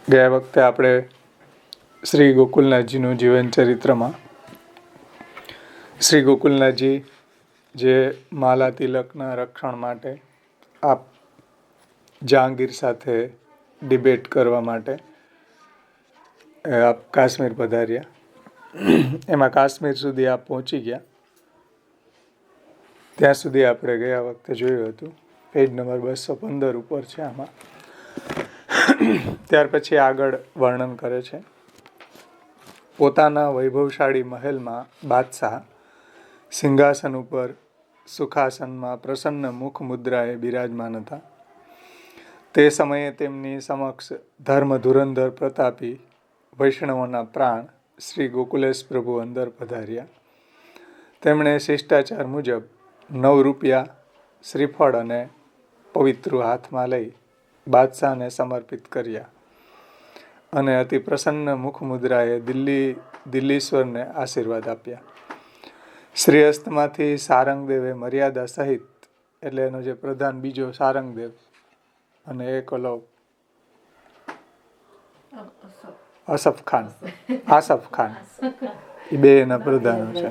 ગયા વખતે આપણે શ્રી ગોકુલનાથજીનું જીવન ચરિત્રમાં શ્રી ગોકુલનાથજી જે માલા તિલકના રક્ષણ માટે આપ જહાંગીર સાથે ડિબેટ કરવા માટે આપ કાશ્મીર પધાર્યા. એમાં કાશ્મીર સુધી આપ પહોંચી ગયા. ત્યાં સુધી આપણે ગયા વખતે જોયું હતું. પેજ નંબર 215 ઉપર છે આમાં. ત્યાર પછી આગળ વર્ણન કરે છે. પોતાના વૈભવશાળી મહેલમાં બાદશાહ સિંહાસન ઉપર સુખાસનમાં પ્રસન્ન મુખ મુદ્રાએ બિરાજમાન હતા. તે સમયે તેમની સમક્ષ ધર્મ ધુરંધર પ્રતાપી વૈષ્ણવોના પ્રાણ શ્રી ગોકુલેશ પ્રભુ અંદર પધાર્યા. તેમણે શિષ્ટાચાર મુજબ 9 રૂપિયા શ્રીફળ અને પવિત્રો હાથમાં લઈ બાદશાહને સમર્પિત કર્યા અને અતિ પ્રસન્ન મુખ મુદ્રાએ દિલ્હીશ્વરને આશીર્વાદ આપ્યા. શ્રીહસ્તમાંથી સારંગદેવે મર્યાદા સહિત, એટલે એનો જે પ્રધાન બીજો સારંગદેવ અને એક ઓલો આસફ ખાન એ બે એના પ્રધાનો છે.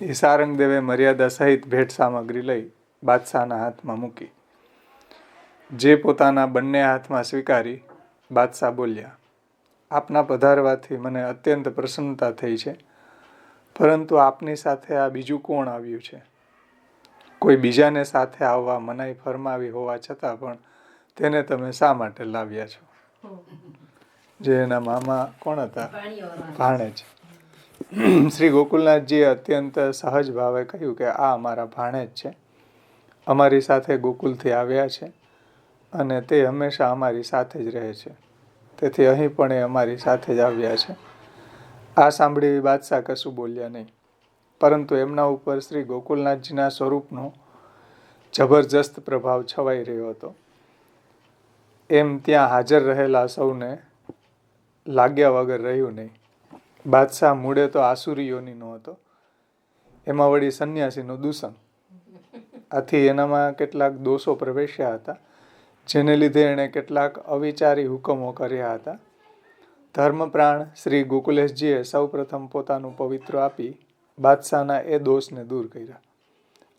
એ સારંગદેવે મર્યાદા સહિત ભેટ સામગ્રી લઈ બાદશાહના હાથમાં મૂકી. જે પોતાના બંને હાથમાં સ્વીકારી બાદશાહ બોલ્યા, આપના પધારવાથી મને અત્યંત પ્રસન્નતા થઈ છે, પરંતુ આપની સાથે આ બીજું કોણ આવ્યું છે? કોઈ બીજાને સાથે આવવા મનાઈ ફરમાવી હોવા છતાં પણ તેને તમે શા માટે લાવ્યા છો? જે એના મામા કોણ હતા? ભાણેજ. શ્રી ગોકુલનાથજીએ અત્યંત સહજ ભાવે કહ્યું કે આ અમારા ભાણેજ છે, અમારી સાથે ગોકુલથી આવ્યા છે અને તે હંમેશા અમારી સાથે જ રહે છે, તેથી અહીં પણ એ અમારી સાથે જ આવ્યા છે. આ સાંભળી બાદશાહ કશું બોલ્યા નહીં, પરંતુ એમના ઉપર શ્રી ગોકુલનાથજીના સ્વરૂપનો જબરજસ્ત પ્રભાવ છવાઈ રહ્યો હતો. એમ ત્યાં હાજર રહેલા સૌને લાગ્યા વગર રહ્યું નહીં. બાદશાહ મૂળે તો આસુરીઓનીનો હતો, એમાં વળી સંન્યાસીનો દૂષણ. આથી એનામાં કેટલાક દોષો પ્રવેશ્યા હતા, જેને લીધે એણે કેટલાક અવિચારી હુકમો કર્યા હતા. ધર્મપ્રાણ શ્રી ગોકુલેશજીએ સૌ પ્રથમ પોતાનું પવિત્ર આપી બાદશાહના એ દોષને દૂર કર્યા.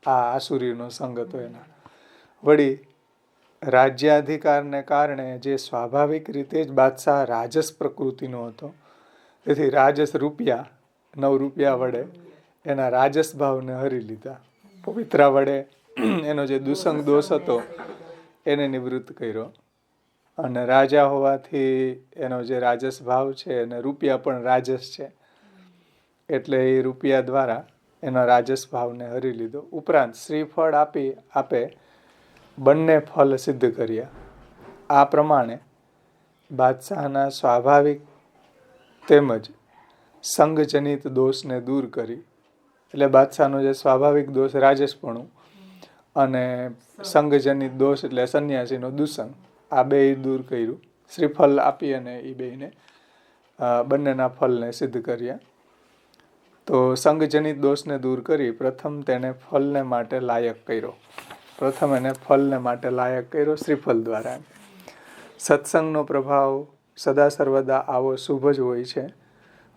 આ આસુરીનો સંગ હતો એના. વળી રાજ્યાધિકારને કારણે જે સ્વાભાવિક રીતે જ બાદશાહ રાજસ પ્રકૃતિનો હતો, તેથી રાજસ રૂપિયા 9 રૂપિયા વડે એના રાજસ ભાવને હરી લીધા. પવિત્રા વડે એનો જે દુસંગ દોષ હતો એને નિવૃત્ત કર્યો, અને રાજા હોવાથી એનો જે રાજસ ભાવ છે અને રૂપિયા પણ રાજસ છે, એટલે એ રૂપિયા દ્વારા એનો રાજસ ભાવને હરી લીધો. ઉપરાંત શ્રીફળ આપે બંને ફલ સિદ્ધ કર્યા. આ પ્રમાણે બાદશાહના સ્વાભાવિક તેમજ સંઘજનિત દોષને દૂર કરી, એટલે બાદશાહનો જે સ્વાભાવિક દોષ રાજસપણું અને સંઘજનિત દોષ એટલે સંન્યાસીનો દૂષણ, આ બે દૂર કર્યું. શ્રીફળ આપી અને એ બેને બંનેના ફલને સિદ્ધ કર્યા. તો સંઘજનિત દોષને દૂર કરી પ્રથમ તેને ફલને માટે લાયક કર્યો. શ્રીફળ દ્વારા. સત્સંગનો પ્રભાવ સદા સર્વદા આવો શુભ જ હોય છે.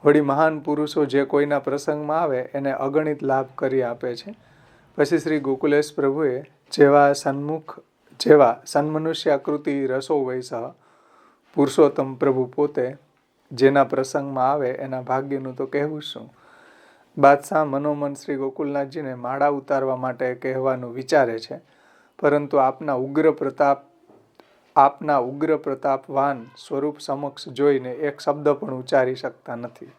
વળી મહાન પુરુષો જે કોઈના પ્રસંગમાં આવે એને અગણિત લાભ કરી આપે છે. પછી શ્રી ગોકુલેશ પ્રભુએ જેવા સન્મનુષ્યાકૃતિ રસો વૈસહ પુરુષોત્તમ પ્રભુ પોતે જેના પ્રસંગમાં આવે એના ભાગ્યનું તો કહેવું શું. બાદશાહ મનોમન શ્રી ગોકુલનાથજીને માળા ઉતારવા માટે કહેવાનું વિચારે છે, પરંતુ આપના ઉગ્ર પ્રતાપવાન સ્વરૂપ સમક્ષ જોઈને એક શબ્દ પણ ઉચ્ચારી શકતા નથી.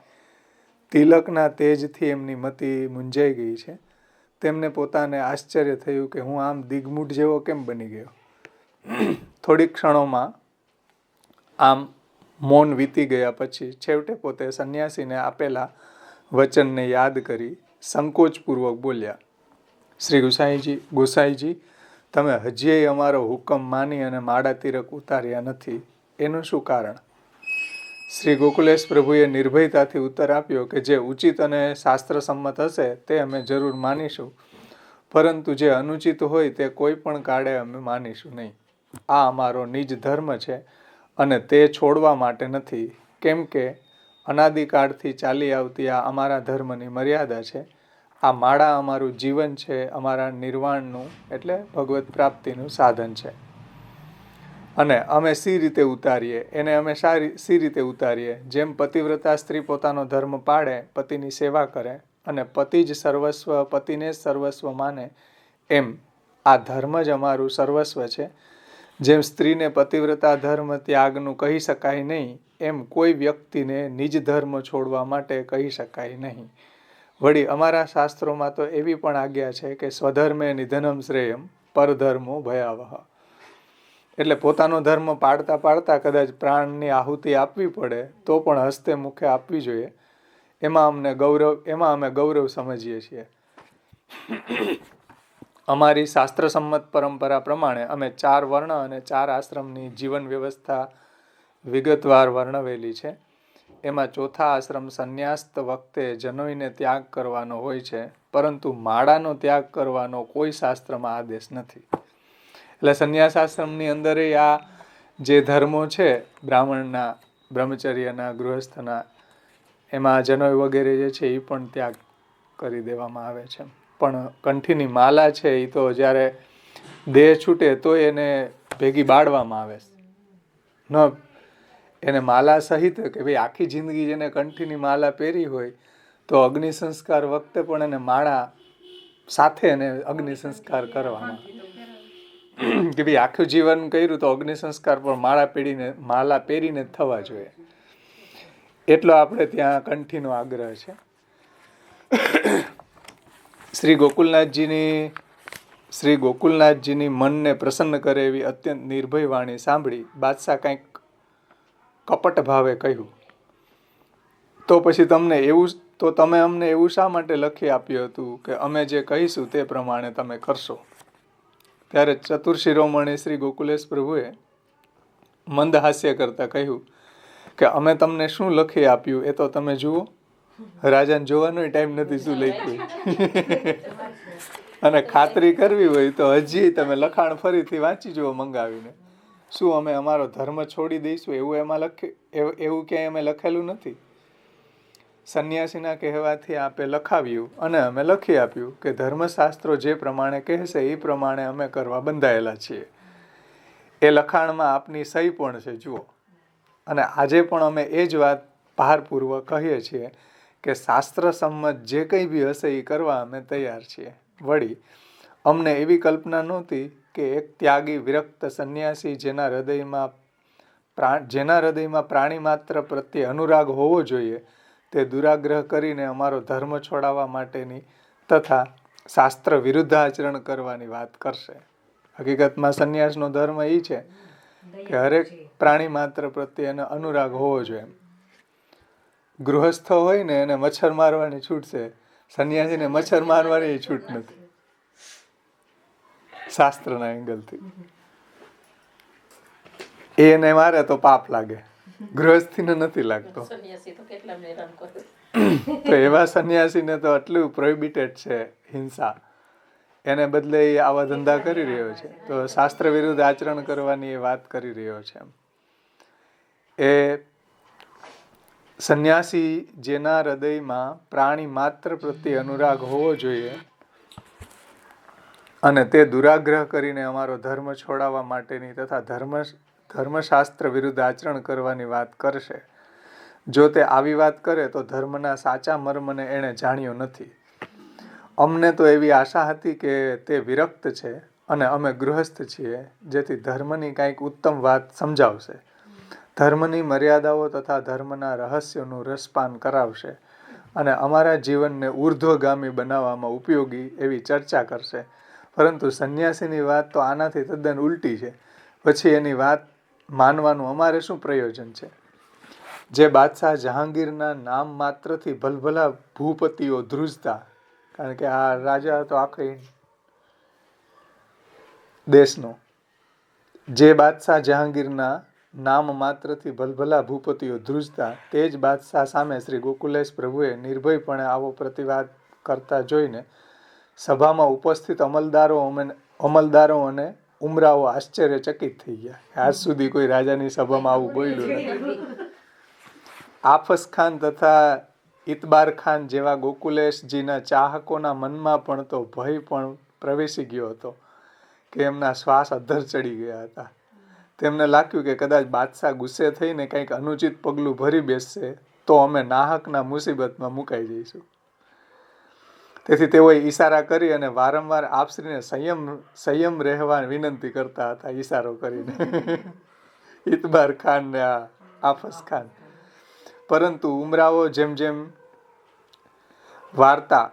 તિલકના તેજથી એમની મતિ મૂંઝાઈ ગઈ છે. તેમને પોતાને આશ્ચર્ય થયું કે હું આમ દિગ્મૂઢ જેવો કેમ બની ગયો. થોડીક ક્ષણોમાં આમ મૌન વીતી ગયા પછી છેવટે પોતે સંન્યાસીને આપેલા વચનને યાદ કરી સંકોચપૂર્વક બોલ્યા, શ્રી ગોસાઈજી, તમે હજીય અમારો હુકમ માની અને માળા તિલક ઉતાર્યા નથી, એનું શું કારણ? શ્રી ગોકુલેશ પ્રભુએ નિર્ભયતાથી ઉત્તર આપ્યો કે જે ઉચિત અને શાસ્ત્રસંમત હશે તે અમે જરૂર માનીશું, પરંતુ જે અનુચિત હોય તે કોઈ પણ કાળે અમે માનીશું નહીં. આ અમારો નિજ ધર્મ છે અને તે છોડવા માટે નથી, કેમ કે અનાદિકાળથી ચાલી આવતી આ અમારા ધર્મની મર્યાદા છે. આ માળા અમારું જીવન છે, અમારા નિર્વાણનું એટલે ભગવત પ્રાપ્તિનું સાધન છે. અને અમે સી રીતે ઉતારીએ એને અમે સી રીતે ઉતારીએ, જેમ પતિવ્રતા સ્ત્રી પોતાનો ધર્મ પાળે, પતિની સેવા કરે અને પતિ જ સર્વસ્વ, પતિને જ સર્વસ્વ માને, એમ આ ધર્મ જ અમારું સર્વસ્વ છે. જેમ સ્ત્રીને પતિવ્રતા ધર્મ ત્યાગનું કહી શકાય નહીં, એમ કોઈ વ્યક્તિને નિજ ધર્મ છોડવા માટે કહી શકાય નહીં. વળી અમારા શાસ્ત્રોમાં તો એવી પણ આજ્ઞા છે કે સ્વધર્મે નિધનમ શ્રેયમ પરધર્મો ભયાવહ. એટલે પોતાનો ધર્મ પાળતા પાળતા કદાચ પ્રાણની આહુતિ આપવી પડે તો પણ હસ્તે મુખે આપવી જોઈએ. એમાં અમે ગૌરવ સમજીએ છીએ. અમારી શાસ્ત્રસંમત પરંપરા પ્રમાણે અમે 4 વર્ણ અને 4 આશ્રમની જીવન વ્યવસ્થા વિગતવાર વર્ણવેલી છે. એમાં ચોથા આશ્રમ સંન્યાસ્ત વખતે જનોઈને ત્યાગ કરવાનો હોય છે, પરંતુ માળાનો ત્યાગ કરવાનો કોઈ શાસ્ત્રમાં આદેશ નથી. એટલે સંન્યાસ આશ્રમની અંદર આ જે ધર્મો છે, બ્રાહ્મણના, બ્રહ્મચર્યના, ગૃહસ્થના, એમાં જનોઈ વગેરે જે છે એ પણ ત્યાગ કરી દેવામાં આવે છે. પણ કંઠીની માલા છે એ તો જ્યારે દેહ છૂટે તો એને ભેગી બાળવામાં આવે ન, એને માલા સહિત કે ભાઈ આખી જિંદગી જેને કંઠીની માલા પહેરી હોય તો અગ્નિ સંસ્કાર વખતે પણ એને માળા સાથે એને અગ્નિ સંસ્કાર કરવાના, કે ભાઈ આખું જીવન કર્યું તો અગ્નિ સંસ્કાર પણ માલા પહેરીને જ થવા જોઈએ. એટલો આપણે ત્યાં કંઠીનો આગ્રહ છે. શ્રી ગોકુલનાથજીની મનને પ્રસન્ન કરે એવી અત્યંત નિર્ભય વાણી સાંભળી બાદશાહ કંઈક કપટ ભાવે કહ્યું, તો પછી તમે અમને એવું શા માટે લખી આપ્યું હતું કે અમે જે કહીશું તે પ્રમાણે તમે કરશો? ત્યારે ચતુર શિરોમણી શ્રી ગોકુલેશ પ્રભુએ મંદ હાસ્ય કરતા કહ્યું કે અમે તમને શું લખી આપ્યું એ તો તમે જુઓ. રાજાને જોવાનો ટાઈમ નથી શું લખ્યું. અને ખાતરી કરવી હોય તો હજી તમે લખાણ ફરીથી વાંચી જુઓ મંગાવીને. શું અમે અમારો ધર્મ છોડી દઈશું એવું ક્યાંય અમે લખેલું નથી. સંન્યાસીના કહેવાથી આપે લખાવ્યું અને અમે લખી આપ્યું કે ધર્મશાસ્ત્રો જે પ્રમાણે કહેશે એ પ્રમાણે અમે કરવા બંધાયેલા છીએ. એ લખાણમાં આપની સહી પણ છે, જુઓ. અને આજે પણ અમે એ જ વાત ભારપૂર્વક કહીએ છીએ કે શાસ્ત્ર સંમત જે કંઈ બી હશે એ કરવા અમે તૈયાર છીએ. વળી અમને એવી કલ્પના નહોતી કે એક ત્યાગી વિરક્ત સંન્યાસી જેના હૃદયમાં પ્રાણી માત્ર પ્રત્યે અનુરાગ હોવો જોઈએ તે દુરાગ્રહ કરીને અમારો ધર્મ છોડાવવા માટેની તથા શાસ્ત્ર વિરુદ્ધ આચરણ કરવાની વાત કરશે. હકીકતમાં સંન્યાસનો ધર્મ એ છે કે હરેક પ્રાણી માત્ર પ્રત્યે એનો અનુરાગ હોવો જોઈએ. ગૃહસ્થ હોય ને એને મચ્છર મારવાની છૂટ છે, સંન્યાસીને મચ્છર મારવાની છૂટ નથી શાસ્ત્રના એંગલથી. એને મારે તો પાપ લાગે, ગૃહસ્થીને નથી લાગતો. તો એવા સંન્યાસીને તો આટલું પ્રોહિબિટેડ છે હિંસા, એને બદલે આવા ધંધા કરી રહ્યો છે. તો શાસ્ત્ર વિરુદ્ધ આચરણ કરવાની એ વાત કરી રહ્યો છે. એ સંન્યાસી જેના હૃદયમાં પ્રાણી માત્ર પ્રત્યે અનુરાગ હોવો જોઈએ અને તે દુરાગ્રહ કરીને અમારો ધર્મ છોડાવવા માટેની તથા ધર્મશાસ્ત્ર વિરુદ્ધ આચરણ કરવાની વાત કરશે. જો તે આવી વાત કરે તો ધર્મના સાચા મર્મને એણે જાણ્યો નથી. અમને તો એવી આશા હતી કે તે વિરક્ત છે અને અમે ગૃહસ્થ છીએ, જેથી ધર્મની કંઈક ઉત્તમ વાત સમજાવશે, ધર્મની મર્યાદાઓ તથા ધર્મના રહસ્યોનું રસપાન કરાવશે અને અમારા જીવનને ઉર્ધ્વગામી બનાવવામાં ઉપયોગી એવી ચર્ચા કરશે. પરંતુ સંન્યાસીની વાત તો આનાથી તદ્દન ઉલટી છે. પછી એની વાત માનવાનું અમારે શું પ્રયોજન છે? જે બાદશાહ જહાંગીરના નામ માત્રથી ભલભલા ભૂપતિઓ ધ્રુજતા, કારણ કે આ રાજા હતો આખી દેશનો, જે બાદશાહ જહાંગીરના નામ માત્રથી ભલભલા ભૂપતિઓ ધ્રુજતા, તે જ બાદશાહ સામે શ્રી ગોકુલેશ પ્રભુએ નિર્ભયપણે આવો પ્રતિવાદ કરતા જોઈને સભામાં ઉપસ્થિત અમલદારો અને ઉમરાવો આશ્ચર્યચકિત થઈ ગયા. આજ સુધી કોઈ રાજાની સભામાં આવું બોલ્યું નથી. આફસ ખાન તથા ઇતબાર ખાન જેવા ગોકુલેશજીના ચાહકોના મનમાં પણ તો ભય પણ પ્રવેશી ગયો હતો કે એમના શ્વાસ અધ્ધર ચડી ગયા હતા. તેમને લાગ્યું કે કદાચ બાદશાહ ગુસ્સે થઈને કંઈક અનુચિત પગલું ભરી બેસશે તો અમે નાહકના મુસીબતમાં મુકાઈ જઈશું. તેથી તેઓએ ઈશારા કરી અને વારંવાર આપશ્રીને સંયમ રહેવા વિનંતી કરતા હતા, ઈશારો કરીને, ઇતબાર ખાન ને આફસ ખાન. પરંતુ ઉમરાવો જેમ જેમ વાર્તા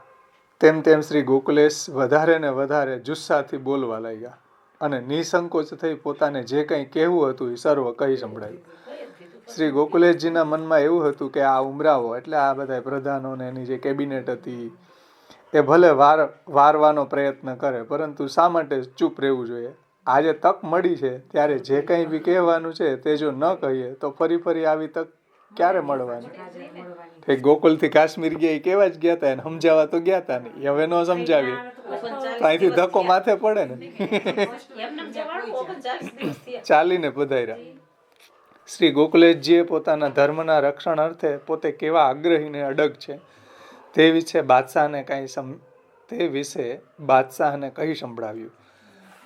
તેમ તેમ શ્રી ગોકુલેશ વધારે ને વધારે જુસ્સાથી બોલવા લાગ્યા અને નિસંકોચ થઈ પોતાને જે કંઈ કહેવું હતું એ સર્વ કહી સંભળાયું. શ્રી ગોકુલેશજીના મનમાં એવું હતું કે આ ઉમરાવો એટલે આ બધા પ્રધાનો ને એની જે કેબિનેટ હતી એ ભલે વારવાનો પ્રયત્ન કરે, પરંતુ શા માટે ચૂપ રહેવું જોઈએ? આજે તક મળી છે ત્યારે જે કંઈ બી કહેવાનું છે તે જો ન કહીએ તો ફરી ફરી આવી તક ક્યારે મળવાની? ગોકુલથી કાશ્મીર ગયા એ કેવા જ ગયા હતા, એને સમજાવવા તો ગયા હતા નહીં. હવે ન સમજાવીએ તો અહીંથી ધક્કો માથે પડે ને. ચાલીને પધાર્યા. શ્રી ગોકુલેશજીએ પોતાના ધર્મના રક્ષણ અર્થે પોતે કેવા આગ્રહી ને અડગ છે તે વિશે બાદશાહને કહી સંભળાવ્યું.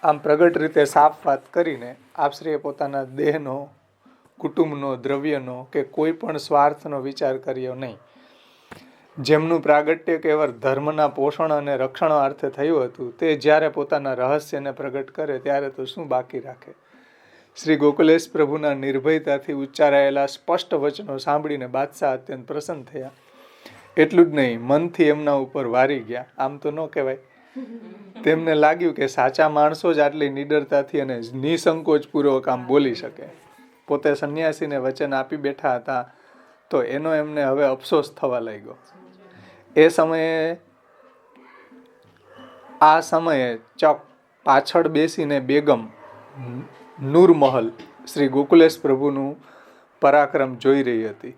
આમ પ્રગટ રીતે સાફ વાત કરીને આપશ્રીએ પોતાના દેહનો, કુટુંબનો, દ્રવ્યનો કે કોઈ પણ સ્વાર્થનો વિચાર કર્યો નહીં. જેમનું પ્રાગટ્ય કેવળ ધર્મના પોષણ અને રક્ષણ અર્થે થયું હતું તે જ્યારે પોતાના રહસ્યને પ્રગટ કરે ત્યારે તો શું બાકી રાખે? શ્રી ગોકુલેશ પ્રભુના નિર્ભયતાથી ઉચ્ચારાયેલા સ્પષ્ટ વચનો સાંભળીને બાદશાહ અત્યંત પ્રસન્ન થયા. એટલું જ નહીં, મનથી એમના ઉપર વારી ગયા. આમ તો ન કહેવાય. તેમને લાગ્યું કે સાચા માણસો જ આટલી નિડરતાથી અને નિસંકોચપૂર્વક આમ બોલી શકે. પોતે સંન્યાસીને વચન આપી બેઠા હતા તો એનો એમને હવે અફસોસ થવા લાગ્યો. આ સમયે ચોક પાછળ બેસીને બેગમ નૂરમહલ શ્રી ગોકુલેશ પ્રભુનું પરાક્રમ જોઈ રહી હતી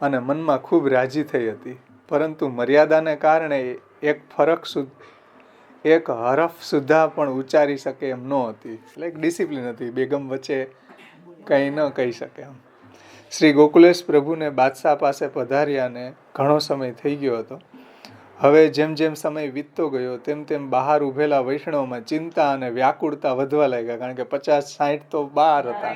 અને મનમાં ખૂબ રાજી થઈ હતી. પરંતુ મર્યાદાને કારણે એક હરફ સુદ્ધા પણ ઉચ્ચારી શકે એમ ન હતી. એટલે એક ડિસિપ્લિન હતી, બેગમ વચ્ચે કંઈ ન કહી શકે એમ. શ્રી ગોકુલેશ પ્રભુને બાદશાહ પાસે પધાર્યાને ઘણો સમય થઈ ગયો હતો. હવે જેમ જેમ સમય વીતતો ગયો તેમ તેમ બહાર ઉભેલા વૈષ્ણવમાં ચિંતા અને વ્યાકુળતા વધવા લાગ્યા, કારણ કે 50-60 તો બહાર હતા.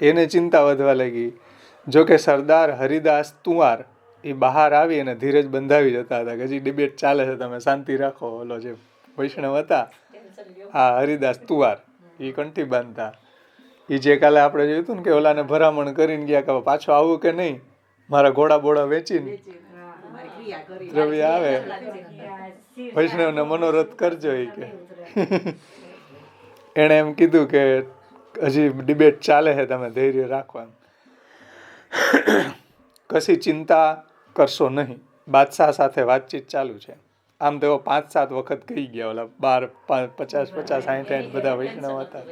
એને ચિંતા વધવા લાગી. જોકે સરદાર હરિદાસ તુંવાર એ બહાર આવી અને ધીરજ બંધાવી જતા હતા કે હજી ડિબેટ ચાલે છે, તમે શાંતિ રાખો. ઓલો જે વૈષ્ણવ હતા, હા, હરિદાસ તુંવાર, એ કંઠી બાંધતા. એ જે કાલે આપણે જોયું હતું ને કે ઓલાને ભરામણ કરીને ગયા કે પાછો આવું કે નહીં, મારા ઘોડા બોડા વેચીને દ્રવ્ય આવે, વૈષ્ણવને મનોરથ કરજો. એ કે એણે એમ કીધું કે હજી ડિબેટ ચાલે છે, તમે ધૈર્ય રાખવા. કશી ચિંતા કરશો નહીં, બાદશાહ સાથે વાતચીત ચાલુ છે. આમ તેઓ 5-7 વખત કહી ગયા. ઓલા 12, 50, 60 બધા વૈષ્ણવ હતા.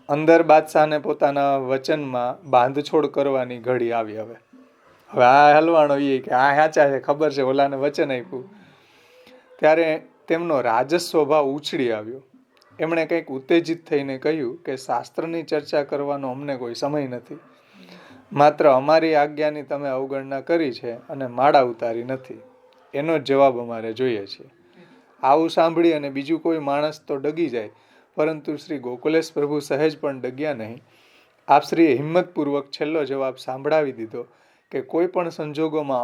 અંદર બાદશાહને પોતાના વચનમાં બાંધછોડ કરવાની ઘડી આવી. હવે આ હલવાણો એ કે આ સાચા છે, ખબર છે, ઓલાને વચન આપ્યું. ત્યારે તેમનો રાજસ સ્વભાવ ઉછળી આવ્યો. એમણે કંઈક ઉત્તેજિત થઈને કહ્યું કે શાસ્ત્રની ચર્ચા કરવાનો અમને કોઈ સમય નથી. માત્ર અમારી આજ્ઞાની તમે અવગણના કરી છે અને માળા ઉતારી નથી, એનો જ જવાબ અમારે જોઈએ છે. આવું સાંભળી અને બીજું કોઈ માણસ તો ડગી જાય, પરંતુ શ્રી ગોકુલેશ પ્રભુ સહેજ પણ ડગ્યા નહીં. આપશ્રીએ હિંમતપૂર્વક છેલ્લો જવાબ સાંભળાવી દીધો કે કોઈ પણ સંજોગોમાં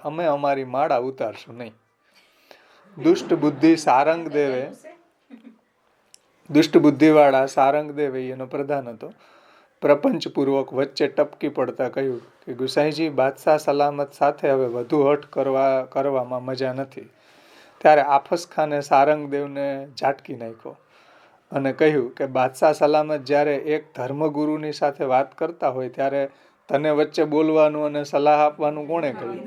અમે અમારી માળા ઉતારશું નહીં. દુષ્ટ બુદ્ધિવાળા સારંગદેવ એનો પ્રધાન હતો. પ્રપંચપૂર્વક વચ્ચે ટપકી પડતા કહ્યું કે ગુસાઈજી, બાદશાહ સલામત સાથે હવે વધુ હઠ કરવામાં મજા નથી. ત્યારે આફસ ખાને સારંગદેવને ઝાટકી નાખ્યો અને કહ્યું કે બાદશાહ સલામત જ્યારે એક ધર્મગુરુની સાથે વાત કરતા હોય ત્યારે તને વચ્ચે બોલવાનું અને સલાહ આપવાનું કોણે કહ્યું?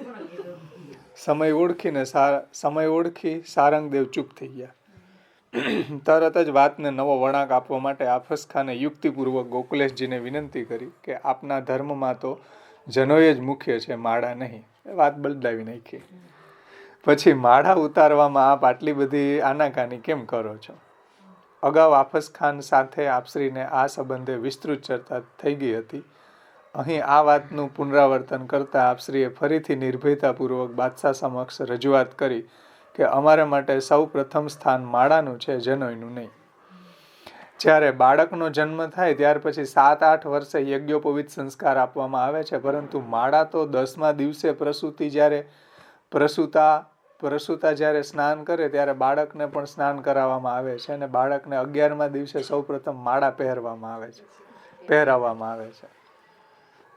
સમય ઓળખી સારંગદેવ ચૂપ થઈ ગયા. તરત જ વાતને નવો વળાંક આપવા માટે આફસ ખાને યુક્તિપૂર્વક ગોકુલેશજીને વિનંતી કરી કે આપના ધર્મમાં તો જનોય જ મુખ્ય છે, માળા નહીં. વાત બદલાવી નાખી. પછી માળા ઉતારવામાં આપ આટલી બધી આનાકાની કેમ કરો છો? અગાઉ આફસ ખાન સાથે આપશ્રીને આ સંબંધે વિસ્તૃત ચર્ચા થઈ ગઈ હતી. અહીં આ વાતનું પુનરાવર્તન કરતા આપશ્રીએ ફરીથી નિર્ભયતાપૂર્વક બાદશાહ સમક્ષ રજૂઆત કરી કે અમારે માટે સૌ પ્રથમ સ્થાન માળાનું છે, જનોઈનું નહીં. જ્યારે બાળકનો જન્મ થાય ત્યાર પછી 7-8 વર્ષે યજ્ઞોપવિત સંસ્કાર આપવામાં આવે છે, પરંતુ માળા તો 10મા દિવસે પ્રસૂતા જ્યારે સ્નાન કરે ત્યારે બાળકને પણ સ્નાન કરાવવામાં આવે છે અને બાળકને 11મા દિવસે સૌ પ્રથમ માળા પહેરાવવામાં આવે છે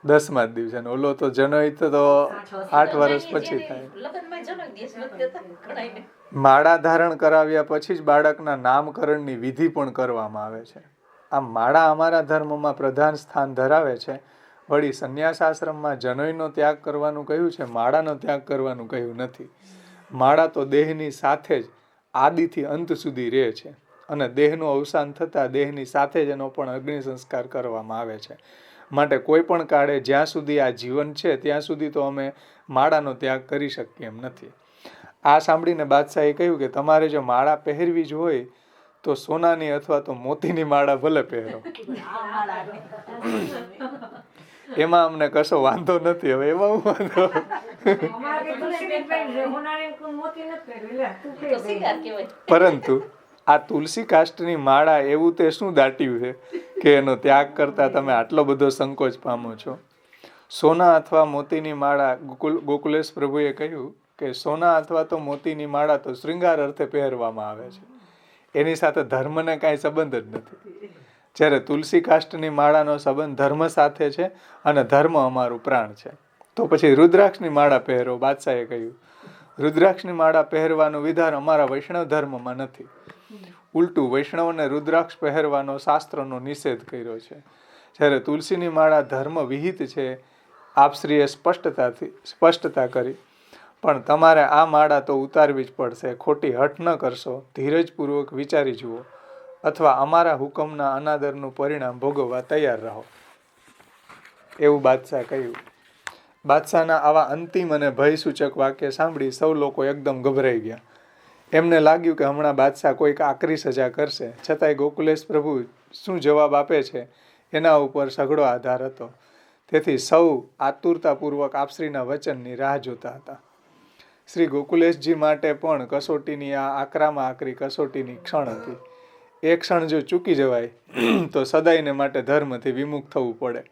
10મા દિવસે. ઓલો તો જનોઈ તો 8 વર્ષ પછી થાય. માળા ધારણ કરાવ્યા પછી જ બાળકના નામકરણની વિધિ પણ કરવામાં આવે છે. આમ માળા અમારા ધર્મમાં પ્રધાન સ્થાન ધરાવે છે. વળી સંન્યાસ આશ્રમમાં જનોઈનો ત્યાગ કરવાનું કહ્યું છે, માળાનો ત્યાગ કરવાનું કહ્યું નથી. માળા તો દેહની સાથે જ આદિથી અંત સુધી રહે છે અને દેહનું અવસાન થતાં દેહની સાથે જ એનો પણ અગ્નિ સંસ્કાર કરવામાં આવે છે. માટે કોઈ પણ કાળે જ્યાં સુધી આ જીવન છે ત્યાં સુધી તો અમે માળાનો ત્યાગ કરી શકીએ એમ નથી. આ સાંભળીને બાદશાહે કહ્યું કે તમારે જો માળા પહેરવી જ હોય તો સોનાની અથવા તો મોતીની માળા ભલે પહેરો, એમાં અમને કશો વાંધો નથી. હવે એમાં હું વાંધો? પરંતુ આ તુલસી કાષ્ટની માળા એવું તે શું દાટ્યું છે કે એનો ત્યાગ કરતા તમે આટલો બધો સંકોચ પામો છો? સોના અથવા મોતીની માળા, ગોકુલેશ પ્રભુએ કહ્યું કે સોના અથવા તો મોતીની માળા તો શૃંગાર અર્થે પહેરવામાં આવે છે, એની સાથે ધર્મને કાંઈ સંબંધ જ નથી. જ્યારે તુલસી કાષ્ટની માળાનો સંબંધ ધર્મ સાથે છે અને ધર્મ અમારું પ્રાણ છે. તો પછી રુદ્રાક્ષની માળા પહેરો. બાદશાહે કહ્યું રુદ્રાક્ષની માળા પહેરવાનું વિધાન અમારા વૈષ્ણવ ધર્મમાં નથી. ઉલટું વૈષ્ણવને રુદ્રાક્ષ પહેરવાનો શાસ્ત્રનો નિષેધ કર્યો છે. જ્યારે તુલસીની માળા ધર્મ વિહિત છે, આપશ્રીએ સ્પષ્ટતા કરી. પણ તમારે આ માળા તો ઉતારવી જ પડશે. ખોટી હઠ ન કરશો, ધીરજપૂર્વક વિચારી જુઓ, અથવા અમારા હુકમના અનાદરનું પરિણામ ભોગવવા તૈયાર રહો, એવું બાદશાહ કહ્યું. બાદશાહના આવા અંતિમ અને ભયસૂચક વાક્ય સાંભળી સૌ લોકો એકદમ ગભરાઈ ગયા. એમને લાગ્યું કે હમણાં બાદશાહ કોઈક આકરી સજા કરશે. છતાંય ગોકુલેશ પ્રભુ શું જવાબ આપે છે એના ઉપર સઘળો આધાર હતો. તેથી સૌ આતુરતાપૂર્વક આપશ્રીના વચનની રાહ જોતા હતા. શ્રી ગોકુલેશજી માટે પણ કસોટીની આ આકરામાં આકરી કસોટીની ક્ષણ હતી. એ ક્ષણ જો ચૂકી જવાય તો સદાયને માટે ધર્મથી વિમુખ થવું પડે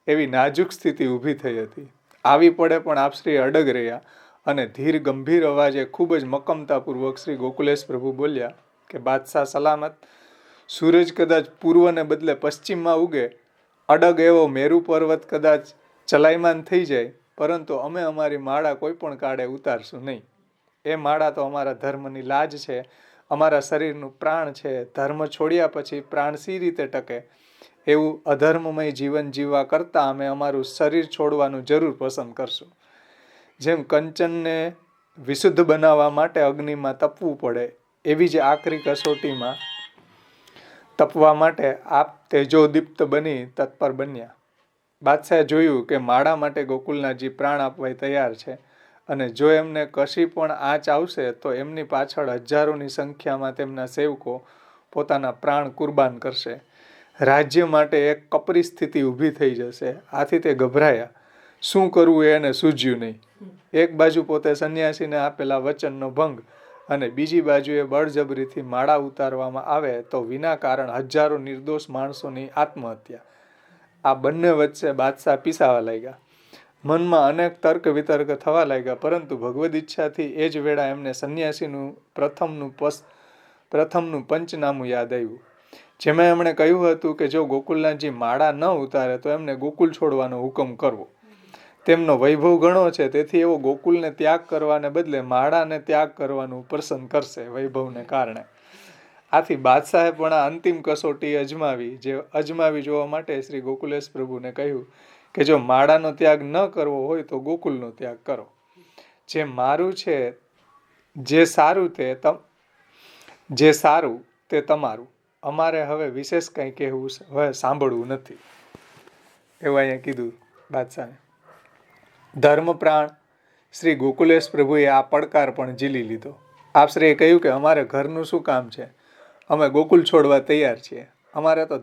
એવી નાજુક સ્થિતિ ઊભી થઈ હતી. આવી પડે પણ આપશ્રી અડગ રહ્યા અને ધીર ગંભીર અવાજે ખૂબ જ મક્કમતાપૂર્વક શ્રી ગોકુલેશ પ્રભુ બોલ્યા કે બાદશાહ સલામત. સૂરજ કદાચ પૂર્વને બદલે પશ્ચિમમાં ઉગે, અડગ એવો મેરુ પર્વત કદાચ ચલાયમાન થઈ જાય, પરંતુ અમે અમારી માળા કોઈ પણ કાળે ઉતારશું નહીં. એ માળા તો અમારા ધર્મની લાજ છે, અમારા શરીરનું પ્રાણ છે. ધર્મ છોડ્યા પછી પ્રાણ સી રીતે ટકે? એવું અધર્મમય જીવન જીવવા કરતાં અમે અમારું શરીર છોડવાનું જરૂર પસંદ કરશું. જેમ કંચનને વિશુદ્ધ બનાવવા માટે અગ્નિમાં તપવું પડે, એવી જ આકરી કસોટીમાં તપવા માટે આપ તેજોદીપ્ત બની તત્પર બન્યા. બાદશાહે જોયું કે માળા માટે ગોકુલનાથજી પ્રાણ આપવા તૈયાર છે અને જો એમને કશી પણ આંચ આવશે તો એમની પાછળ હજારોની સંખ્યામાં તેમના સેવકો પોતાના પ્રાણ કુરબાન કરશે. રાજ્ય માટે એક કપરી સ્થિતિ ઊભી થઈ જશે. આથી તે ગભરાયા. શું કરવું એને સૂઝ્યું નહીં. એક બાજુ પોતે સંન્યાસીને આપેલા વચનનો ભંગ અને બીજી બાજુએ બળજબરીથી માળા ઉતારવામાં આવે તો વિના કારણ હજારો નિર્દોષ માણસોની આત્મહત્યા. આ બંને વચ્ચે બાદશાહ પીસાવા લાગ્યા. મનમાં અનેક તર્ક વિતર્ક થવા લાગ્યા, પરંતુ ભગવદ ઈચ્છાથી એ જ વેળા એમને સંન્યાસીનું પ્રથમનું પંચનામું યાદ આવ્યું. જેમાં એમણે કહ્યું હતું કે જો ગોકુલનાથજી માળા ન ઉતારે તો એમને ગોકુલ છોડવાનો હુકમ કરવો. તેમનો વૈભવ ઘણો છે, તેથી એવો ગોકુલને ત્યાગ કરવાને બદલે માળાને ત્યાગ કરવાનું પસંદ કરશે વૈભવને કારણે. આથી બાદશાહે પણ આ અંતિમ કસોટી અજમાવી જોવા માટે શ્રી ગોકુલેશ પ્રભુને કહ્યું કે જો માળાનો ત્યાગ ન કરવો હોય તો ગોકુલનો ત્યાગ કરો. જે મારું છે, જે સારું તે તમારું. અમારે હવે વિશેષ કંઈ કહેવું હવે સાંભળવું નથી, એવું અહીંયા કીધું બાદશાહે. ધર્મપ્રાણ શ્રી ગોકુલેશ પ્રભુએ આ પડકાર પણ ઝીલી લીધો. આપશ્રીએ કહ્યું કે અમારે ઘરનું શું કામ છે, અમે ગોકુલ છોડવા તૈયાર છીએ. અમારે તો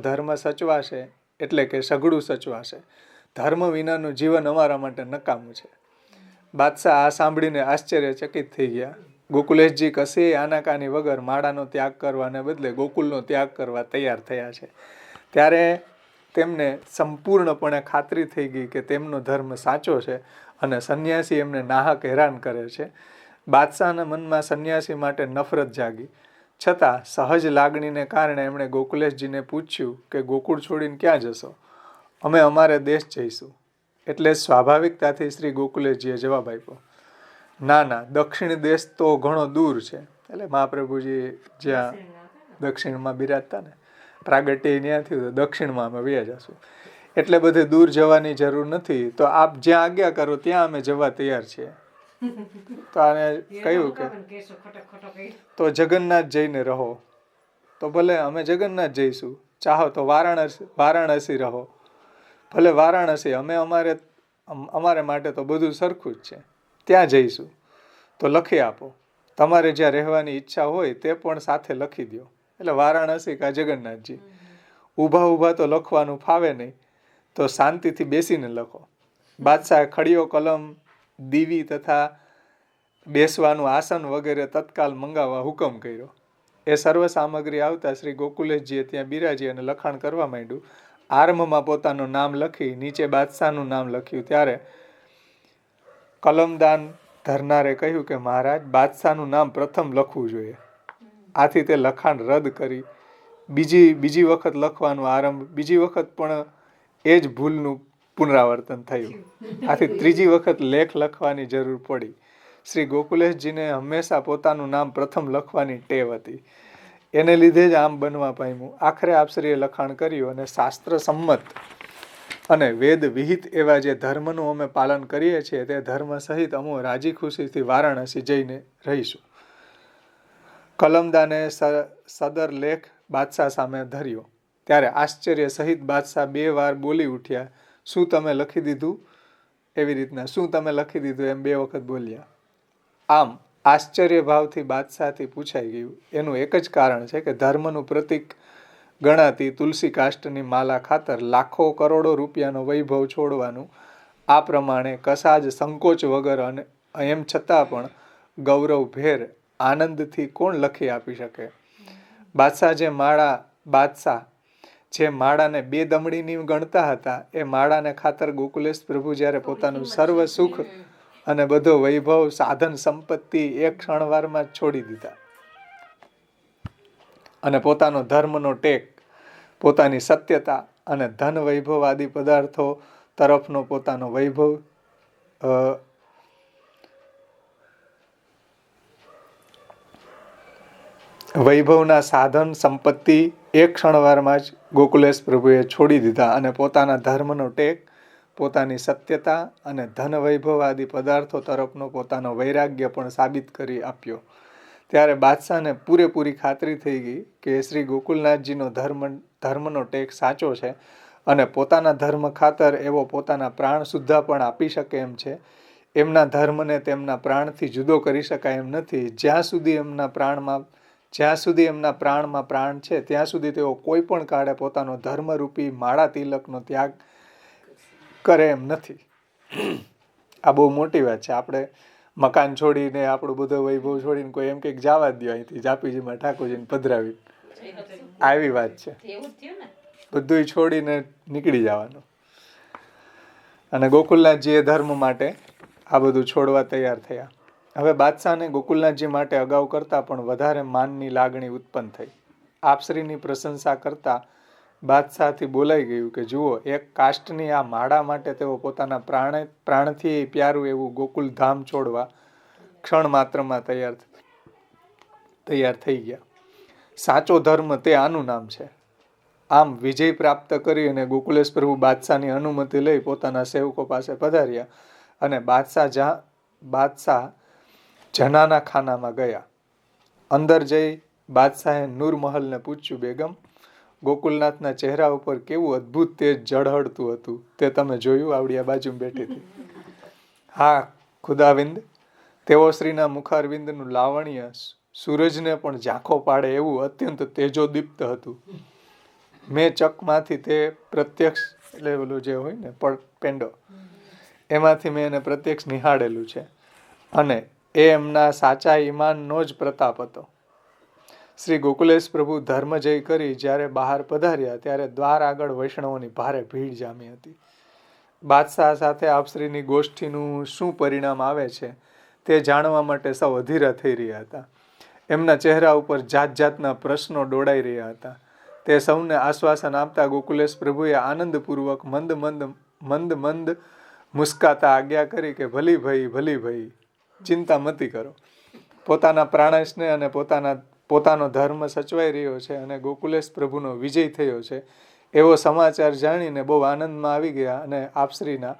ધર્મ સચવાશે, એટલે કે સઘળું સચવાશે. ધર્મ વિનાનું જીવન અમારા માટે નકામું છે. બાદશાહ આ સાંભળીને આશ્ચર્યચકિત થઈ ગયા. ગોકુલેશજી કશે આનાકાની વગર માળાનો ત્યાગ કરવાને બદલે ગોકુલનો ત્યાગ કરવા તૈયાર થયા છે. ત્યારે તેમને સંપૂર્ણપણે ખાતરી થઈ ગઈ કે તેમનો ધર્મ સાચો છે અને સંન્યાસી એમને નાહક હેરાન કરે છે. બાદશાહના મનમાં સંન્યાસી માટે નફરત જાગી. છતાં સહજ લાગણીને કારણે એમણે ગોકુલેશજીને પૂછ્યું કે ગોકુળ છોડીને ક્યાં જશો? અમે અમારે દેશ જઈશું. એટલે સ્વાભાવિકતાથી શ્રી ગોકુલેશજીએ જવાબ આપ્યો, ના, દક્ષિણ દેશ તો ઘણો દૂર છે. એટલે મહાપ્રભુજી જ્યાં દક્ષિણમાં બિરાજતા ને, પ્રાગટ્ય ત્યાં થયું તો દક્ષિણમાં અમે વયા જશું. એટલે બધે દૂર જવાની જરૂર નથી, તો આપ જ્યાં આજ્ઞા કરો ત્યાં અમે જવા તૈયાર છીએ. તો આને કહ્યું કે તો જગન્નાથ જઈને રહો. તો ભલે અમે જગન્નાથ જઈશું. ચાહો તો વારાણસી રહો. ભલે વારાણસી, અમારે માટે તો બધું સરખું જ છે. ત્યાં જઈશું. તો લખી આપો. તમારે જ્યાં રહેવાની ઈચ્છા હોય તે પણ સાથે લખી દો. એટલે વારાણસી કા જગન્નાથજી. ઊભા તો લખવાનું ફાવે નહીં, તો શાંતિથી બેસીને લખો. બાદશાહે ખડીયો, કલમ, દીવી તથા બેસવાનું આસન વગેરે તત્કાલ મંગાવવા હુકમ કર્યો. એ સર્વ સામગ્રી આવતા શ્રી ગોકુલેશજીએ ત્યાં બિરાજી અને લખાણ કરવા માંડ્યું. આરંભમાં પોતાનું નામ લખી નીચે બાદશાહનું નામ લખ્યું. ત્યારે કલમદાન ધરનારે કહ્યું કે મહારાજ, બાદશાહનું નામ પ્રથમ લખવું જોઈએ. આથી તે લખાણ રદ કરી બીજી વખત લખવાનું આરંભ. બીજી વખત પણ એ જ ભૂલનું પુનરાવર્તન થયું. આથી ત્રીજી વખત લેખ લખવાની જરૂર પડી. શ્રી ગોકુલેશજીને હંમેશા પોતાનું નામ પ્રથમ લખવાની ટેવ હતી. એને લીધે જ આમ બનવા પામ્યું. આખરે આપશ્રીએ લખાણ કર્યું અને શાસ્ત્ર સંમત અને વેદ વિહિત એવા જે ધર્મનું અમે પાલન કરીએ છીએ તે ધર્મ સહિત અમે રાજી ખુશીથી વારાણસી જઈને રહીશું. કલમદાને સદર લેખ બાદશાહ સામે ધર્યો. ત્યારે આશ્ચર્ય સહિત બાદશાહ 2 વાર બોલી ઉઠ્યા, શું તમે લખી દીધું? એવી રીતના શું તમે લખી દીધું એમ 2 વખત બોલ્યા. આમ આશ્ચર્ય ભાવથી બાદશાહથી પૂછાઈ ગયું. એનું એક જ કારણ છે કે ધર્મનું પ્રતીક ગણાતી તુલસી કાષ્ટની માલા ખાતર લાખો કરોડો રૂપિયાનો વૈભવ છોડવાનું આ પ્રમાણે કશા જ સંકોચ વગર અને એમ છતાં પણ ગૌરવભેર આનંદથી કોણ લખી આપી શકે? બાદશાહ જે માળાને 2 દમડીની ગણતા હતા, એ માળાને ખાતર ગોકુલેશ પ્રભુ જ્યારે પોતાનું સર્વ સુખ અને બધો વૈભવ, સાધન, સંપત્તિ એક ક્ષણવારમાં છોડી દીધા અને પોતાનો ધર્મનો ટેક, પોતાની સત્યતા અને ધન વૈભવ આદિ પદાર્થો તરફનો પોતાનો વૈભવના સાધન સંપત્તિ એક ક્ષણવારમાં જ ગોકુલેશ પ્રભુએ છોડી દીધા અને પોતાના ધર્મનો ટેક, પોતાની સત્યતા અને ધન વૈભવ આદિ પદાર્થો તરફનો પોતાનો વૈરાગ્ય પણ સાબિત કરી આપ્યો. ત્યારે બાદશાહને પૂરેપૂરી ખાતરી થઈ ગઈ કે શ્રી ગોકુલનાથજીનો ધર્મનો ટેક સાચો છે અને પોતાના ધર્મ ખાતર એવો પોતાના પ્રાણ સુદ્ધા પણ આપી શકે એમ છે. એમના ધર્મને તેમના પ્રાણથી જુદો કરી શકાય એમ નથી. જ્યાં સુધી એમના પ્રાણમાં પ્રાણ છે ત્યાં સુધી તેઓ કોઈ પણ કાળે પોતાનો ધર્મરૂપી માળા તિલકનો ત્યાગ કરે એમ નથી. આ બહુ મોટી વાત છે. આપણે મકાન છોડીને આપણું બધો વૈભવ છોડીને કોઈ એમ કંઈક જવા દો અહીંથી જાપીજીમાં ઠાકોરજીને પધરાવી, આવી વાત છે. બધું છોડીને નીકળી જવાનું. અને ગોકુલનાથજી એ ધર્મ માટે આ બધું છોડવા તૈયાર થયા. હવે બાદશાહને ગોકુલનાથજી માટે અગાઉ કરતાં પણ વધારે માનની લાગણી ઉત્પન્ન થઈ. આપશ્રીની પ્રશંસા કરતા બાદશાહથી બોલાઈ ગયું કે જુઓ, એક કાષ્ટની આ માળા માટે તેઓ પોતાના પ્રાણથી પ્યારું એવું ગોકુલ ધામ છોડવા ક્ષણ માત્રમાં તૈયાર થઈ ગયા. સાચો ધર્મ તે આનું નામ છે. આમ વિજય પ્રાપ્ત કરી અને ગોકુલેશ પ્રભુ બાદશાહની અનુમતિ લઈ પોતાના સેવકો પાસે પધાર્યા અને બાદશાહ જનાના ખાનામાં ગયા. અંદર જઈ બાદશાહે નૂરમહલને પૂછ્યું, બેગમ, ગોકુલનાથના ચહેરા ઉપર કેવું અદ્ભુત તેજ ઝળહળતું હતું તે તમે જોયું? આવડી આ બાજુમાં બેઠી હતી. હા ખુદાવિંદ, તેઓ શ્રીના મુખારવિંદનું લાવણ્ય સૂરજને પણ ઝાંખો પાડે એવું અત્યંત તેજોદીપ્ત હતું. મેં ચકમાંથી તે પ્રત્યક્ષ, એટલે ઓલું જે હોય ને પેંડો, એમાંથી મેં એને પ્રત્યક્ષ નિહાળેલું છે, અને એ એમના સાચા ઈમાનનો જ પ્રતાપ હતો. શ્રી ગોકુલેશ પ્રભુ ધર્મ જય કરી જ્યારે બહાર પધાર્યા ત્યારે દ્વાર આગળ વૈષ્ણવોની ભારે ભીડ જામી હતી. બાદશાહ સાથે આપશ્રીની ગોષ્ઠીનું શું પરિણામ આવે છે તે જાણવા માટે સૌ અધીરા થઈ રહ્યા હતા. એમના ચહેરા ઉપર જાત જાતના પ્રશ્નો દોડાઈ રહ્યા હતા. તે સૌને આશ્વાસન આપતા ગોકુલેશ પ્રભુએ આનંદપૂર્વક મંદ મુસ્કાતા આજ્ઞા કરી કે ભલી ભાઈ ચિંતા મતી કરો. પોતાના પ્રાણેશને અને પોતાનો ધર્મ સચવાઈ રહ્યો છે અને ગોકુલેશ પ્રભુનો વિજય થયો છે એવો સમાચાર જાણીને બહુ આનંદમાં આવી ગયા અને આપશ્રીના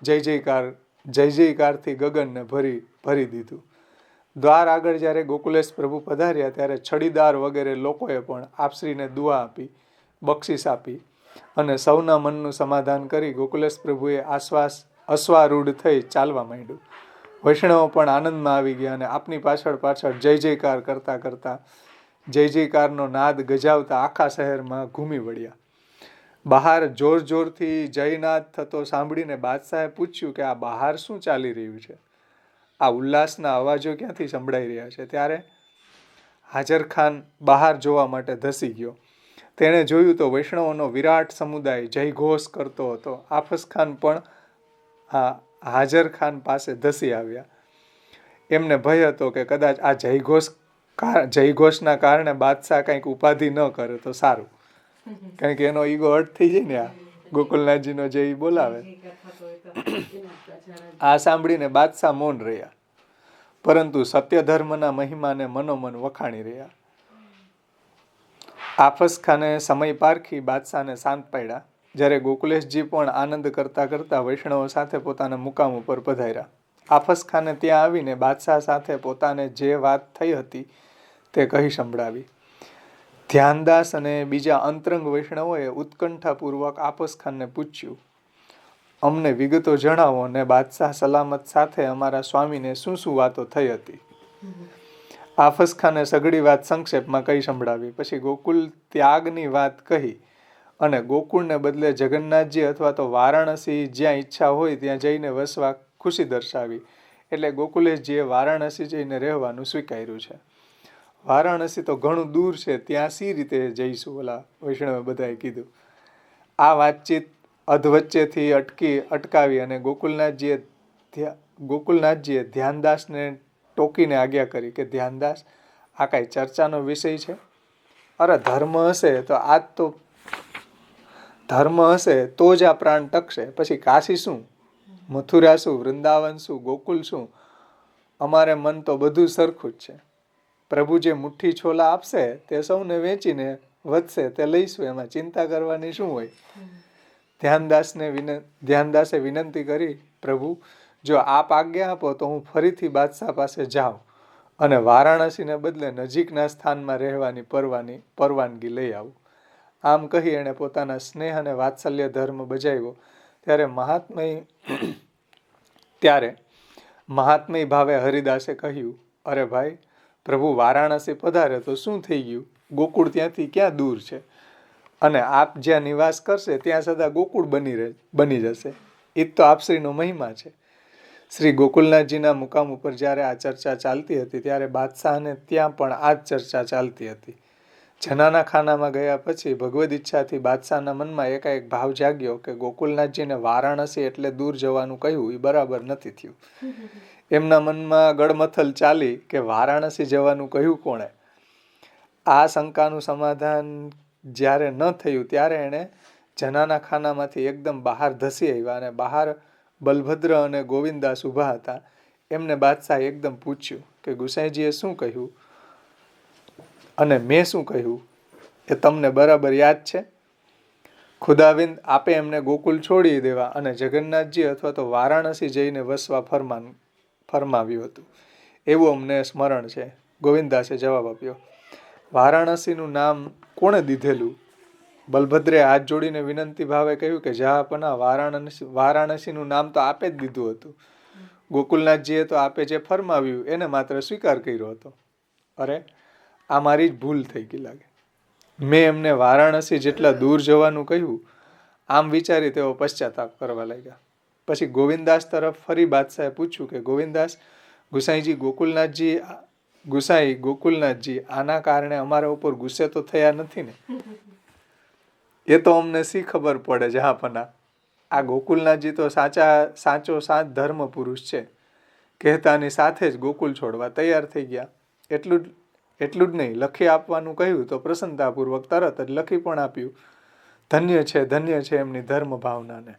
જય જયકારથી ગગનને ભરી દીધું. દ્વાર આગળ જ્યારે ગોકુલેશ પ્રભુ પધાર્યા ત્યારે છડીદાર વગેરે લોકોએ પણ આપશ્રીને દુઆ આપી, બક્ષિસ આપી અને સૌના મનનું સમાધાન કરી ગોકુલેશ પ્રભુએ અશ્વારૂઢ થઈ ચાલવા માંડ્યું. વૈષ્ણવો પણ આનંદમાં આવી ગયા અને આપની પાછળ જય જયકાર કરતા જય જયકારનો નાદ ગજાવતા આખા શહેરમાં ઘૂમી વળ્યા. બહાર જોરથી જયનાદ થતો સાંભળીને બાદશાહે પૂછ્યું કે આ બહાર શું ચાલી રહ્યું છે? આ ઉલ્લાસના અવાજો ક્યાંથી સંભળાઈ રહ્યા છે? ત્યારે હાજરખાન બહાર જોવા માટે ધસી ગયો. તેણે જોયું તો વૈષ્ણવોનો વિરાટ સમુદાય જયઘોષ કરતો હતો. આફસખાન પણ હાજરખાન પાસે ધસી આવ્યા. એમને ભય હતો કે કદાચ આ જયઘોષના કારણે બાદશાહ કંઈક ઉપાધિ ન કરે તો સારું, કારણ કે એનો ઈગો હર્ટ થઈ જાય ને. આ ગોકુલનાથજીનો જે ઈ બોલાવે. આ સાંભળીને બાદશાહ મૌન રહ્યા, પરંતુ સત્ય ધર્મના મહિમાને મનોમન વખાણી રહ્યા. આફસખાને સમય પારખી બાદશાહને શાંત પાડ્યા. જ્યારે ગોકુલેશજી પણ આનંદ કરતા વૈષ્ણવો સાથે પોતાના મુકામ ઉપર પધાર્યા. આફસખાને ત્યાં આવીને બાદશાહ સાથે પોતાને જે વાત થઈ હતી તે કહી સંભળાવી. ધ્યાનદાસ અને બીજા અંતરંગ વૈષ્ણવોએ ઉત્કંઠાપૂર્વક આફસખાનને પૂછ્યું, અમને વિગતો જણાવો અને બાદશાહ સલામત સાથે અમારા સ્વામીને શું વાતો થઈ હતી. આફસખાને સઘળી વાત સંક્ષેપમાં કહી સંભળાવી. પછી ગોકુલ ત્યાગની વાત કહી અને ગોકુળને બદલે જગન્નાથજી અથવા તો વારાણસી જ્યાં ઈચ્છા હોય ત્યાં જઈને વસવા ખુશી દર્શાવી. એટલે ગોકુલેશજીએ વારાણસી જઈને રહેવાનું સ્વીકાર્યું છે. વારાણસી તો ઘણું દૂર છે, ત્યાં સી રીતે જઈશું? ઓલા વૈષ્ણવે બધાએ કીધું. આ વાતચીત અધવચ્ચેથી અટકાવી અને ગોકુલનાથજીએ ધ્યાનદાસને ટોકીને આજ્ઞા કરી કે ધ્યાનદાસ, આ કાંઈ ચર્ચાનો વિષય છે? અરે ધર્મ હશે તો જ આ પ્રાણ ટકશે. પછી કાશી શું, મથુરા શું, વૃંદાવન શું, ગોકુલ શું, અમારે મન તો બધું સરખું જ છે. પ્રભુ જે મુઠ્ઠી છોલા આપશે તે સૌને વેચીને વધશે તે લઈશું, એમાં ચિંતા કરવાની શું હોય? ધ્યાનદાસે વિનંતી કરી, પ્રભુ જો આપ આજ્ઞા આપો તો હું ફરીથી બાદશાહ પાસે જાઉં અને વારાણસીને બદલે નજીકના સ્થાનમાં રહેવાની પરવાનગી લઈ આવું. આમ કહી એણે પોતાના સ્નેહ અને વાત્સલ્ય ધર્મ બજાવ્યો. ત્યારે મહાત્મય ભાવે હરિદાસે કહ્યું, અરે ભાઈ, પ્રભુ વારાણસી પધારે તો શું થઈ ગયું? ગોકુળ ત્યાંથી ક્યાં દૂર છે? અને આપ જ્યાં નિવાસ કરશે ત્યાં સદા ગોકુળ બની જશે. એ તો આપશ્રીનો મહિમા છે. શ્રી ગોકુલનાથજીના મુકામ ઉપર જ્યારે આ ચર્ચા ચાલતી હતી ત્યારે બાદશાહને ત્યાં પણ આ જ ચર્ચા ચાલતી હતી. જનાના ખાનામાં ગયા પછી ભગવદ ઈચ્છાથી બાદશાહના મનમાં એકાએક ભાવ જાગ્યો કે ગોકુલનાથજીને વારાણસી એટલે દૂર જવાનું કહ્યું એ બરાબર નથી થયું. એમના મનમાં ગડમથલ ચાલી કે વારાણસી જવાનું કહ્યું કોણે? આ શંકાનું સમાધાન જ્યારે ન થયું ત્યારે એણે જનાના ખાનામાંથી એકદમ બહાર ધસી આવ્યા અને બહાર બલભદ્ર અને ગોવિંદાસ ઊભા હતા. એમને બાદશાહે એકદમ પૂછ્યું કે ગુસાઈજીએ શું કહ્યું અને મેં શું કહ્યું એ તમને બરાબર યાદ છે? ખુદાવિંદ, આપે એમને ગોકુલ છોડી દેવા અને જગન્નાથજી અથવા તો વારાણસી જઈને વસવા ફરમાવ્યું હતું એવું અમને સ્મરણ છે. ગોવિંદાસે જવાબ આપ્યો. વારાણસીનું નામ કોણે દીધેલું? બલભદ્રે હાથ જોડીને વિનંતી ભાવે કહ્યું કે જહાપના, વારાણસીનું નામ તો આપે જ દીધું હતું. ગોકુલનાથજીએ તો આપે જે ફરમાવ્યું એને માત્ર સ્વીકાર કર્યો હતો. અરે, આ મારી જ ભૂલ થઈ ગઈ લાગે. મેં એમને વારાણસી જેટલા દૂર જવાનું કહ્યું. આમ વિચારી તેઓ પશ્ચાતાપ કરવા લાગ્યા. પછી ગોવિંદદાસ તરફ ફરી બાદશાહે પૂછ્યું કે ગોવિંદદાસ, ગુસાઈ ગોકુલનાથજી આના કારણે અમારા ઉપર ગુસ્સે તો થયા નથી ને? એ તો અમને શી ખબર પડે જહાંપના. આ ગોકુલનાથજી તો સાચો સાચ ધર્મ પુરુષ છે. કહેતાની સાથે જ ગોકુલ છોડવા તૈયાર થઈ ગયા. એટલું જ નહીં, લખી આપવાનું કહ્યું તો પ્રસન્નતાપૂર્વક તરત જ લખી પણ આપ્યું. ધન્ય છે એમની ધર્મ ભાવનાને.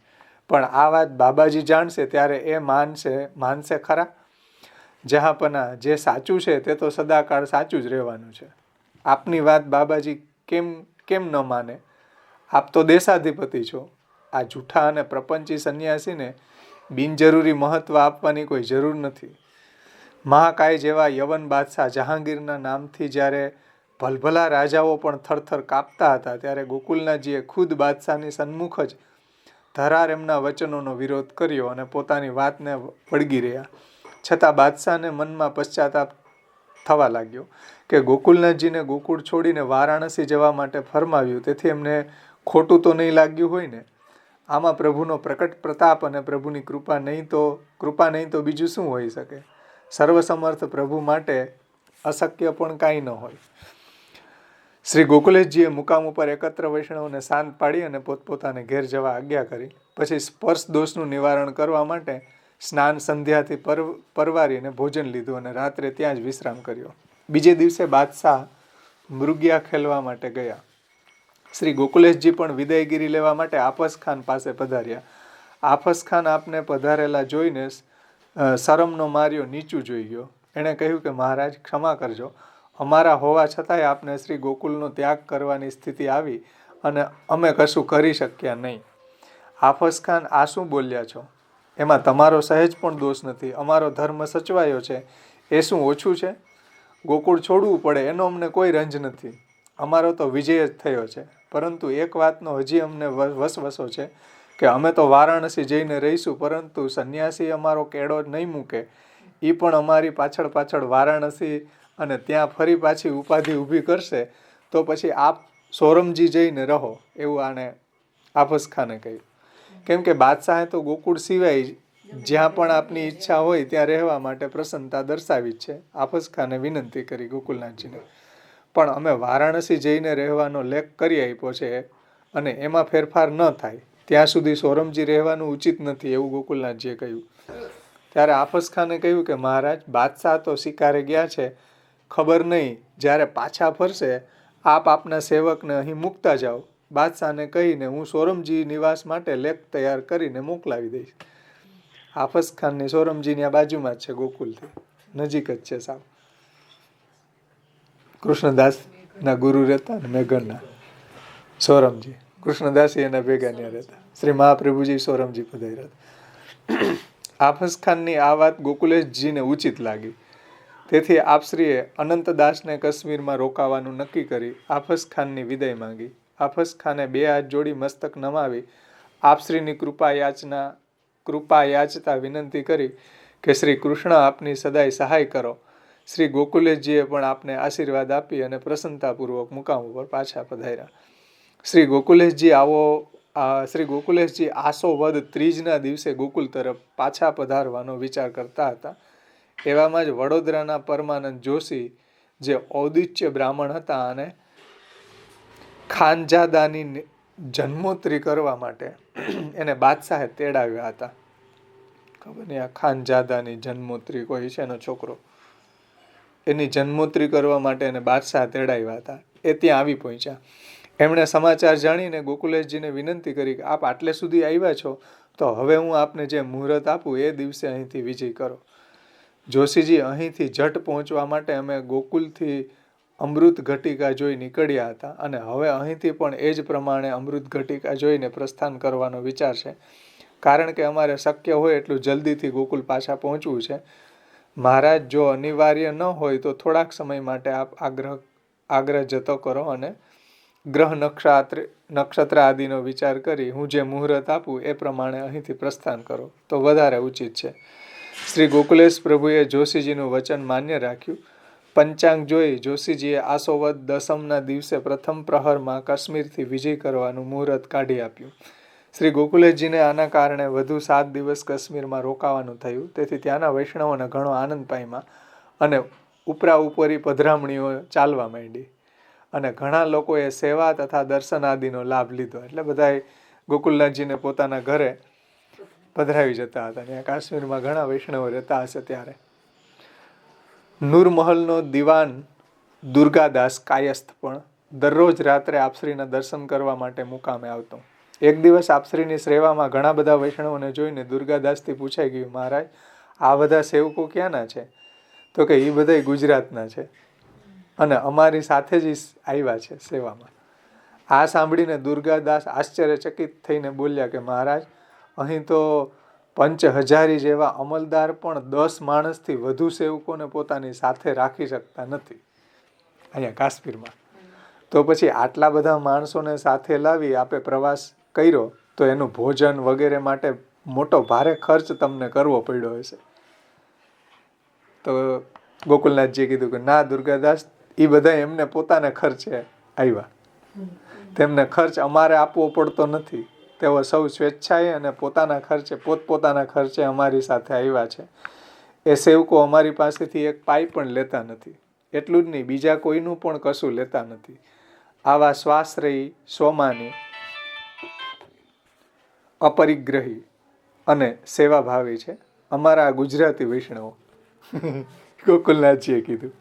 પણ આ વાત બાબાજી જાણશે ત્યારે એ માનશે ખરા? જહાંપના, જે સાચું છે તે તો સદાકાળ સાચું જ રહેવાનું છે. આપની વાત બાબાજી કેમ ન માને? આપ તો દેશાધિપતિ છો. આ જૂઠા અને પ્રપંચી સંન્યાસીને બિનજરૂરી મહત્વ આપવાની કોઈ જરૂર નથી. મહાકાય જેવા યવન બાદશાહ જહાંગીરના નામથી જ્યારે ભલભલા રાજાઓ પણ થરથર કાપતા હતા, ત્યારે ગોકુલનાથજીએ ખુદ બાદશાહની સન્મુખ જ ધરાર એમના વચનોનો વિરોધ કર્યો અને પોતાની વાતને વળગી રહ્યા. છતાં બાદશાહને મનમાં પશ્ચાતાપ થવા લાગ્યો કે ગોકુલનાથજીને ગોકુળ છોડીને વારાણસી જવા માટે ફરમાવ્યું, તેથી એમને ખોટું તો નહીં લાગ્યું હોય ને? આમાં પ્રભુનો પ્રકટ પ્રતાપ અને પ્રભુની કૃપા નહીં તો બીજું શું હોઈ શકે? સર્વસમર્થ પ્રભુ માટે અશક્ય પણ કાંઈ ન હોય. શ્રી ગોકુલેશજીએ મુકામ ઉપર એકત્ર વૈષ્ણવને શાંત પાડી અને પોતપોતાને ઘેર જવા આજ્ઞા કરી. પછી સ્પર્શ દોષનું નિવારણ કરવા માટે સ્નાન સંધ્યાથી પરવારીને ભોજન લીધું અને રાત્રે ત્યાં જ વિશ્રામ કર્યો. બીજે દિવસે બાદશાહ મૃગ્યા ખેલવા માટે ગયા. શ્રી ગોકુલેશજી પણ વિદાયગીરી લેવા માટે આફસ ખાન પાસે પધાર્યા. આફસ ખાન આપને પધારેલા જોઈને શરમનો માર્યો નીચું જોઈ ગયો. એણે કહ્યું કે મહારાજ, ક્ષમા કરજો, અમારા હોવા છતાંય આપને શ્રી ગોકુલનો ત્યાગ કરવાની સ્થિતિ આવી અને અમે કશું કરી શક્યા નહીં. આફસ ખાન, આ શું બોલ્યા છો? એમાં તમારો સહેજ પણ દોષ નથી. અમારો ધર્મ સચવાયો છે, એ શું ઓછું છે? ગોકુળ છોડવું પડે એનો અમને કોઈ રંજ નથી. અમારો તો વિજય જ થયો છે. પરંતુ એક વાતનો હજી અમને વસવસો છે કે અમે તો વારાણસી જઈને રહીશું, પરંતુ સંન્યાસી અમારો કેળો નહીં મૂકે. એ પણ અમારી પાછળ વારાણસી અને ત્યાં ફરી પાછી ઉપાધિ ઊભી કરશે, તો પછી આપ સોરમજી જઈને રહો, એવું આને આફસ ખાને કહ્યું. કેમ કે બાદશાહે તો ગોકુળ સિવાય જ્યાં પણ આપની ઈચ્છા હોય ત્યાં રહેવા માટે પ્રસન્નતા દર્શાવી જ છે. આફસ ખાને વિનંતી કરી ગોકુલનાથજીને, પણ અમે વારાણસી જઈને રહેવાનો લેખ કરી આપ્યો છે અને એમાં ફેરફાર ન થાય ત્યાં સુધી સોરમજી રહેવાનું ઉચિત નથી, એવું ગોકુલનાથજીએ કહ્યું. ત્યારે આફસ ખાને કહ્યું કે મહારાજ, બાદશાહ તો શિકારે ગયા છે, ખબર નહીં જ્યારે પાછા ફરશે આપ આપના સેવકને અહીં મૂકતા જાઓ. બાદશાહને કહીને હું સોરમજી નિવાસ માટે લેખ તૈયાર કરીને મોકલાવી દઈશ. આફસ ખાનની સોરમજીની આ બાજુમાં જ છે, ગોકુલથી નજીક જ છે સાવ. કૃષ્ણદાસના ગુરુ રહેતા ને મેઘરના સોરમજી, કૃષ્ણદાસી એના ભેગા ત્યાં રહેતા. શ્રી મહાપ્રભુજી સોરમજી પધાર્યા. આફસ ખાનની આ વાત ગોકુલેશજીને ઉચિત લાગી. તેથી આપશ્રીએ અનંતદાસને કાશ્મીરમાં રોકાવાનું નક્કી કરી આફસ ખાનની વિદાય માંગી. આફસ ખાને બે હાથ જોડી મસ્તક નમાવી આપશ્રીની કૃપા યાચતા વિનંતી કરી કે શ્રી કૃષ્ણ આપની સદાય સહાય કરો. શ્રી ગોકુલેશજીએ પણ આપને આશીર્વાદ આપી અને પ્રસન્નતાપૂર્વક મુકામ ઉપર પાછા પધાર્યા. શ્રી ગોકુલેશજી આસો વદ ત્રીજના દિવસે ગોકુલ તરફ પાછા પધારવાનો વિચાર કરતા હતા. એવામાં જ વડોદરાના પરમાનંદ જોશી, જે ઔદિત્ય બ્રાહ્મણ હતા અને ખાનજાદાની જન્મોત્રી કરવા માટે એને બાદશાહે તેડાવ્યા હતા. ખબર નહીં આ ખાનજાદાની જન્મોત્રી કોઈ છે એનો છોકરો, એની જન્મોત્રી કરવા માટે એને બાદશાહ તેડાવ્યા હતા. એ ત્યાં આવી પહોંચ્યા. એમણે સમાચાર જાણીને ગોકુલેશજીને વિનંતી કરી કે આપ આટલે સુધી આવ્યા છો તો હવે હું આપને જે મુહૂર્ત આપું એ દિવસે અહીંથી વિજય કરો. જોશીજી, અહીંથી જટ પહોંચવા માટે અમે ગોકુલથી અમૃત ઘટિકા જોઈ નીકળ્યા હતા અને હવે અહીંથી પણ એ જ પ્રમાણે અમૃત ઘટિકા જોઈને પ્રસ્થાન કરવાનો વિચાર છે, કારણ કે અમારે શક્ય હોય એટલું જલ્દીથી ગોકુલ પાછા પહોંચવું છે. મહારાજ, જો અનિવાર્ય ન હોય તો થોડાક સમય માટે આપ આગ્રહ જતો કરો અને ગ્રહ નક્ષત્ર આદિનો વિચાર કરી હું જે મુહૂર્ત આપું એ પ્રમાણે અહીંથી પ્રસ્થાન કરો તો વધારે ઉચિત છે. શ્રી ગોકુલેશ પ્રભુએ જોશીજીનું વચન માન્ય રાખ્યું. પંચાંગ જોઈ જોશીજીએ આસોવદ દસમના દિવસે પ્રથમ પ્રહરમાં કાશ્મીરથી વિજય કરવાનું મુહૂર્ત કાઢી આપ્યું. શ્રી ગોકુલેશજીને આના કારણે વધુ 7 દિવસ કાશ્મીરમાં રોકાવાનું થયું. તેથી ત્યાંના વૈષ્ણવોને ઘણો આનંદ પામ્યા અને ઉપરા ઉપરી પધરામણીઓ ચાલવા માંડી અને ઘણા લોકોએ સેવા તથા દર્શન આદિનો લાભ લીધો. એટલે બધાએ ગોકુલનાથજીને પોતાના ઘરે પધરાવી જતા હતા. ત્યાં કાશ્મીરમાં ઘણા વૈષ્ણવો રહેતા હશે ત્યારે. નૂરમહલનો દિવાન દુર્ગાદાસ કાયસ્થ પણ દરરોજ રાત્રે આપશ્રીના દર્શન કરવા માટે મુકામે આવતો. એક દિવસ આપશ્રીની સેવામાં ઘણા બધા વૈષ્ણવોને જોઈને દુર્ગાદાસથી પૂછાઈ ગયું, મહારાજ આ બધા સેવકો ક્યાંના છે? તો કે એ બધા ગુજરાતના છે અને અમારી સાથે જ આવ્યા છે સેવામાં. આ સાંભળીને દુર્ગાદાસ આશ્ચર્યચકિત થઈને બોલ્યા કે મહારાજ અહીં તો 5000 જેવા અમલદાર પણ 10 માણસથી વધુ સેવકોને પોતાની સાથે રાખી શકતા નથી અહીંયા કાશ્મીરમાં. તો પછી આટલા બધા માણસોને સાથે લાવી આપે પ્રવાસ કર્યો તો એનું ભોજન વગેરે માટે મોટો ભારે ખર્ચ તમને કરવો પડ્યો હશે. તો ગોકુલનાથજીએ કીધું કે ના દુર્ગાદાસ, એ બધા એમને પોતાના ખર્ચે આવ્યા, તેમને ખર્ચ અમારે આપવો પડતો નથી. તેઓ સૌ સ્વેચ્છાએ અને પોતાના ખર્ચે પોતપોતાના ખર્ચે અમારી સાથે આવ્યા છે. એ સેવકો અમારી પાસેથી એક પાઈ પણ લેતા નથી. એટલું જ નહીં, બીજા કોઈનું પણ કશું લેતા નથી. આવા સ્વાશ્રયી, સ્વમાની, અપરિગ્રહી અને સેવાભાવી છે અમારા ગુજરાતી વૈષ્ણવો. ગોકુલનાથજીએ કીધું.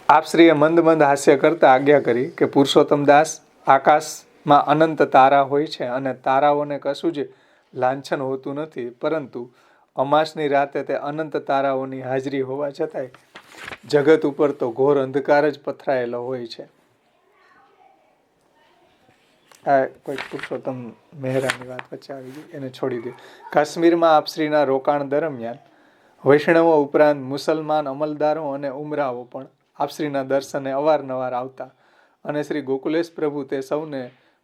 આપશ્રીએ મંદ મંદ હાસ્ય કરતા આજ્ઞા કરી કે પુરુષોત્તમ દાસ, આકાશમાં અનંત તારા હોય છે અને તારાઓને કશું જ લાંછન હોતું નથી, પરંતુ અમાસની રાતે તે અનંત તારાઓની હાજરી હોવા છતાંય જગત ઉપર તો ઘોર અંધકાર જ પથરાયેલો હોય છે. આ કોઈ પુરુષોત્તમ મહેરાની વાત વચ્ચે આવી ગઈ, એને છોડી દે. કાશ્મીરમાં આપશ્રીના રોકાણ દરમિયાન વૈષ્ણવો ઉપરાંત મુસલમાન અમલદારો અને ઉમરાઓ પણ આપશ્રીના દર્શને અવારનવાર આવતા અને શ્રી ગોકુલેશ પ્રભુ તે સૌને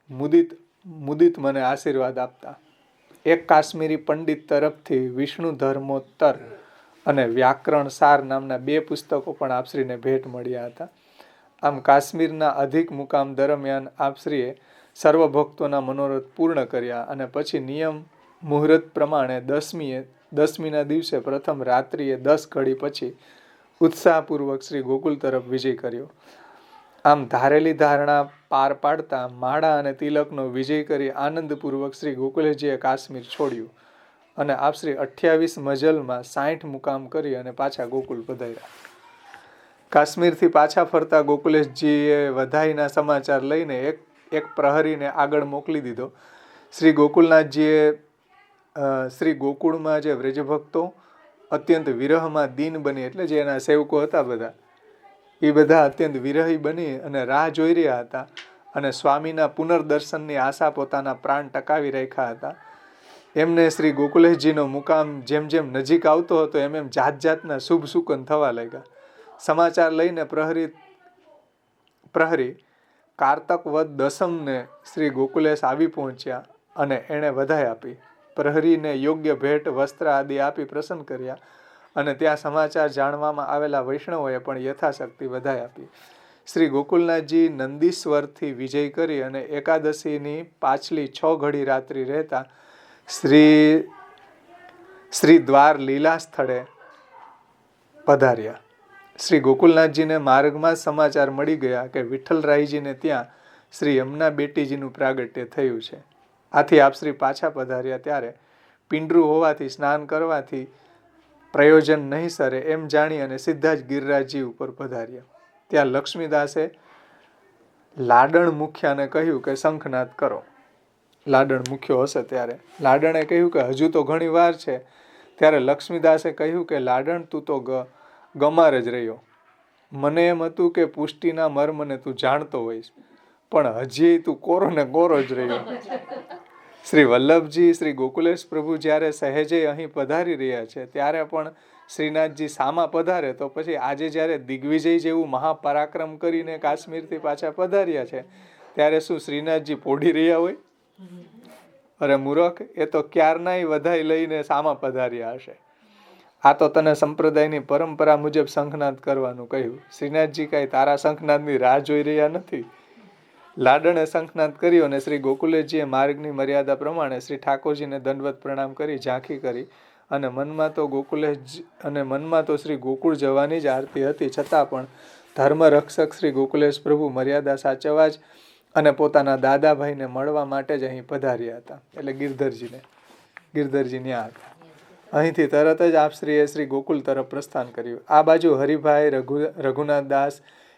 મુદિત મને આશીર્વાદ આપતા. એક કાશ્મીરી પંડિત તરફથી વિષ્ણુ ધર્મોત્તર અને વ્યાકરણ સાર નામના 2 પુસ્તકો પણ આપશ્રીને ભેટ મળ્યા હતા. આમ કાશ્મીરના અધિક મુકામ દરમિયાન આપશ્રીએ સર્વ ભક્તોના મનોરથ પૂર્ણ કર્યા અને પછી નિયમ મુહૂર્ત પ્રમાણે 10મીના દિવસે પ્રથમ રાત્રિએ 10 ઘડી પછી ઉત્સાહપૂર્વક શ્રી ગોકુલ તરફ વિજય કર્યો. આમ ધારેલી ધારણા પાર પાડતા માળા અને તિલકનો વિજય કરી આનંદપૂર્વક શ્રી ગોકુલેશજીએ કાશ્મીર છોડ્યું અને આપશ્રી 28 મજલમાં 60 મુકામ કરી અને પાછા ગોકુલ પધાર્યા. કાશ્મીરથી પાછા ફરતા ગોકુલેશજીએ વધાઈના સમાચાર લઈને એક પ્રહરીને આગળ મોકલી દીધો. શ્રી ગોકુલનાથજીએ શ્રી ગોકુળમાં જે વ્રજભક્તો અત્યંત વિરહમાં દીન બની, એટલે જે એના સેવકો હતા બધા, એ બધા અત્યંત વિરહી બની અને રાહ જોઈ રહ્યા હતા અને સ્વામીના પુનર્દર્શનની આશા પોતાના પ્રાણ ટકાવી રાખ્યા હતા. એમને શ્રી ગોકુલેશજીનો મુકામ જેમ જેમ નજીક આવતો હતો એમ જાત જાતના શુભ સુકન થવા લાગ્યા. સમાચાર લઈને પ્રહરી કારતક વદ દસમને શ્રી ગોકુલેશ આવી પહોંચ્યા અને એણે વધાઈ આપી. પ્રહરીને યોગ્ય ભેટ, વસ્ત્ર આદિ આપી પ્રસન્ન કર્યા અને ત્યાં સમાચાર જાણવામાં આવેલા વૈષ્ણવોએ પણ યથાશક્તિ વધાઈ આપી. શ્રી ગોકુલનાથજી નંદીશ્વરથી વિજય કરી અને એકાદશીની પાછલી 6 ઘડી રાત્રિ રહેતા શ્રી દ્વાર લીલા સ્થળે પધાર્યા. શ્રી ગોકુલનાથજીને માર્ગમાં સમાચાર મળી ગયા કે વિઠ્ઠલરાયજીને ત્યાં શ્રી યમુના બેટીજીનું પ્રાગટ્ય થયું છે. આથી આપ શ્રી પાછા પધાર્યા ત્યારે પિંડરું હોવાથી સ્નાન કરવાથી પ્રયોજન નહીં સરે એમ જાણી અને સીધા જ ગિરિરાજજી ઉપર પધાર્યા. ત્યાં લક્ષ્મીદાસે લાડણ મુખ્યાને કહ્યું કે શંખનાદ કરો. લાડણ મુખ્યો હશે ત્યારે લાડણે કહ્યું કે હજુ તો ઘણી વાર છે. ત્યારે લક્ષ્મીદાસે કહ્યું કે લાડણ, તું તો ગમાર જ રહ્યો. મને એમ હતું કે પુષ્ટિના મર્મને તું જાણતો હોઈશ, પણ હજી તું કોરો ને કોરો જ રહ્યો. શ્રી વલ્લભજી શ્રી ગોકુલેશ પ્રભુ જ્યારે સહેજે અહીં પધારી રહ્યા છે ત્યારે પણ શ્રીનાથજી સામા પધારે તો પછી આજે જ્યારે દિગ્વિજય જેવું મહાપરાક્રમ કરીને કાશ્મીરથી પાછા પધાર્યા છે ત્યારે શું શ્રીનાથજી પોઢી રહ્યા હોય? અરે મૂરખ, એ તો ક્યારનાય વધાઈ લઈને સામા પધાર્યા હશે. આ તો તને સંપ્રદાયની પરંપરા મુજબ શંખનાદ કરવાનું કહ્યું. શ્રીનાથજી કાંઈ તારા શંખનાદની રાહ જોઈ રહ્યા નથી. લાડણે શંખનાદ કર્યો અને શ્રી ગોકુલેશજીએ માર્ગની મર્યાદા પ્રમાણે શ્રી ઠાકોરજીને દંડવત પ્રણામ કરી ઝાંખી કરી અને મનમાં તો શ્રી ગોકુળ જવાની જ આરતી હતી. છતાં પણ ધર્મરક્ષક શ્રી ગોકુલેશ પ્રભુ મર્યાદા સાચવવા જ અને પોતાના દાદાભાઈને મળવા માટે જ અહીં પધાર્યા હતા. એટલે ગિરધરજી ન્યા હતા. અહીંથી તરત જ આપશ્રીએ શ્રી ગોકુલ તરફ પ્રસ્થાન કર્યું. આ બાજુ હરિભાઈ, રઘુનાથદાસ,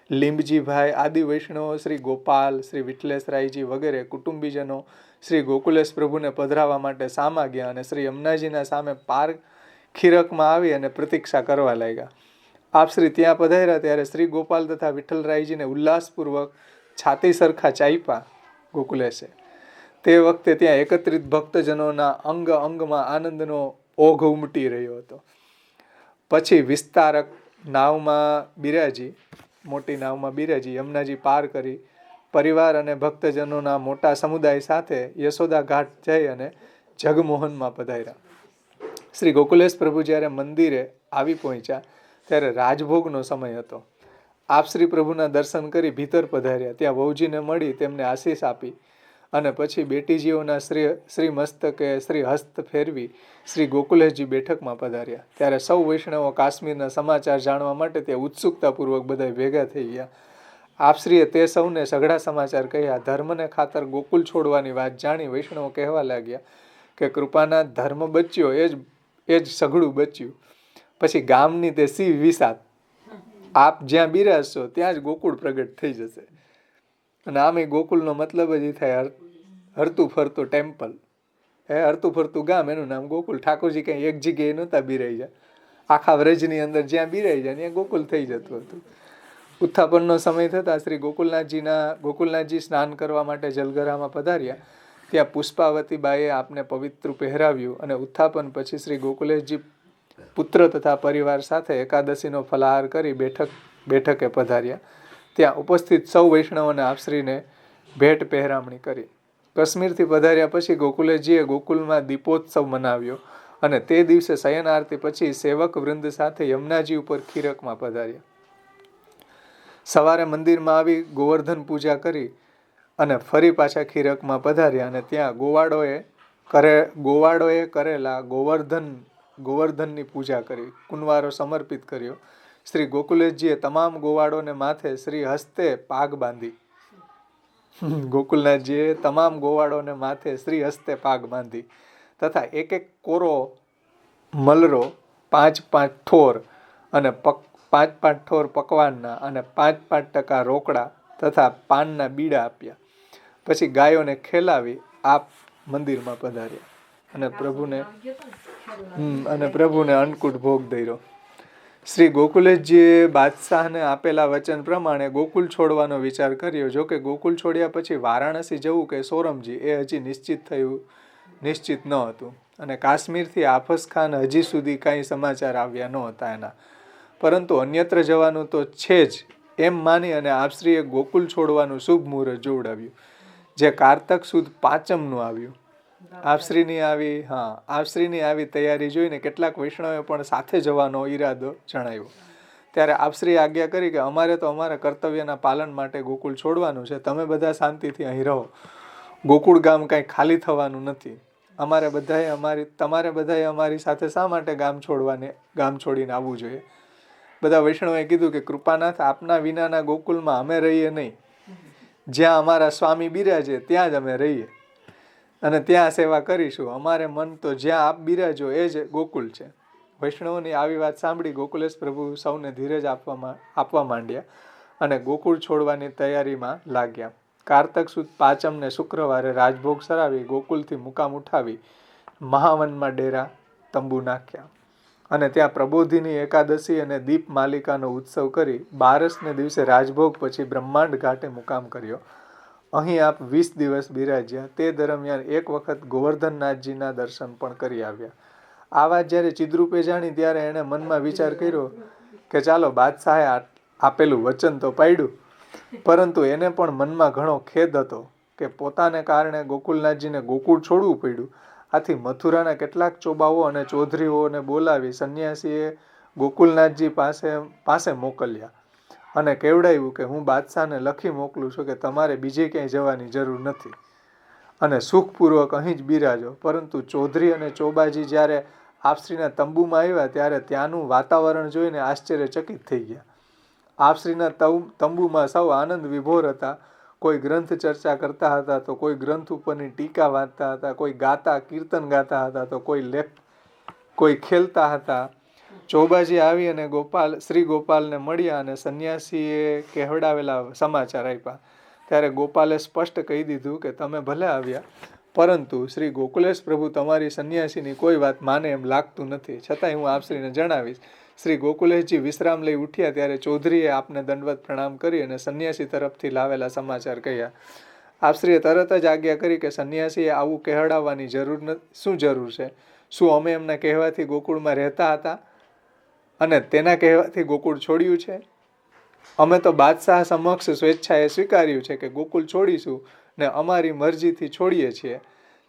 લીંબજીભાઈ આદિ વૈષ્ણવો શ્રી ગોપાલ, શ્રી વિઠ્ઠલેશરાયજી વગેરે કુટુંબીજનો શ્રી ગોકુલેશ પ્રભુને પધરાવવા માટે સામા ગયા અને શ્રી યમુનાજીના સામે પાર ખીરકમાં આવી અને પ્રતીક્ષા કરવા લાગ્યા. આપશ્રી ત્યાં પધાર્યા ત્યારે શ્રી ગોપાલ તથા વિઠ્ઠલરાયજીને ઉલ્લાસપૂર્વક છાતી સરખા ચાપ્યા ગોકુલેશે. તે વખતે ત્યાં એકત્રિત ભક્તજનોના અંગ અંગમાં આનંદનો ઓઘ ઉમટી રહ્યો હતો. પછી વિસ્તારક નાવમાં બિરાજી, મોટી નાવમાં બિરાજી યમુનાજી પાર કરી પરિવાર અને ભક્તજનોના મોટા સમુદાય સાથે યશોદા ઘાટ જઈ અને જગમોહનમાં પધાર્યા. શ્રી ગોકુલેશ પ્રભુ જ્યારે મંદિરે આવી પહોંચ્યા ત્યારે રાજભોગનો સમય હતો. આપ શ્રી પ્રભુના દર્શન કરી ભીતર પધાર્યા. ત્યાં વહુજીને મળી તેમને આશીષ આપી અને પછી બેટીજીઓના શ્રી મસ્તકે શ્રી હસ્ત ફેરવી શ્રી ગોકુલેશજી બેઠકમાં પધાર્યા. ત્યારે સૌ વૈષ્ણવો કાશ્મીરના સમાચાર જાણવા માટે ત્યાં ઉત્સુકતાપૂર્વક બધા ભેગા થઈ ગયા. આપશ્રીએ તે સૌને સઘળા સમાચાર કહ્યા. ધર્મને ખાતર ગોકુલ છોડવાની વાત જાણી વૈષ્ણવો કહેવા લાગ્યા કે કૃપાના ધર્મ બચ્યો એ જ સઘળું બચ્યું. પછી ગામની તે સી વિસાત, આપ જ્યાં બિરાજશો ત્યાં જ ગોકુળ પ્રગટ થઈ જશે. અને આમે ગોકુલનો મતલબ જ થાય હરતું ફરતું ટેમ્પલ, હરતું ફરતું ગામ, એનું નામ ગોકુલ. ઠાકોરજી કઈ એક જગ્યાએ નહોતા બિરાઈ જાય, આખા વ્રજની અંદર જ્યાં બિરાઈ જાય ત્યાં ગોકુલ થઈ જતું હતું. ઉત્થાપનનો સમય થતાં શ્રી ગોકુલનાથજી સ્નાન કરવા માટે જલગરામાં પધાર્યા. ત્યાં પુષ્પાવતી બાઈએ આપને પવિત્ર પહેરાવ્યું અને ઉત્થાપન પછી શ્રી ગોકુલેશજી પુત્ર તથા પરિવાર સાથે એકાદશીનો ફલાહાર કરી બેઠકે પધાર્યા. ત્યાં ઉપસ્થિત સૌ વૈષ્ણવોને આપશ્રીને ભેટ પહેરામણી કરી. કાશ્મીરથી પધાર્યા પછી ગોકુલેશજીએ ગોકુલમાં દીપોત્સવ મનાવ્યો અને તે દિવસે શયન આરતી પછી સેવક વૃંદ સાથે યમુનાજી ઉપર ખીરકમાં પધાર્યા. સવારે મંદિરમાં આવી ગોવર્ધન પૂજા કરી અને ફરી પાછા ખીરકમાં પધાર્યા અને ત્યાં ગોવાળોએ કરેલા ગોવર્ધનની પૂજા કરી, કુંવારો સમર્પિત કર્યો. શ્રી ગોકુલેશજીએ તમામ ગોવાળોને માથે શ્રી હસ્તે પાગ બાંધી. ગોકુલનાથજીએ તમામ ગોવાળોને માથે શ્રી હસ્તે પાગ બાંધી તથા એક કોરો મલરો, 5 ઠોર અને 5 ઠોર પકવાનના અને 5% રોકડા તથા પાનના બીડા આપ્યા. પછી ગાયોને ખેલાવી આપ મંદિરમાં પધાર્યા અને પ્રભુને અન્નકૂટ ભોગ ધર્યો. શ્રી ગોકુલેશજીએ બાદશાહને આપેલા વચન પ્રમાણે ગોકુલ છોડવાનો વિચાર કર્યો. જો કે ગોકુલ છોડ્યા પછી વારાણસી જવું કે સોરમજી એ હજી નિશ્ચિત ન હતું અને કાશ્મીરથી આફસ ખાન હજી સુધી કાંઈ સમાચાર આવ્યા ન હતા એના. પરંતુ અન્યત્ર જવાનું તો છે જ એમ માની અને આપશ્રીએ ગોકુલ છોડવાનું શુભ મુહૂર્ત જોડાવ્યું, જે કારતક સુદ 5મનું આવ્યું. આપશ્રીની આવી તૈયારી જોઈને કેટલાક વૈષ્ણવે પણ સાથે જવાનો ઈરાદો જણાવ્યો. ત્યારે આપશ્રીએ આજ્ઞા કરી કે અમારે તો અમારા કર્તવ્યના પાલન માટે ગોકુલ છોડવાનું છે, તમે બધા શાંતિથી અહીં રહો. ગોકુળ ગામ કાંઈ ખાલી થવાનું નથી. તમારે બધાએ અમારી સાથે શા માટે ગામ છોડીને આવવું જોઈએ? બધા વૈષ્ણવોએ કીધું કે કૃપાનાથ, આપના વિનાના ગોકુલમાં અમે રહીએ નહીં. જ્યાં અમારા સ્વામી બિરાજે ત્યાં જ અમે રહીએ અને ત્યાં સેવા કરીશું. અમારે મન તો જ્યાં આપ બિરાજો એ જ ગોકુલ છે. વૈષ્ણવોની આવી વાત સાંભળી ગોકુલેશ પ્રભુ સૌને ધીરજ આપવા માંડ્યા અને ગોકુળ છોડવાની તૈયારીમાં લાગ્યા. કારતક સુદ 5મને શુક્રવારે રાજભોગ સરાવી ગોકુલથી મુકામ ઉઠાવી મહાવનમાં ડેરા તંબુ નાખ્યા અને ત્યાં પ્રબોધિની એકાદશી અને દીપ માલિકાનો ઉત્સવ કરી 12ને દિવસે રાજભોગ પછી બ્રહ્માંડ ઘાટે મુકામ કર્યો. અહીં આપ 20 દિવસ બિરાજ્યા. તે દરમિયાન એક વખત ગોવર્ધનનાથજીના દર્શન પણ કરી આવ્યા. આ વાત જ્યારે ચિદ્રુપે જાણી ત્યારે એણે મનમાં વિચાર કર્યો કે ચાલો બાદશાહે આપેલું વચન તો પાડ્યું, પરંતુ એને પણ મનમાં ઘણો ખેદ હતો કે પોતાને કારણે ગોકુલનાથજીને ગોકુળ છોડવું પડ્યું. આથી મથુરાના કેટલાક ચોબાઓ અને ચૌધરીઓને બોલાવી સંન્યાસીએ ગોકુલનાથજી પાસે મોકલ્યા અને કેવડાવ્યું કે હું બાદશાહને લખી મોકલું છું કે તમારે બીજે ક્યાંય જવાની જરૂર નથી અને સુખપૂર્વક અહીં જ બિરાજો. પરંતુ ચૌધરી અને ચોબાજી જ્યારે આપશ્રીના તંબુમાં આવ્યા ત્યારે ત્યાંનું વાતાવરણ જોઈને આશ્ચર્યચકિત થઈ ગયા. આપશ્રીના તંબુમાં સૌ આનંદ વિભોર હતા. કોઈ ગ્રંથ ચર્ચા કરતા હતા તો કોઈ ગ્રંથ ઉપરની ટીકા વાંચતા હતા, કોઈ ગાતા કીર્તન ગાતા હતા તો કોઈ ખેલતા હતા. ચોબાજી આવી અને શ્રી ગોપાલને મળ્યા અને સંન્યાસીએ કહેવડાવેલા સમાચાર આપ્યા. ત્યારે ગોપાલે સ્પષ્ટ કહી દીધું કે તમે ભલે આવ્યા, પરંતુ શ્રી ગોકુલેશ પ્રભુ તમારી સંન્યાસીની કોઈ વાત માને એમ લાગતું નથી. છતાંય હું આપશ્રીને જણાવીશ. શ્રી ગોકુલેશજી વિશ્રામ લઈ ઉઠ્યા ત્યારે ચૌધરીએ આપને દંડવત પ્રણામ કરી અને સંન્યાસી તરફથી લાવેલા સમાચાર કહ્યા. આપશ્રીએ તરત જ આજ્ઞા કરી કે સંન્યાસીએ આવું કહેવડાવવાની શું જરૂર છે? શું અમે એમના કહેવાથી ગોકુળમાં રહેતા હતા અને તેના કહેવાથી ગોકુળ છોડ્યું છે? અમે તો બાદશાહ સમક્ષ સ્વેચ્છાએ સ્વીકાર્યું છે કે ગોકુળ છોડીશું ને અમારી મરજીથી છોડીએ છીએ.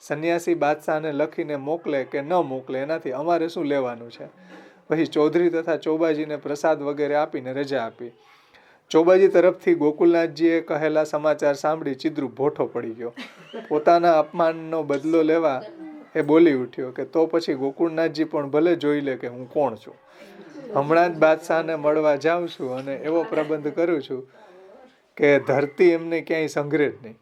સંન્યાસી બાદશાહને લખીને મોકલે કે ન મોકલે એનાથી અમારે શું લેવાનું છે? પછી ચૌધરી તથા ચોબાજીને પ્રસાદ વગેરે આપીને રજા આપી. ચોબાજી તરફથી ગોકુલનાથજીએ કહેલા સમાચાર સાંભળી ચિદ્રુપ ભોઠો પડી ગયો. પોતાના અપમાનનો બદલો લેવા એ બોલી ઉઠ્યો કે તો પછી ગોકુળનાથજી પણ ભલે જોઈ લે કે હું કોણ છું. હમણાં જ બાદશાહને મળવા જાઉં છું અને એવો પ્રબંધ કરું છું કે ધરતી એમને ક્યાંય સંઘરે જ નહીં.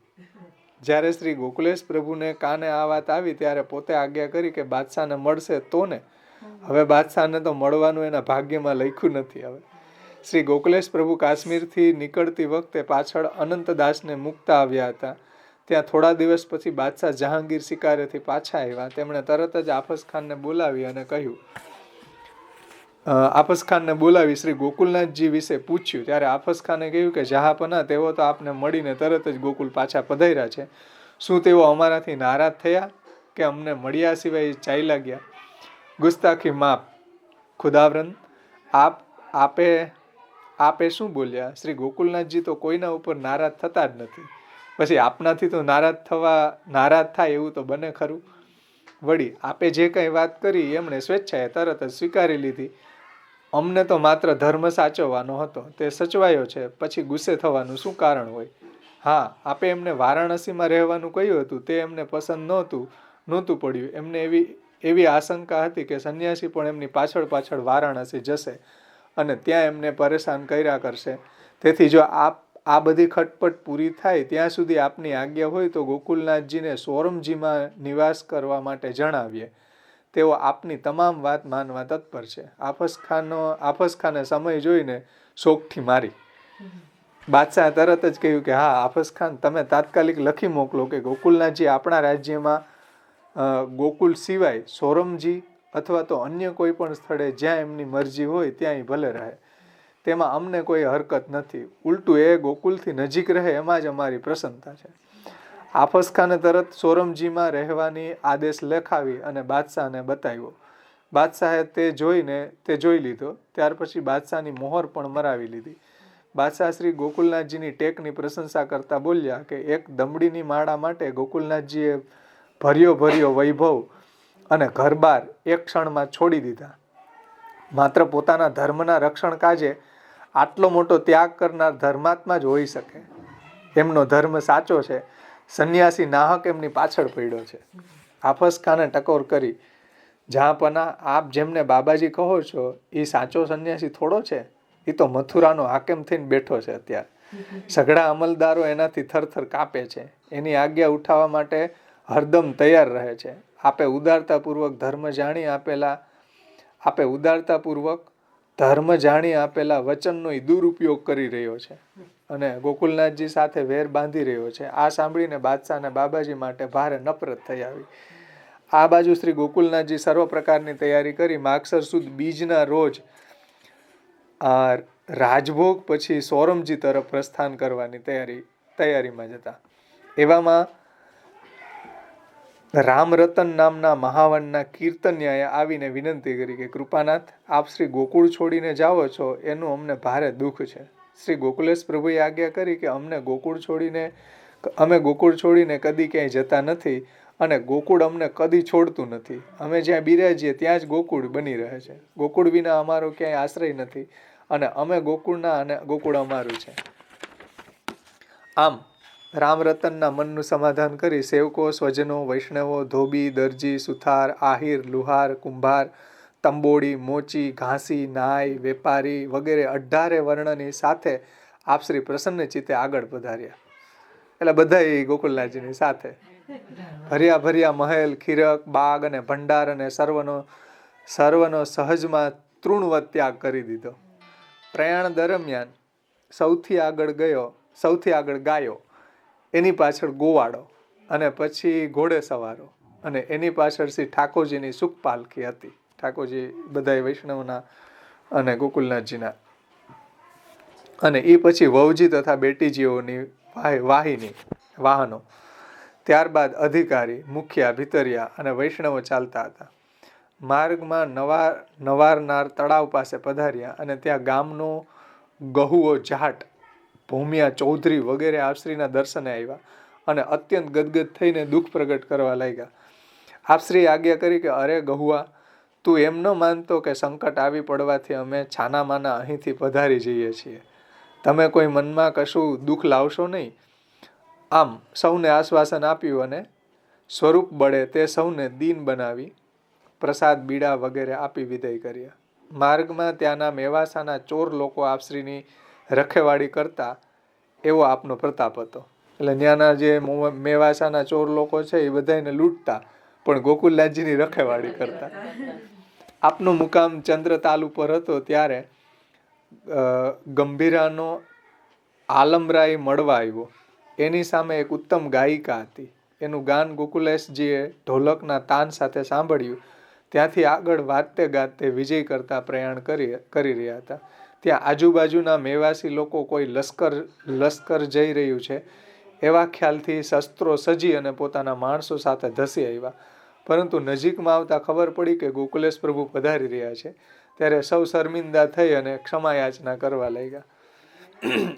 જ્યારે શ્રી ગોકુલેશ પ્રભુને કાને આ વાત આવી ત્યારે પોતે આજ્ઞા કરી કે બાદશાહને મળશે તો ને. હવે બાદશાહને તો મળવાનું એના ભાગ્યમાં લખ્યું નથી. હવે શ્રી ગોકુલેશ પ્રભુ કાશ્મીરથી નીકળતી વખતે પાછળ અનંતદાસને મૂકતા આવ્યા હતા. ત્યાં થોડા દિવસ પછી બાદશાહ જહાંગીર શિકારેથી પાછા આવ્યા. તેમણે તરત જ આફસખાનને બોલાવી અને કહ્યું આફસખાનને બોલાવી શ્રી ગોકુલનાથજી વિશે પૂછ્યું. ત્યારે આફસખાને કહ્યું કે જહાપના, તેઓ તો આપને મળીને તરત જ ગોકુલ પાછા પધાર્યા છે. શું તેઓ અમારાથી નારાજ થયા કે અમને મળ્યા સિવાય ચાલ્યા ગયા? ગુસ્તાખી માફ ખુદાવંદ, આપે શું બોલ્યા? શ્રી ગોકુલનાથજી તો કોઈના ઉપર નારાજ થતા જ નથી. પછી આપનાથી તો નારાજ થાય એવું તો બને ખરું? વળી આપે જે કંઈ વાત કરી એમણે સ્વેચ્છાએ તરત જ સ્વીકારી લીધી. અમને તો માત્ર ધર્મ સાચવવાનો હતો, તે સચવાયો છે, પછી ગુસ્સે થવાનું શું કારણ હોય? હા, આપે એમને વારાણસીમાં રહેવાનું કહ્યું હતું તે એમને પસંદ નહોતું પડ્યું. એમને એવી આશંકા હતી કે સંન્યાસી પણ એમની પાછળ વારાણસી જશે અને ત્યાં એમને પરેશાન કર્યા કરશે. તેથી જો આ બધી ખટપટ પૂરી થાય ત્યાં સુધી આપની આજ્ઞા હોય તો ગોકુલનાથજીને સોરમજીમાં નિવાસ કરવા માટે જણાવીએ. તેઓ આપની તમામ વાત માનવા તત્પર છે. આફસખાને સમય જોઈને શોકથી મારી. બાદશાહે તરત જ કહ્યું કે હા આફસખાન, તમે તાત્કાલિક લખી મોકલો કે ગોકુલનાથજી આપણા રાજ્યમાં ગોકુલ સિવાય સોરમજી અથવા તો અન્ય કોઈ પણ સ્થળે જ્યાં એમની મરજી હોય ત્યાં ભલે રહે. તેમાં અમને કોઈ હરકત નથી. ઉલટું એ ગોકુલથી નજીક રહે એમાં જ અમારી પ્રસન્નતા છે. આફસખાને તરત સોરમજીમાં રહેવાની આદેશ લખાવી અને બાદશાહને બતાવ્યો. બાદશાહે તે જોઈ લીધો. ત્યાર પછી બાદશાહની મોહર પણ મરાવી લીધી. બાદશાહ શ્રી ગોકુલનાથજીની ટેકની પ્રશંસા કરતા બોલ્યા કે એક દમડીની માળા માટે ગોકુલનાથજીએ ભર્યો વૈભવ અને ઘરબાર એક ક્ષણમાં છોડી દીધા. માત્ર પોતાના ધર્મના રક્ષણ કાજે આટલો મોટો ત્યાગ કરનાર ધર્માત્મા જ હોઈ શકે. એમનો ધર્મ સાચો છે. સંન્યાસી નાહક એમની પાછળ પડ્યો છે. આફસખાને ટકોર કરી, જહાંપના, આપ જેમને બાબાજી કહો છો એ સાચો સંન્યાસી થોડો છે. એ તો મથુરાનો હાકેમ થઈને બેઠો છે. અત્યારે સઘળા અમલદારો એનાથી થરથર કાપે છે. એની આજ્ઞા ઉઠાવવા માટે હરદમ તૈયાર રહે છે. આપે ઉદારતાપૂર્વક ધર્મ જાણી આપેલા વચનનો દુરુપયોગ કરી રહ્યો છે અને ગોકુલનાથજી સાથે વેર બાંધી રહ્યો છે. આ સાંભળીને બાદશાહને બાબાજી માટે ભારે નફરત થઈ આવી. આ બાજુ શ્રી ગોકુલનાથજી સર્વ પ્રકારની તૈયારી કરી માગસર સુદ બીજના રોજ રાજભોગ પછી સોરમજી તરફ પ્રસ્થાન કરવાની તૈયારીમાં જતા. એવામાં રામરતન નામના મહાવનના કીર્તન્યાએ આવીને વિનંતી કરી કે કૃપાનાથ, આપ શ્રી ગોકુળ છોડીને જાઓ છો એનું અમને ભારે દુઃખ છે. શ્રી ગોકુલેશ પ્રભુએ આજ્ઞા કરી કે અમે ગોકુળ છોડીને કદી ક્યાંય જતા નથી અને ગોકુળ અમને કદી છોડતું નથી. અમે જ્યાં બિરાજીએ ત્યાં જ ગોકુળ બની રહે છે. ગોકુળ વિના અમારો ક્યાંય આશ્રય નથી અને અમે ગોકુળના અને ગોકુળ અમારું છે. આમ રામરતનના મનનું સમાધાન કરી સેવકો, સ્વજનો, વૈષ્ણવો, ધોબી, દરજી, સુથાર, આહિર, લુહાર, કુંભાર, તંબોડી, મોચી, ઘાસી, નાઈ, વેપારી વગેરે 18 વર્ણની સાથે આપ શ્રી પ્રસન્ન ચિત્તે આગળ પધાર્યા. એટલે બધા ગોકુલનાથજીની સાથે ભર્યા મહેલ, ખીરક, બાગ અને ભંડાર અને સર્વનો સહજમાં તૃણવત ત્યાગ કરી દીધો. પ્રયાણ દરમિયાન સૌથી આગળ ગાયો, એની પાછળ ગોવાડો અને પછી ઘોડે સવારો અને એની પાછળ શ્રી ઠાકોરજીની સુખ પાલખી હતી. ઠાકોરજી બધા વૈષ્ણવના અને ગોકુલનાથજીના, અને એ પછી વહુજી તથા બેટીજીઓની વાહનો. ત્યારબાદ અધિકારી, મુખિયા, ભીતરિયા અને વૈષ્ણવો ચાલતા હતા. માર્ગમાં નવારનાર તળાવ પાસે પધાર્યા અને ત્યાં ગામનો ગહુઓ જાટ, ભૂમિયા, ચૌધરી વગેરે આપશ્રીના દર્શને આવ્યા અને અત્યંત ગદગદ થઈને દુઃખ પ્રગટ કરવા લાગ્યા. આપશ્રીએ આજ્ઞા કરી કે અરે ગહુઆ, તું એમ ન માનતો કે સંકટ આવી પડવાથી અમે છાનામાના અહીંથી પધારી જઈએ છીએ. તમે કોઈ મનમાં કશું દુઃખ લાવશો નહીં. આમ સૌને આશ્વાસન આપ્યું અને સ્વરૂપ બળે તે સૌને દીન બનાવી પ્રસાદ, બીડા વગેરે આપી વિદાય કર્યા. માર્ગમાં ત્યાંના મેવાસાના ચોર લોકો આપશ્રીની રખેવાળી કરતા એવો આપનો પ્રતાપ હતો. એટલે ત્યાંના જે મેવાસાના ચોર લોકો છે એ બધાને લૂંટતા પણ ગોકુલનાથજીની રખેવાળી કરતા. આપનો મુકામ ચંદ્રતાલ ઉપર હતો ત્યારે ગંભીરાનો આલમરાય મળવા આવ્યો. એની સામે એક ઉત્તમ ગાયિકા હતી. એનું ગાન ગોકુલેશજીએ ઢોલકના તાન સાથે સાંભળ્યું. ત્યાંથી આગળ વાતે ગાતે વિજય કરતા પ્રયાણ કરી રહ્યા હતા. ત્યાં આજુબાજુના મેવાસી લોકો કોઈ લશ્કર જઈ રહ્યું છે એવા ખ્યાલથી શસ્ત્રો સજી અને પોતાના માણસો સાથે ધસી આવ્યા. પરંતુ નજીકમાં આવતા ખબર પડી કે ગોકુલેશ પ્રભુ પધારી રહ્યા છે. ત્યારે સૌ શર્મિંદા થઈ અને ક્ષમાયાચના કરવા લાગ્યા.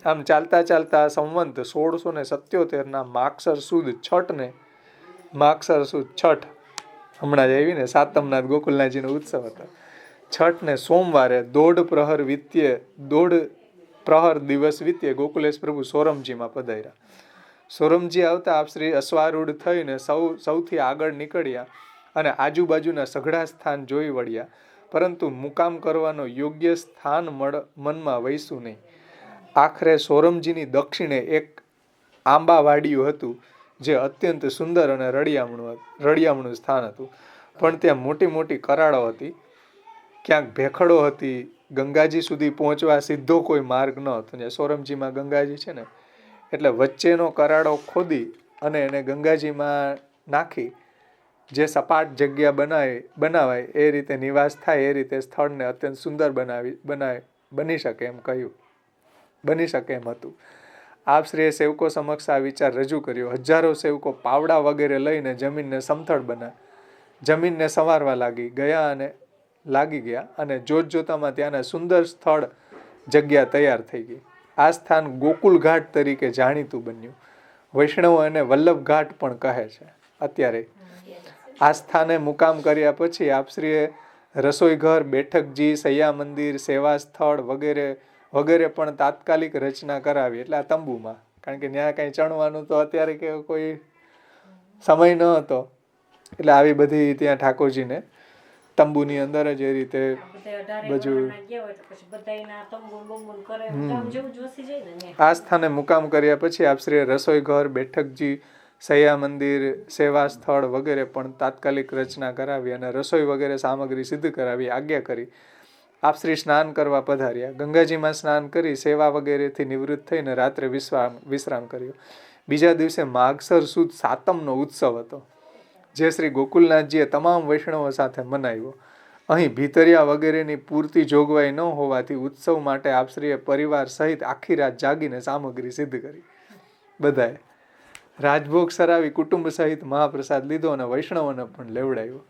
આમ ચાલતા સંવંત 1677 માગસર સુદ છઠ હમણાં જ આવી ને, સાતમનાથ ગોકુલનાથજીનો ઉત્સવ હતો. છઠને સોમવારે 1.5 પ્રહર દિવસ વીત્યે ગોકુલેશ પ્રભુ સોરમજીમાં પધાર્યા. સોરમજી આવતા આપ શ્રી અશ્વારૂઢ થઈને સૌથી આગળ નીકળ્યા અને આજુબાજુના સઘળા સ્થાન જોઈ વળ્યા, પરંતુ મુકામ કરવાનો યોગ્ય સ્થાન મનમાં વૈસું નહીં. આખરે સોરમજીની દક્ષિણે એક આંબાવાડિયું હતું જે અત્યંત સુંદર અને રળિયામણું સ્થાન હતું. પણ ત્યાં મોટી મોટી કરાળો હતી, ક્યાંક ભેખડો હતી. ગંગાજી સુધી પહોંચવા સીધો કોઈ માર્ગ ન હતો. સોરમજીમાં ગંગાજી છે ને, એટલે વચ્ચેનો કરાળો ખોદી અને એને ગંગાજીમાં નાખી જે સપાટ જગ્યા બનાવાય એ રીતે નિવાસ થાય એ રીતે સ્થળને અત્યંત સુંદર બની શકે એમ હતું. આપ શ્રીએ સેવકો સમક્ષ આ વિચાર રજૂ કર્યો. હજારો સેવકો પાવડા વગેરે લઈને જમીનને સંવારવા લાગી ગયા અને જોતજોતામાં ત્યાંના સુંદર સ્થળ જગ્યા તૈયાર થઈ ગઈ. આ સ્થાન ગોકુલ ઘાટ તરીકે જાણીતું બન્યું. વૈષ્ણવો એને વલ્લભ ઘાટ પણ કહે છે અત્યારે. આ સ્થાને મુકામ કર્યા પછી આપશ્રીએ રસોઈ ઘર, બેઠકજી, સૈયા મંદિર, સેવા સ્થળ વગેરે પણ તાત્કાલિક રચના કરાવી. એટલે આ તંબુમાં, કારણ કે ત્યાં કઈ ચણવાનું તો અત્યારે કે કોઈ સમય ન હતો, એટલે આવી બધી ત્યાં ઠાકોરજીને તંબુની અંદર જ એ રીતે બધું આ સ્થાને મુકામ કર્યા પછી આપશ્રીએ રસોઈ ઘર, બેઠકજી, સૈયા મંદિર, સેવા સ્થળ વગેરે પણ તાત્કાલિક રચના કરાવી અને રસોઈ વગેરે સામગ્રી સિદ્ધ કરાવી આજ્ઞા કરી. આપશ્રી સ્નાન કરવા પધાર્યા. ગંગાજીમાં સ્નાન કરી સેવા વગેરેથી નિવૃત્ત થઈને રાત્રે વિશ્રામ કર્યો. બીજા દિવસે માગસર સુદ સાતમનો ઉત્સવ હતો, જે શ્રી ગોકુલનાથજીએ તમામ વૈષ્ણવો સાથે મનાવ્યો. અહીં ભીતરિયા વગેરેની પૂરતી જોગવાઈ ન હોવાથી ઉત્સવ માટે આપશ્રીએ પરિવાર સહિત આખી રાત જાગીને સામગ્રી સિદ્ધ કરી. બધાએ રાજભોગ સરાવી કુટુંબ સહિત મહાપ્રસાદ લીધો અને વૈષ્ણવોને પણ લેવડાવ્યો.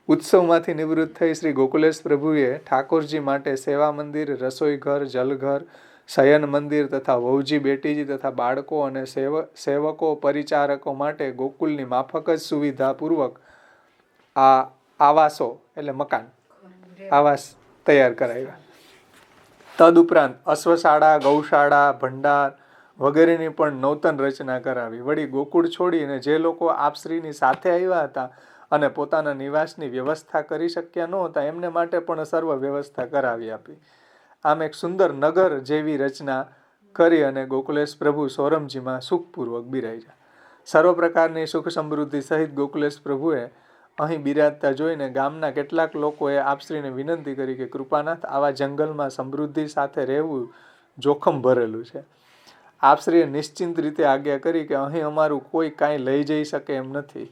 ઉત્સવમાંથી નિવૃત્ત થઈ શ્રી ગોકુલેશ પ્રભુએ ઠાકોરજી માટે સેવા મંદિર, રસોઈ ઘર, જલઘર, શયન મંદિર તથા વહુજી, બેટીજી તથા બાળકો અને સેવકો, પરિચારકો માટે ગોકુલની માફક જ સુવિધાપૂર્વક આ આવાસો એટલે મકાન આવાસ તૈયાર કરાવ્યા. તદુપરાંત અશ્વશાળા, ગૌશાળા, ભંડાર વગેરેની પણ નૂતન રચના કરાવી. વળી ગોકુળ છોડીને જે લોકો આપશ્રીની સાથે આવ્યા હતા અને પોતાના નિવાસની વ્યવસ્થા કરી શક્યા નહોતા એમને માટે પણ સર્વ વ્યવસ્થા કરાવી આપી. આમ એક સુંદર નગર જેવી રચના કરી અને ગોકુલેશ પ્રભુ સોરમજીમાં સુખપૂર્વક બિરાજ્યા. સર્વ પ્રકારની સુખ સમૃદ્ધિ સહિત ગોકુલેશ પ્રભુએ અહીં બિરાજતા જોઈને ગામના કેટલાક લોકોએ આપશ્રીને વિનંતી કરી કે કૃપાનાથ, આવા જંગલમાં સમૃદ્ધિ સાથે રહેવું જોખમ ભરેલું છે. આપશ્રીએ નિશ્ચિંત રીતે આજ્ઞા કરી કે અહીં અમારું કોઈ કાંઈ લઈ જઈ શકે એમ નથી.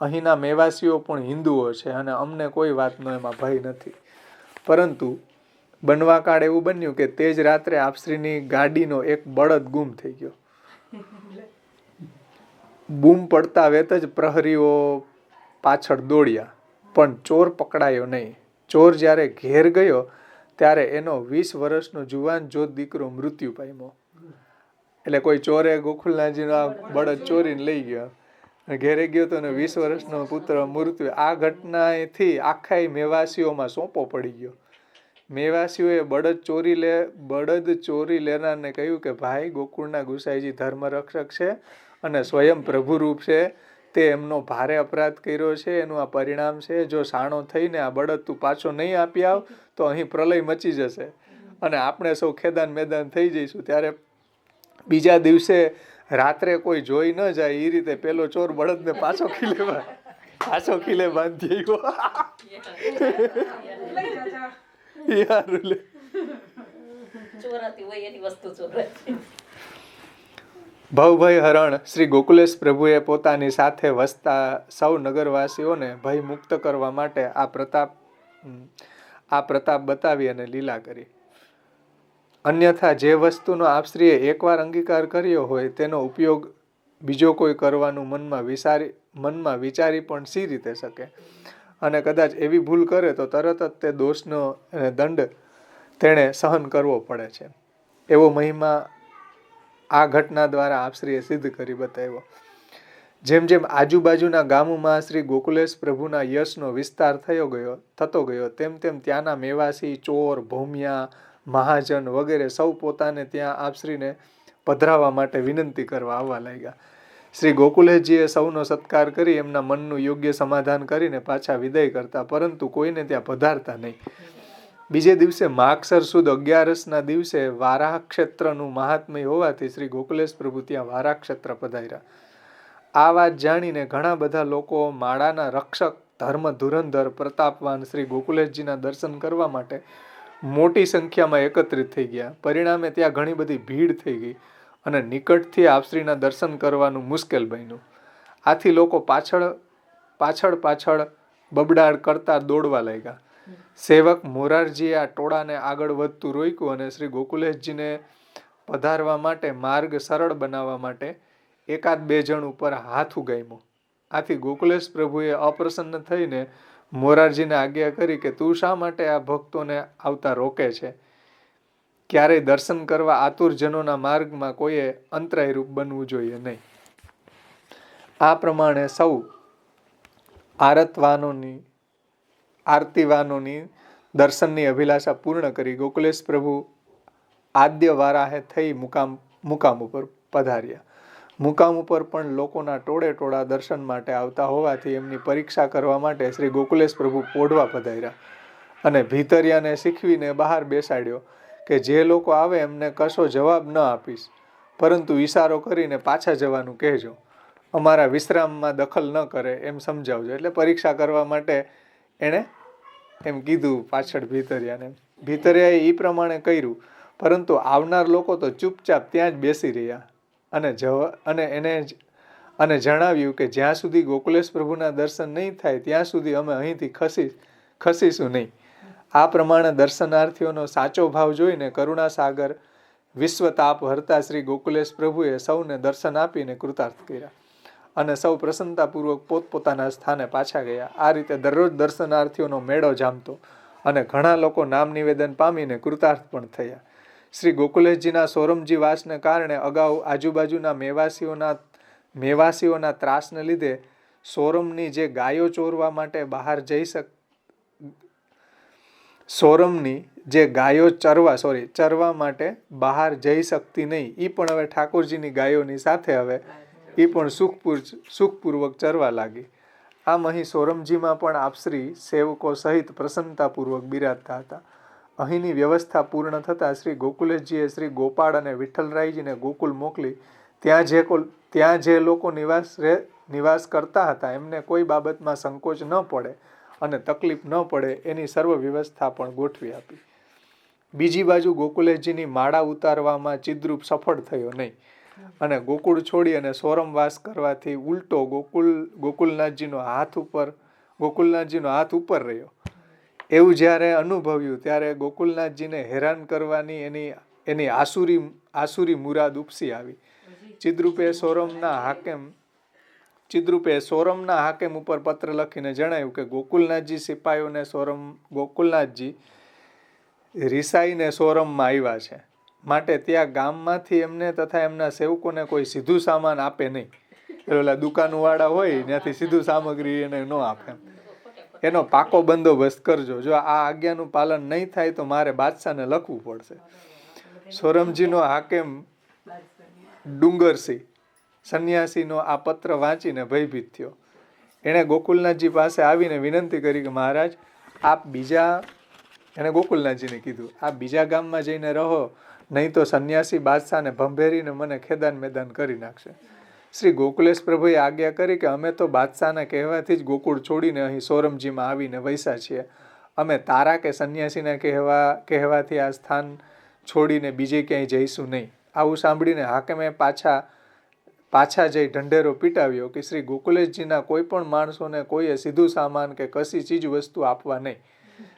અહીંના મેવાસીઓ પણ હિન્દુઓ છે અને અમને કોઈ વાતનો એમાં ભય નથી. પરંતુ બનવા કાળ એવું બન્યું કે તે જ રાત્રે આપશ્રીની ગાડીનો એક બળદ ગુમ થઈ ગયો. બૂમ પડતા વેત જ પ્રહરીઓ પાછળ દોડ્યા, પણ ચોર પકડાયો નહીં. ચોર જ્યારે ઘેર ગયો ત્યારે એનો 20 વર્ષનો જુવાન જોત દીકરો મૃત્યુ પામ્યો. એટલે કોઈ ચોરે ગોકુલનાથજીનો આ બળદ ચોરીને લઈ ગયો. ઘેરે ગયો તો 20 વર્ષનો પુત્ર મૃત્યુ. આ ઘટનાથી આખા મેવાસીઓમાં સોંપો પડી ગયો. મેવાસીઓએ બળદ ચોરી લેનારને કહ્યું કે ભાઈ, ગોકુળના ગુસાઈજી ધર્મ રક્ષક છે અને સ્વયં પ્રભુરૂપ છે. તે એમનો ભારે અપરાધ કર્યો છે, એનું આ પરિણામ છે. જો સાણો થઈને આ બળદ તું પાછો નહીં આપી આવ તો અહીં પ્રલય મચી જશે અને આપણે સૌ ખેદાન મેદાન થઈ જઈશું. ત્યારે બીજા દિવસે રાત્રે કોઈ જોઈ ન જાય એ રીતે પેલો ચોર બળદને પાછો ખીલે બાંધી ભવભય હરણ શ્રી ગોકુલેશ પ્રભુએ પોતાની સાથે વસતા સૌ નગરવાસીઓને ભય મુક્ત કરવા માટે આ પ્રતાપ બતાવી અને લીલા કરી. અન્યથા જે વસ્તુનો આપશ્રીએ એકવાર અંગીકાર કર્યો હોય તેનો ઉપયોગ બીજો કોઈ કરવાનું મનમાં વિચારી પણ સી રીતે શકે, અને કદાચ એવી ભૂલ કરે તો તરત જ તે દોષનો દંડ તેણે સહન કરવો પડે છે. એવો મહિમા આ ઘટના દ્વારા આપશ્રીએ સિદ્ધ કરી બતાવ્યો. જેમ જેમ આજુબાજુના ગામોમાં શ્રી ગોકુલેશ પ્રભુના યશનો વિસ્તાર થતો ગયો તેમ તેમ ત્યાંના મેવાસી, ચોર, ભૌમિયા, મહાજન વગેરે સૌ પોતાને ત્યાં આપશ્રીને પધરાવવા માટે વિનંતી કરવા આવવા લાગ્યા. શ્રી ગોકુલેશજીએ સૌનો સત્કાર કરી એમના મનનું યોગ્ય સમાધાન કરીને પાછા વિદાય કરતા, પરંતુ કોઈને ત્યાં પધારતા નહીં. બીજે દિવસે માગસર સુદ 11ના દિવસે વારાહ ક્ષેત્રનું મહાત્મ્ય હોવાથી શ્રી ગોકુલેશ પ્રભુ ત્યાં વારાહ ક્ષેત્ર પધાર્યા. આ વાત જાણીને ઘણા બધા લોકો માળાના રક્ષક, ધર્મ ધુરંધર, પ્રતાપવાન શ્રી ગોકુલેશજીના દર્શન કરવા માટે મોટી સંખ્યામાં એકત્રિત થઈ ગયા. પરિણામે ત્યાં ઘણી બધી ભીડ થઈ ગઈ અને નિકટથી આપશ્રીના દર્શન કરવાનું મુશ્કેલ બન્યું. આથી લોકો પાછળ બબડાટ કરતા દોડવા લાગ્યા. સેવક મોરારજીએ આ ટોળાને આગળ વધતું રોક્યું અને શ્રી ગોકુલેશજીને પધારવા માટે માર્ગ સરળ બનાવવા માટે 1-2 જણ ઉપર હાથ ઉગામ્યો. આથી ગોકુલેશ પ્રભુએ અપ્રસન્ન થઈને મોરારજીને આજ્ઞા કરી કે તું શા માટે આ ભક્તોને આવતા રોકે છે? ક્યારેય દર્શન કરવા આતુર જનોના માર્ગમાં કોઈએ અંતરાયરૂપ બનવું જોઈએ નહીં. આ પ્રમાણે સૌ આરતીવાનોની દર્શનની અભિલાષા પૂર્ણ કરી ગોકુલેશ પ્રભુ આદ્ય વારાહે થઈ મુકામ ઉપર પધાર્યા. મુકામ ઉપર પણ લોકોના ટોળા દર્શન માટે આવતા હોવાથી એમની પરીક્ષા કરવા માટે શ્રી ગોકુલેશ પ્રભુ પોઢવા પધાર્યા અને ભીતરિયાને શીખવીને બહાર બેસાડ્યો કે જે લોકો આવે એમને કશો જવાબ ન આપીશ, પરંતુ ઈશારો કરીને પાછા જવાનું કહેજો. અમારા વિશ્રામમાં દખલ ન કરે એમ સમજાવજો. એટલે પરીક્ષા કરવા માટે એણે એમ કીધું પાછળ ભીતરિયાને. ભીતરિયાએ એ પ્રમાણે કર્યું, પરંતુ આવનાર લોકો તો ચૂપચાપ ત્યાં જ બેસી રહ્યા અને જણાવ્યું કે જ્યાં સુધી ગોકુલેશ પ્રભુના દર્શન નહીં થાય ત્યાં સુધી અમે અહીંથી ખસીશું નહીં. આ પ્રમાણે દર્શનાર્થીઓનો સાચો ભાવ જોઈને કરુણાસાગર વિશ્વ તાપ હરતા શ્રી ગોકુલેશ પ્રભુએ સૌને દર્શન આપીને કૃતાર્થ કર્યા અને સૌ પ્રસન્નતાપૂર્વક પોતપોતાના સ્થાને પાછા ગયા. આ રીતે દરરોજ દર્શનાર્થીઓનો મેળો જામતો અને ઘણા લોકો નામ નિવેદન પામીને કૃતાર્થ પણ થયા. શ્રી ગોકુલેશજીના સોરમજી વાસને કારણે અગાઉ આજુબાજુના મેવાસીઓના ત્રાસને લીધે સોરમની જે ગાયો ચોરવા માટે બહાર ચરવા માટે બહાર જઈ શકતી નહીં, એ પણ હવે ઠાકોરજીની ગાયોની સાથે હવે એ પણ સુખપૂર્વક ચરવા લાગી. આમ અહીં સોરમજીમાં પણ આપશ્રી સેવકો સહિત પ્રસન્નતાપૂર્વક બિરાજતા હતા. અહીંની વ્યવસ્થા પૂર્ણ થતાં શ્રી ગોકુલેશજીએ શ્રી ગોપાળ અને વિઠ્ઠલરાયજીને ગોકુલ મોકલી ત્યાં જે લોકો નિવાસ કરતા હતા એમને કોઈ બાબતમાં સંકોચ ન પડે અને તકલીફ ન પડે એની સર્વ વ્યવસ્થા પણ ગોઠવી આપી. બીજી બાજુ ગોકુલેશજીની માળા ઉતારવામાં ચિદ્રૂપ સફળ થયો નહીં અને ગોકુળ છોડી અને સોરમવાસ કરવાથી ઉલટો ગોકુલનાથજીનો હાથ ઉપર રહ્યો. એવું જ્યારે અનુભવ્યું ત્યારે ગોકુલનાથજીને હેરાન કરવાની એની આસુરી મુરાદ ઉપસી આવી. ચિદ્રૂપે સોરમના હાકેમ ઉપર પત્ર લખીને જણાવ્યું કે ગોકુલનાથજી રિસાઈને સોરમમાં આવ્યા છે, માટે ત્યાં ગામમાંથી એમને તથા એમના સેવકોને કોઈ સીધું સામાન આપે નહીં. પેલા દુકાનવાળા હોય ત્યાંથી સીધું સામગ્રી એને ન આપે, એનો પાકો બંદોબસ્ત કરજો. જો આ આજ્ઞાનું પાલન નહીં થાય તો મારે બાદશાહને લખવું પડશે. સોરમજીનો હાકેમ ડુંગરસિંહ સંન્યાસીનો આ પત્ર વાંચીને ભયભીત થયો. એણે ગોકુલનાથજી પાસે આવીને વિનંતી કરી કે મહારાજ એણે ગોકુલનાથજીને કીધું, આપ બીજા ગામમાં જઈને રહો, નહીં તો સંન્યાસી બાદશાહને ભંભેરીને મને ખેદાન મેદાન કરી નાખશે. શ્રી ગોકુલેશ પ્રભુએ આજ્ઞા કરી કે અમે તો બાદશાહના કહેવાથી જ ગોકુળ છોડીને અહીં સોરમજીમાં આવીને વૈસા છીએ. અમે તારા કે સંન્યાસીના કહેવાથી આ સ્થાન છોડીને બીજે ક્યાંય જઈશું નહીં. આવું સાંભળીને હાકેમે પાછા જઈ ઢંઢેરો પીટાવ્યો કે શ્રી ગોકુલેશજીના કોઈ પણ માણસોને કોઈએ સીધું સામાન કે કશી ચીજ વસ્તુ આપવા નહીં.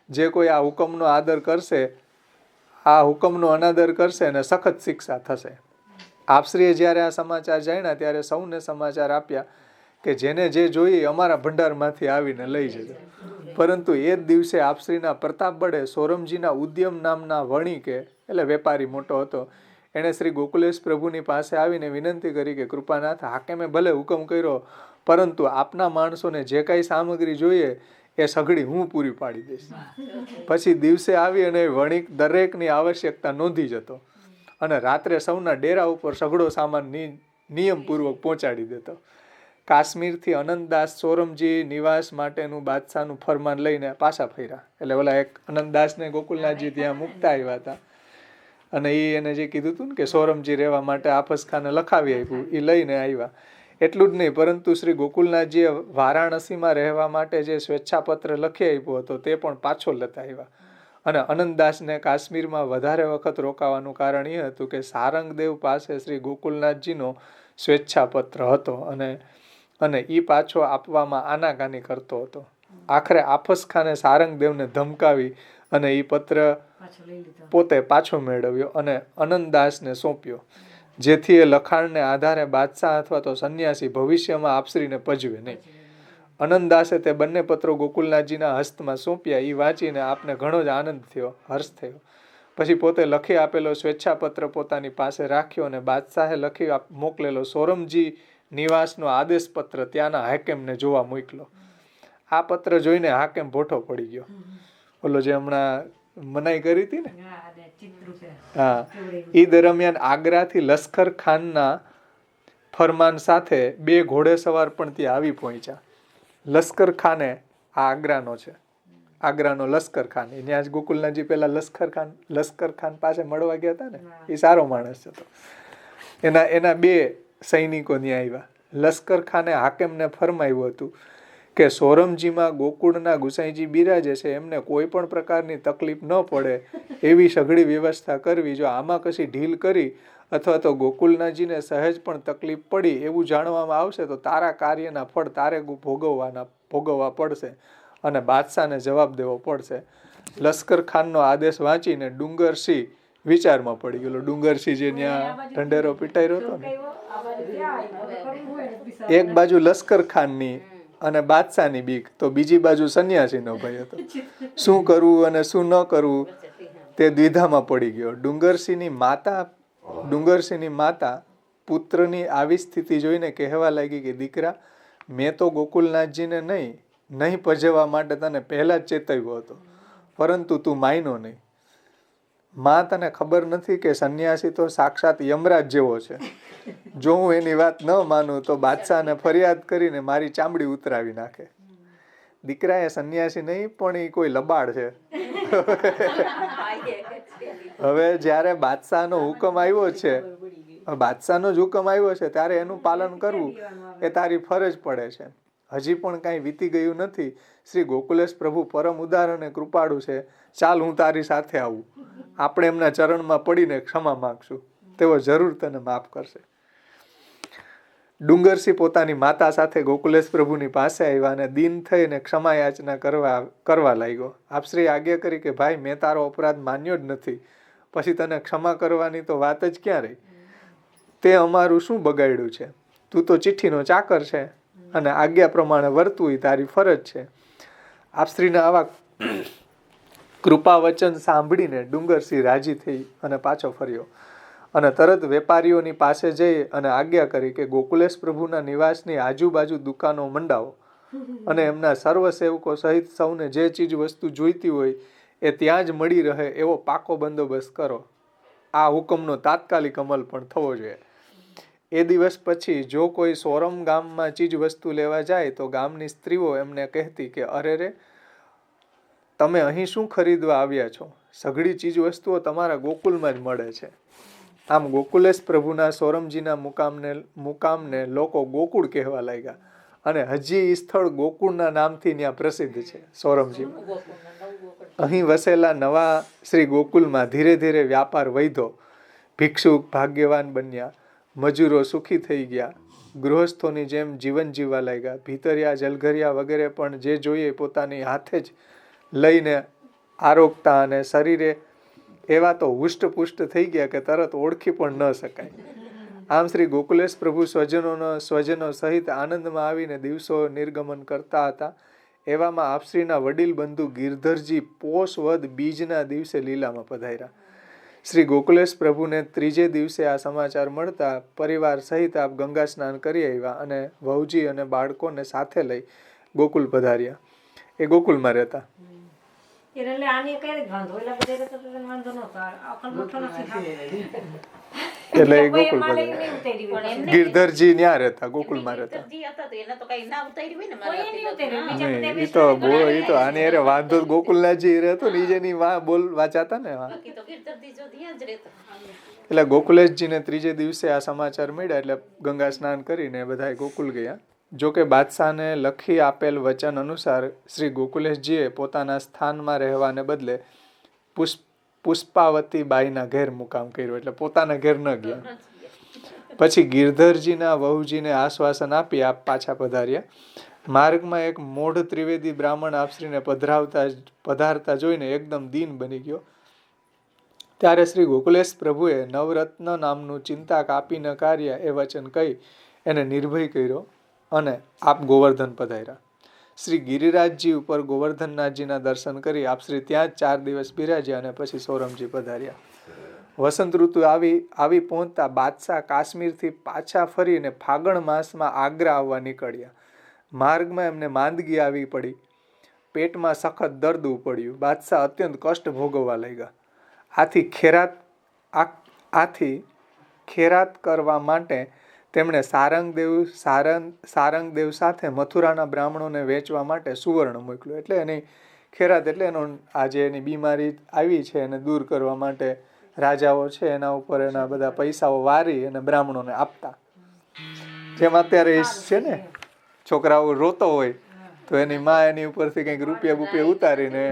જે કોઈ આ હુકમનો અનાદર કરશે અને સખત શિક્ષા થશે. આપશ્રીએ જ્યારે આ સમાચાર જાણ્યા ત્યારે સૌને સમાચાર આપ્યા કે જેને જે જોઈએ અમારા ભંડારમાંથી આવીને લઈ જજો. પરંતુ એ જ દિવસે આપશ્રીના પ્રતાપ બળે સોરમજીના ઉદ્યમ નામના વણિકે, એટલે વેપારી મોટો હતો, એણે શ્રી ગોકુલેશ પ્રભુની પાસે આવીને વિનંતી કરી કે કૃપાનાથ, હાકેમે ભલે હુકમ કર્યો, પરંતુ આપના માણસોને જે કાંઈ સામગ્રી જોઈએ એ સઘળી હું પૂરી પાડી દઈશ. પછી દિવસે આવી અને વણિક દરેકની આવશ્યકતા નોંધી જતો અને રાત્રે સૌના ડેરા ઉપર સઘળો સામાન નિયમપૂર્વક પહોંચાડી દેતો. કાશ્મીરથી અનંતદાસ સોરમજી નિવાસ માટેનું બાદશાહનું ફરમાન લઈને પાછા ફર્યા. એટલે ઓલા એક અનંતદાસને ગોકુલનાથજી ત્યાં મૂકતા આવ્યા હતા અને એને જે કીધું હતું ને કે સોરમજી રહેવા માટે આફસખાને લખાવી આપ્યું, એ લઈને આવ્યા. એટલું જ નહીં, પરંતુ શ્રી ગોકુલનાથજીએ વારાણસીમાં રહેવા માટે જે સ્વેચ્છાપત્ર લખી આપ્યો હતો તે પણ પાછો લેતા આવ્યા. અને અનંતદાસને કાશ્મીરમાં વધારે વખત રોકાવાનું કારણ એ હતું કે સારંગદેવ પાસે શ્રી ગોકુલનાથજીનો સ્વેચ્છાપત્ર હતો અને એ પાછો આપવામાં આનાકાની કરતો હતો. આખરે આફસખાને સારંગદેવને ધમકાવી અને એ પત્ર પોતે પાછો મેળવ્યો અને અનંતદાસને સોંપ્યો, જેથી એ લખાણને આધારે બાદશાહ અથવા તો સંન્યાસી ભવિષ્યમાં આપશ્રીને પજવે નહીં. અનંતદાસે તે બંને પત્રો ગોકુલનાથજીના હસ્તમાં સોંપ્યા. એ વાંચીને આપને ઘણો જ આનંદ થયો, હર્ષ થયો. પછી પોતે લખી આપેલો સ્વેચ્છાપત્ર પોતાની પાસે રાખ્યો અને બાદશાહે લખી મોકલેલો સોરમજી નિવાસનો આદેશ પત્ર ત્યાંના હાકેમને જોવા મોકલો. આ પત્ર જોઈને હાકેમ ભોઠો પડી ગયો. ઓલો જે હમણાં મનાઈ કરી હતી ને, હા, એ દરમિયાન આગ્રાથી લશ્કર ખાનના ફરમાન સાથે 2 ઘોડેસવાર પણ ત્યાં આવી પહોંચ્યા. લશ્કર ખાને આ આગ્રાનો છે, આગ્રાનો લશ્કર ખાન. ત્યાં જ ગોકુલનાથજી પેલા લશ્કર ખાન પાસે મળવા ગયા હતા ને, એ સારો માણસ હતો. એના 2 સૈનિકો ત્યાં આવ્યા. લશ્કર ખાને હાકેમને ફરમાવ્યું હતું કે સોરમજીમાં ગોકુળના ગુસાઈજી બિરાજે છે, એમને કોઈ પણ પ્રકારની તકલીફ ન પડે એવી સઘળી વ્યવસ્થા કરવી. જો આમાં કશી ઢીલ કરી અથવા તો ગોકુલનાથજીને સહેજ પણ તકલીફ પડી એવું જાણવામાં આવશે તો તારા કાર્યના ફળ તારે ભોગવવા પડશે અને બાદશાહને જવાબ દેવો પડશે. લશ્કર ખાનનો આદેશ વાંચીને ડુંગરસિંહ વિચારમાં પડી ગયેલો. ડુંગરસિંહ જે ત્યાં ઢંઢેરો પીટાઈ રહ્યો હતો ને, એક બાજુ લશ્કર ખાનની અને બાદશાહની બીક, તો બીજી બાજુ સંન્યાસીનો ભય હતો. શું કરવું અને શું ન કરવું તે દ્વિધામાં પડી ગયો. ડુંગરસિંહની માતા પુત્રની આવી સ્થિતિ જોઈને કહેવા લાગી કે દીકરા, મેં તો ગોકુલનાથજીને નહીં પજવવા માટે તને પહેલા જ ચેતવ્યો હતો, પરંતુ તું માયનો નહીં. માં, તને ખબર નથી કે સંન્યાસી તો સાક્ષાત યમરાજ જેવો છે. જો હું એની વાત ન માનું તો બાદશાહને ફરિયાદ કરીને મારી ચામડી ઉતરાવી નાખે. દીકરા, એ સંન્યાસી નહીં પણ એ કોઈ લબાડ છે. હવે જ્યારે બાદશાહનો હુકમ આવ્યો છે, બાદશાહનો જ હુકમ આવ્યો છે ત્યારે એનું પાલન કરવું એ તારી ફરજ પડે છે. હજી પણ કાંઈ વીતી ગયું નથી. શ્રી ગોકુલેશ પ્રભુ પરમ ઉદાર અને કૃપાળુ છે. ચાલ, હું તારી સાથે આવું. આપણે એમના ચરણમાં પડીને ક્ષમા માંગશું, તેઓ જરૂર તને માફ કરશે. ડુંગરસિંહ પોતાની માતા સાથે ગોકુલેશ પ્રભુની પાસે આવ્યા અને દીન થઈને ક્ષમા યાચના કરવા લાગ્યો. આપશ્રી આજ્ઞા કરી કે ભાઈ, મેં તારો અપરાધ માન્યો જ નથી, પછી તને ક્ષમા કરવાની તો વાત જ ક્યાં રહી? તે અમારું શું બગાડ્યું છે? તું તો ચિઠ્ઠીનો ચાકર છે અને આજ્ઞા પ્રમાણે વર્તવું એ તારી ફરજ છે. આપશ્રીના આવા કૃપા વચન સાંભળીને ડુંગરસિંહ રાજી થઈ અને પાછો ફર્યો અને તરત વેપારીઓની પાસે જઈ અને આજ્ઞા કરી કે ગોકુલેશ પ્રભુના નિવાસની આજુબાજુ દુકાનો મંડાવો અને એમના સર્વ સેવકો સહિત સૌને જે ચીજ વસ્તુ જોઈતી હોય એ ત્યાં જ મળી રહે એવો પાકો બંદોબસ્ત કરો. આ હુકમનો તાત્કાલિક અમલ પણ થવો જોઈએ. એ દિવસ પછી જો કોઈ સોરમ ગામમાં ચીજ વસ્તુ લેવા જાય તો ગામની સ્ત્રીઓ એમને કહેતી કે અરે રે, તમે અહીં શું ખરીદવા આવ્યા છો? સઘળી ચીજ વસ્તુઓ તમારા ગોકુલમાં જ મળે છે. આમ ગોકુલેશ પ્રભુના સોરમજીના મુકામને લોકો ગોકુળ કહેવા લાગ્યા અને હજી એ સ્થળ ગોકુળના નામથી ત્યાં પ્રસિદ્ધ છે. સોરમજીમાં અહીં વસેલા નવા શ્રી ગોકુલમાં ધીરે ધીરે વ્યાપાર વધ્યો. ભિક્ષુક ભાગ્યવાન બન્યા, મજૂરો સુખી થઈ ગયા, ગૃહસ્થોની જેમ જીવન જીવવા લાગ્યા. ભીતરિયા જલઘરિયા વગેરે પણ જે જોઈએ પોતાની હાથે જ લઈને આરોગતા અને શરીરે એવા તો હુષ્ટપુષ્ટ થઈ ગયા કે તરત ઓળખી પણ ન શકાય. આમ શ્રી ગોકુલેશ પ્રભુ સ્વજનો સહિત આનંદમાં આવીને દિવસો નિર્ગમન કરતા હતા. એવામાં આપશ્રીના વડીલ બંધુ ગિરધરજી પોષ વદ બીજના દિવસે લીલામાં પધાર્યા. શ્રી ગોકુલેશ પ્રભુને ત્રીજે દિવસે આ સમાચાર મળતા પરિવાર સહિત આપ ગંગા સ્નાન કરી આવ્યા અને વહુજી અને બાળકોને સાથે લઈ ગોકુલ પધાર્યા. એ ગોકુલમાં રહેતા. એટલે એ ગોકુલ ગિરધરજી ત્યાં રહેતા, ગોકુલમાં રહેતા. એ તો આની અરે વાંધો ગોકુલનાથજી રહેતો ને, જેની બોલ વાંચાતા ને. એટલે ગોકુલેશજીને ત્રીજે દિવસે આ સમાચાર મળ્યા એટલે ગંગા સ્નાન કરીને બધા ગોકુલ ગયા. જોકે બાદશાહને લખી આપેલ વચન અનુસાર શ્રી ગોકુલેશજીએ પોતાના સ્થાનમાં રહેવાને બદલે પુષ્પાવતી બાઈના ઘેર મુકામ કર્યો, એટલે પોતાના ઘેર ન ગયા. પછી ગિરધરજીના વહુજીને આશ્વાસન આપી આપ પાછા પધાર્યા. માર્ગમાં એક મોઢ ત્રિવેદી બ્રાહ્મણ આપશ્રીને પધારતા જોઈને એકદમ દીન બની ગયો. ત્યારે શ્રી ગોકુલેશ પ્રભુએ નવરત્ન નામનું ચિંતા કાપી ન કાર્ય એ વચન કહી એને નિર્ભય કર્યો અને આપ ગોવર્ધન પધાર્યા. શ્રી ગિરિરાજજી ઉપર ગોવર્ધનનાથજીના દર્શન કરી આપશ્રી ત્યાં જ 4 દિવસ બિરાજ્યા અને પછી સોરમજી પધાર્યા. વસંત ઋતુ આવી પહોંચતા બાદશાહ કાશ્મીરથી પાછા ફરીને ફાગણ માસમાં આગ્રા આવવા નીકળ્યા. માર્ગમાં એમને માંદગી આવી પડી, પેટમાં સખત દર્દ ઉપડ્યું. બાદશાહ અત્યંત કષ્ટ ભોગવવા લાગ્યા. આથી ખેરાત કરવા માટે તેમણે સારંગદેવ સાથે મથુરાના બ્રાહ્મણોને વેચવા માટે સુવર્ણ મોકલ્યું. એટલે એની ખેરાત એટલે એનો આજે એની બીમારી આવી છે એને દૂર કરવા માટે રાજાઓ છે એના ઉપર એના બધા પૈસાઓ વારી અને બ્રાહ્મણોને આપતા. જેમ અત્યારે છે ને, છોકરાઓ રોતો હોય તો એની માં એની ઉપરથી કંઈક રૂપિયા ઉતારીને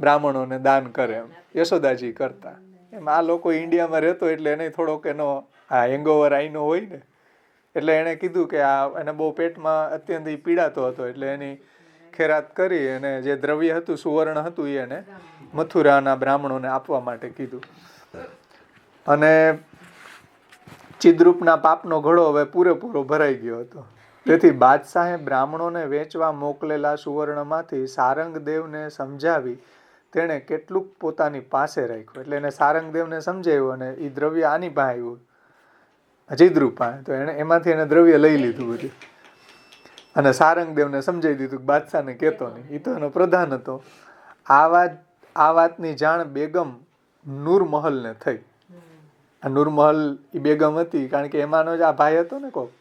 બ્રાહ્મણોને દાન કરે, એમ યશોદાજી કરતા. એમ આ લોકો ઇન્ડિયામાં રહેતો એટલે એને થોડોક એનો હેંગઓવર આઈનો હોય ને, એટલે એણે કીધું કે એને બહુ પેટમાં અત્યંત પીડાતો હતો, એટલે એની ખેરાત કરી અને જે દ્રવ્ય હતું સુવર્ણ હતું એ એને મથુરાના બ્રાહ્મણોને આપવા માટે કીધું. અને ચિદ્રૂપના પાપનો ઘડો હવે પૂરેપૂરો ભરાઈ ગયો હતો. તેથી બાદશાહે બ્રાહ્મણોને વેચવા મોકલેલા સુવર્ણમાંથી સારંગદેવને સમજાવી તેણે કેટલુંક પોતાની પાસે રાખ્યું. એટલે એને સારંગદેવને સમજાવ્યું અને એ દ્રવ્ય આની પાસે આવ્યું, ચિદ્રૂપ પાસે, તો એને એમાંથી એને દ્રવ્ય લઈ લીધું બધું અને સારંગદેવને સમજાવી દીધું કે બાદશાહને કહેતો નહીં. એ તો એનો પ્રધાન હતો. આ વાતની જાણ બેગમ નૂરમહલને થઈ. આ નૂરમહલ એ બેગમ હતી, કારણ કે એમાંનો જ આ ભાઈ હતો ને કોક.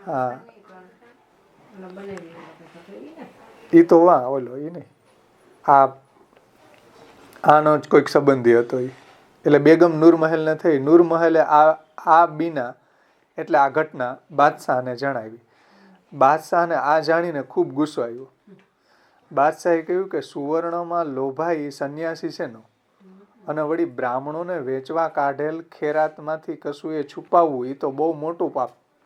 હા, એ તો ઓલો એ નહીં, આનો જ કોઈક સંબંધી હતો એ. એટલે બેગમ નૂરમહલને થઈ. નૂરમહલે આ બીના એટલે આ ઘટના બાદશાહને જણાવી. બાદશાહને આ જાણીને ખૂબ ગુસ્સો આવ્યો. બાદશાહે કહ્યું કે સુવર્ણમાં લોભાઈ સંન્યાસી છે નો, અને વળી બ્રાહ્મણોને વેચવા કાઢેલ ખેરાતમાંથી કશું એ છુપાવવું એ તો બહુ મોટું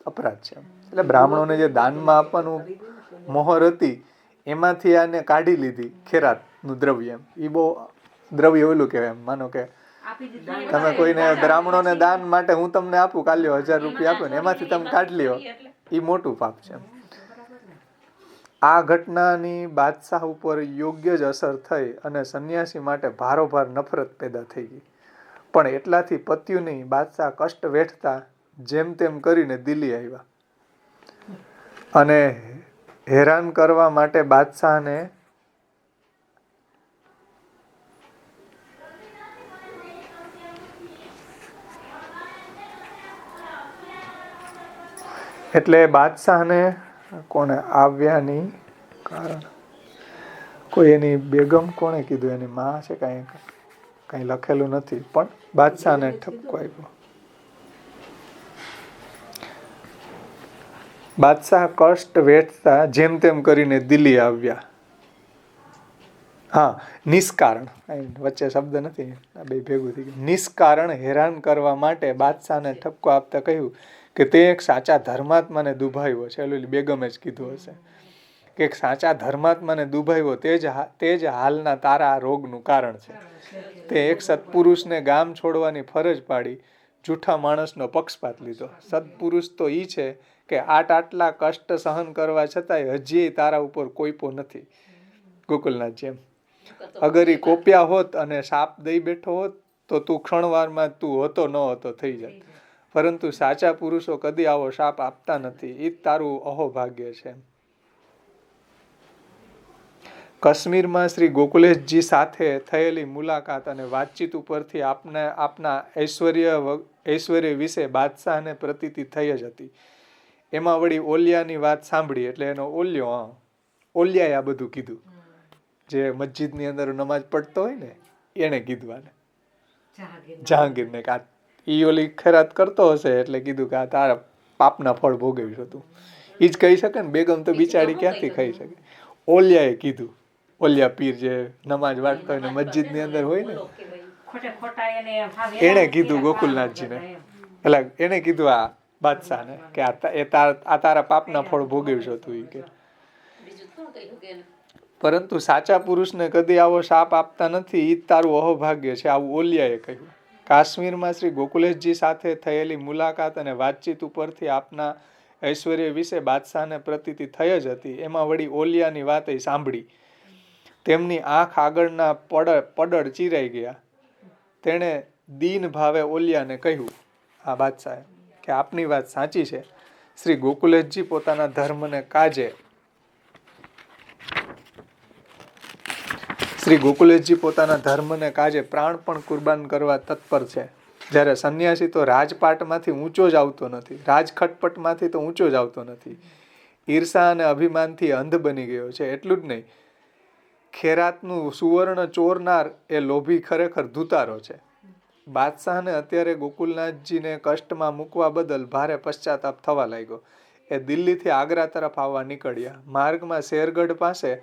અપરાધ છે. એટલે બ્રાહ્મણોને જે દાનમાં આપવાનું મોહર હતી એમાંથી આને કાઢી લીધી ખેરાતનું દ્રવ્ય. એ બહુ દ્રવ્ય ઓલું કહેવાય. એમ માનો કે તમે કોઈને બ્રાહ્મણોને દાન માટે હું તમને આપું, કાલ્યો 1000 રૂપિયા આપું ને એમાંથી તમે કાઢી લ્યો, એ મોટું પાપ છે. આ ઘટનાની બાદશાહ ઉપર યોગ્ય જ અસર થઈ અને સંન્યાસી માટે ભારોભાર નફરત પેદા થઈ ગઈ. પણ એટલાથી પત્યું નહીં. બાદશાહ કષ્ટ વેઠતા જેમ તેમ કરીને દિલ્હી આવ્યા અને હેરાન કરવા માટે બાદશાહને એટલે બાદશાહને કોને આવ્યાની કારણ કોઈ એની બેગમ કોણે કીધું, એની માં છે, કઈ લખેલું નથી, પણ બાદશાહને ઠપકો આપ્યો. બાદશાહ કષ્ટ વેઠતા જેમ તેમ કરીને દિલ્હી આવ્યા. હા, નિષ્કારણ, વચ્ચે શબ્દ નથી, આ બે ભેગું થઈ ગયું. નિષ્કારણ હેરાન કરવા માટે બાદશાહને ઠપકો આપતા કહ્યું કે તે એક સાચા ધર્માત્માને દુભાવ્યો છે. એટલે બેગમે જ કીધું હશે કે એક સાચા ધર્માત્માને દુભાવ્યો, તે જ હાલના તારા રોગનું કારણ છે. તે એક સત્પુરુષને ગામ છોડવાની ફરજ પાડી જૂઠા માણસનો પક્ષપાત લીધો. સત્પુરુષ તો ઈ છે કે આટલા કષ્ટ સહન કરવા છતાંય હજી તારા ઉપર કોઈપો નથી. ગોકુલનાથ જેમ અગર ઈ કોપ્યા હોત અને શાપ દઈ બેઠો હોત તો તું ક્ષણવારમાં તું હતો ન હતો થઈ જાત. પરંતુ સાચા પુરુષો કદી આવો શાપ આપતા નથી. ઈ તારું અહોભાગ્ય છે. કાશ્મીરમાં શ્રી ગોકુલેશજી સાથે થયેલી મુલાકાત અને વાતચીત ઉપરથી આપના ઐશ્વર્ય વિશે બાદશાહને પ્રતીતિ થઈ જ હતી. એમાં વળી ઓલિયાની વાત સાંભળી એટલે એનો ઓલિયાએ આ બધું કીધું. જે મસ્જિદની અંદર નમાજ પડતો હોય ને એને કીધું આને, જહાંગીરને, કે ઈ ઓલી ખૈરાત કરતો હશે એટલે કીધું કે આ તારા પાપના ફળ ભોગવ્યું હતું. ઈ જ કહી શકે ને, બેગમ તો બિચારી ક્યાંથી કહી શકે. ઓલિયાએ કીધું. ઓલિયા પીર જે નમાજ વાંચતા હોય ને મસ્જિદની અંદર હોય ને, એને કીધું ગોકુલનાથજીને. એટલે એને કીધું આ બાદશાહને કે આ તારા પાપના ફળ ભોગવ્યું છે તું. ઈ કે પરંતુ સાચા પુરુષને કદી આવો શાપ આપતા નથી. ઈ તારું અહોભાગ્ય છે, આવું ઓલિયાએ કહ્યું. કાશ્મીરમાં શ્રી ગોકુલેશજી સાથે થયેલી મુલાકાત અને વાતચીત ઉપરથી આપના ઐશ્વર્ય વિશે બાદશાહને પ્રતીતિ થઈ જ હતી. એમાં વળી ઓલિયાની વાત સાંભળી. તેમની આંખ આગળના પડળ ચીરાઈ ગયા. તેણે દીન ભાવે ઓલિયાને કહ્યું, આ બાદશાહે, કે આપની વાત સાચી છે. શ્રી ગોકુલેશજી પોતાના ધર્મને કાજે પ્રાણ પણ કુરબાન કરવા તત્પર છે. જ્યારે સંન્યાસી તો રાજપાટમાંથી ઊંચો જ આવતો નથી, રાજખટપટમાંથી તો ઊંચો જ આવતો નથી. ઈર્ષા અને અભિમાનથી અંધ બની ગયો છે. એટલું જ નહીં, ખેરાતનું સુવર્ણ ચોરનાર એ લોભી ખરેખર ધુતારો છે. બાદશાહને અત્યારે ગોકુલનાથજીને કષ્ટમાં મૂકવા બદલ ભારે પશ્ચાતાપ થવા લાગ્યો. એ દિલ્હીથી આગ્રા તરફ આવવા નીકળ્યા. માર્ગમાં શેરગઢ પાસે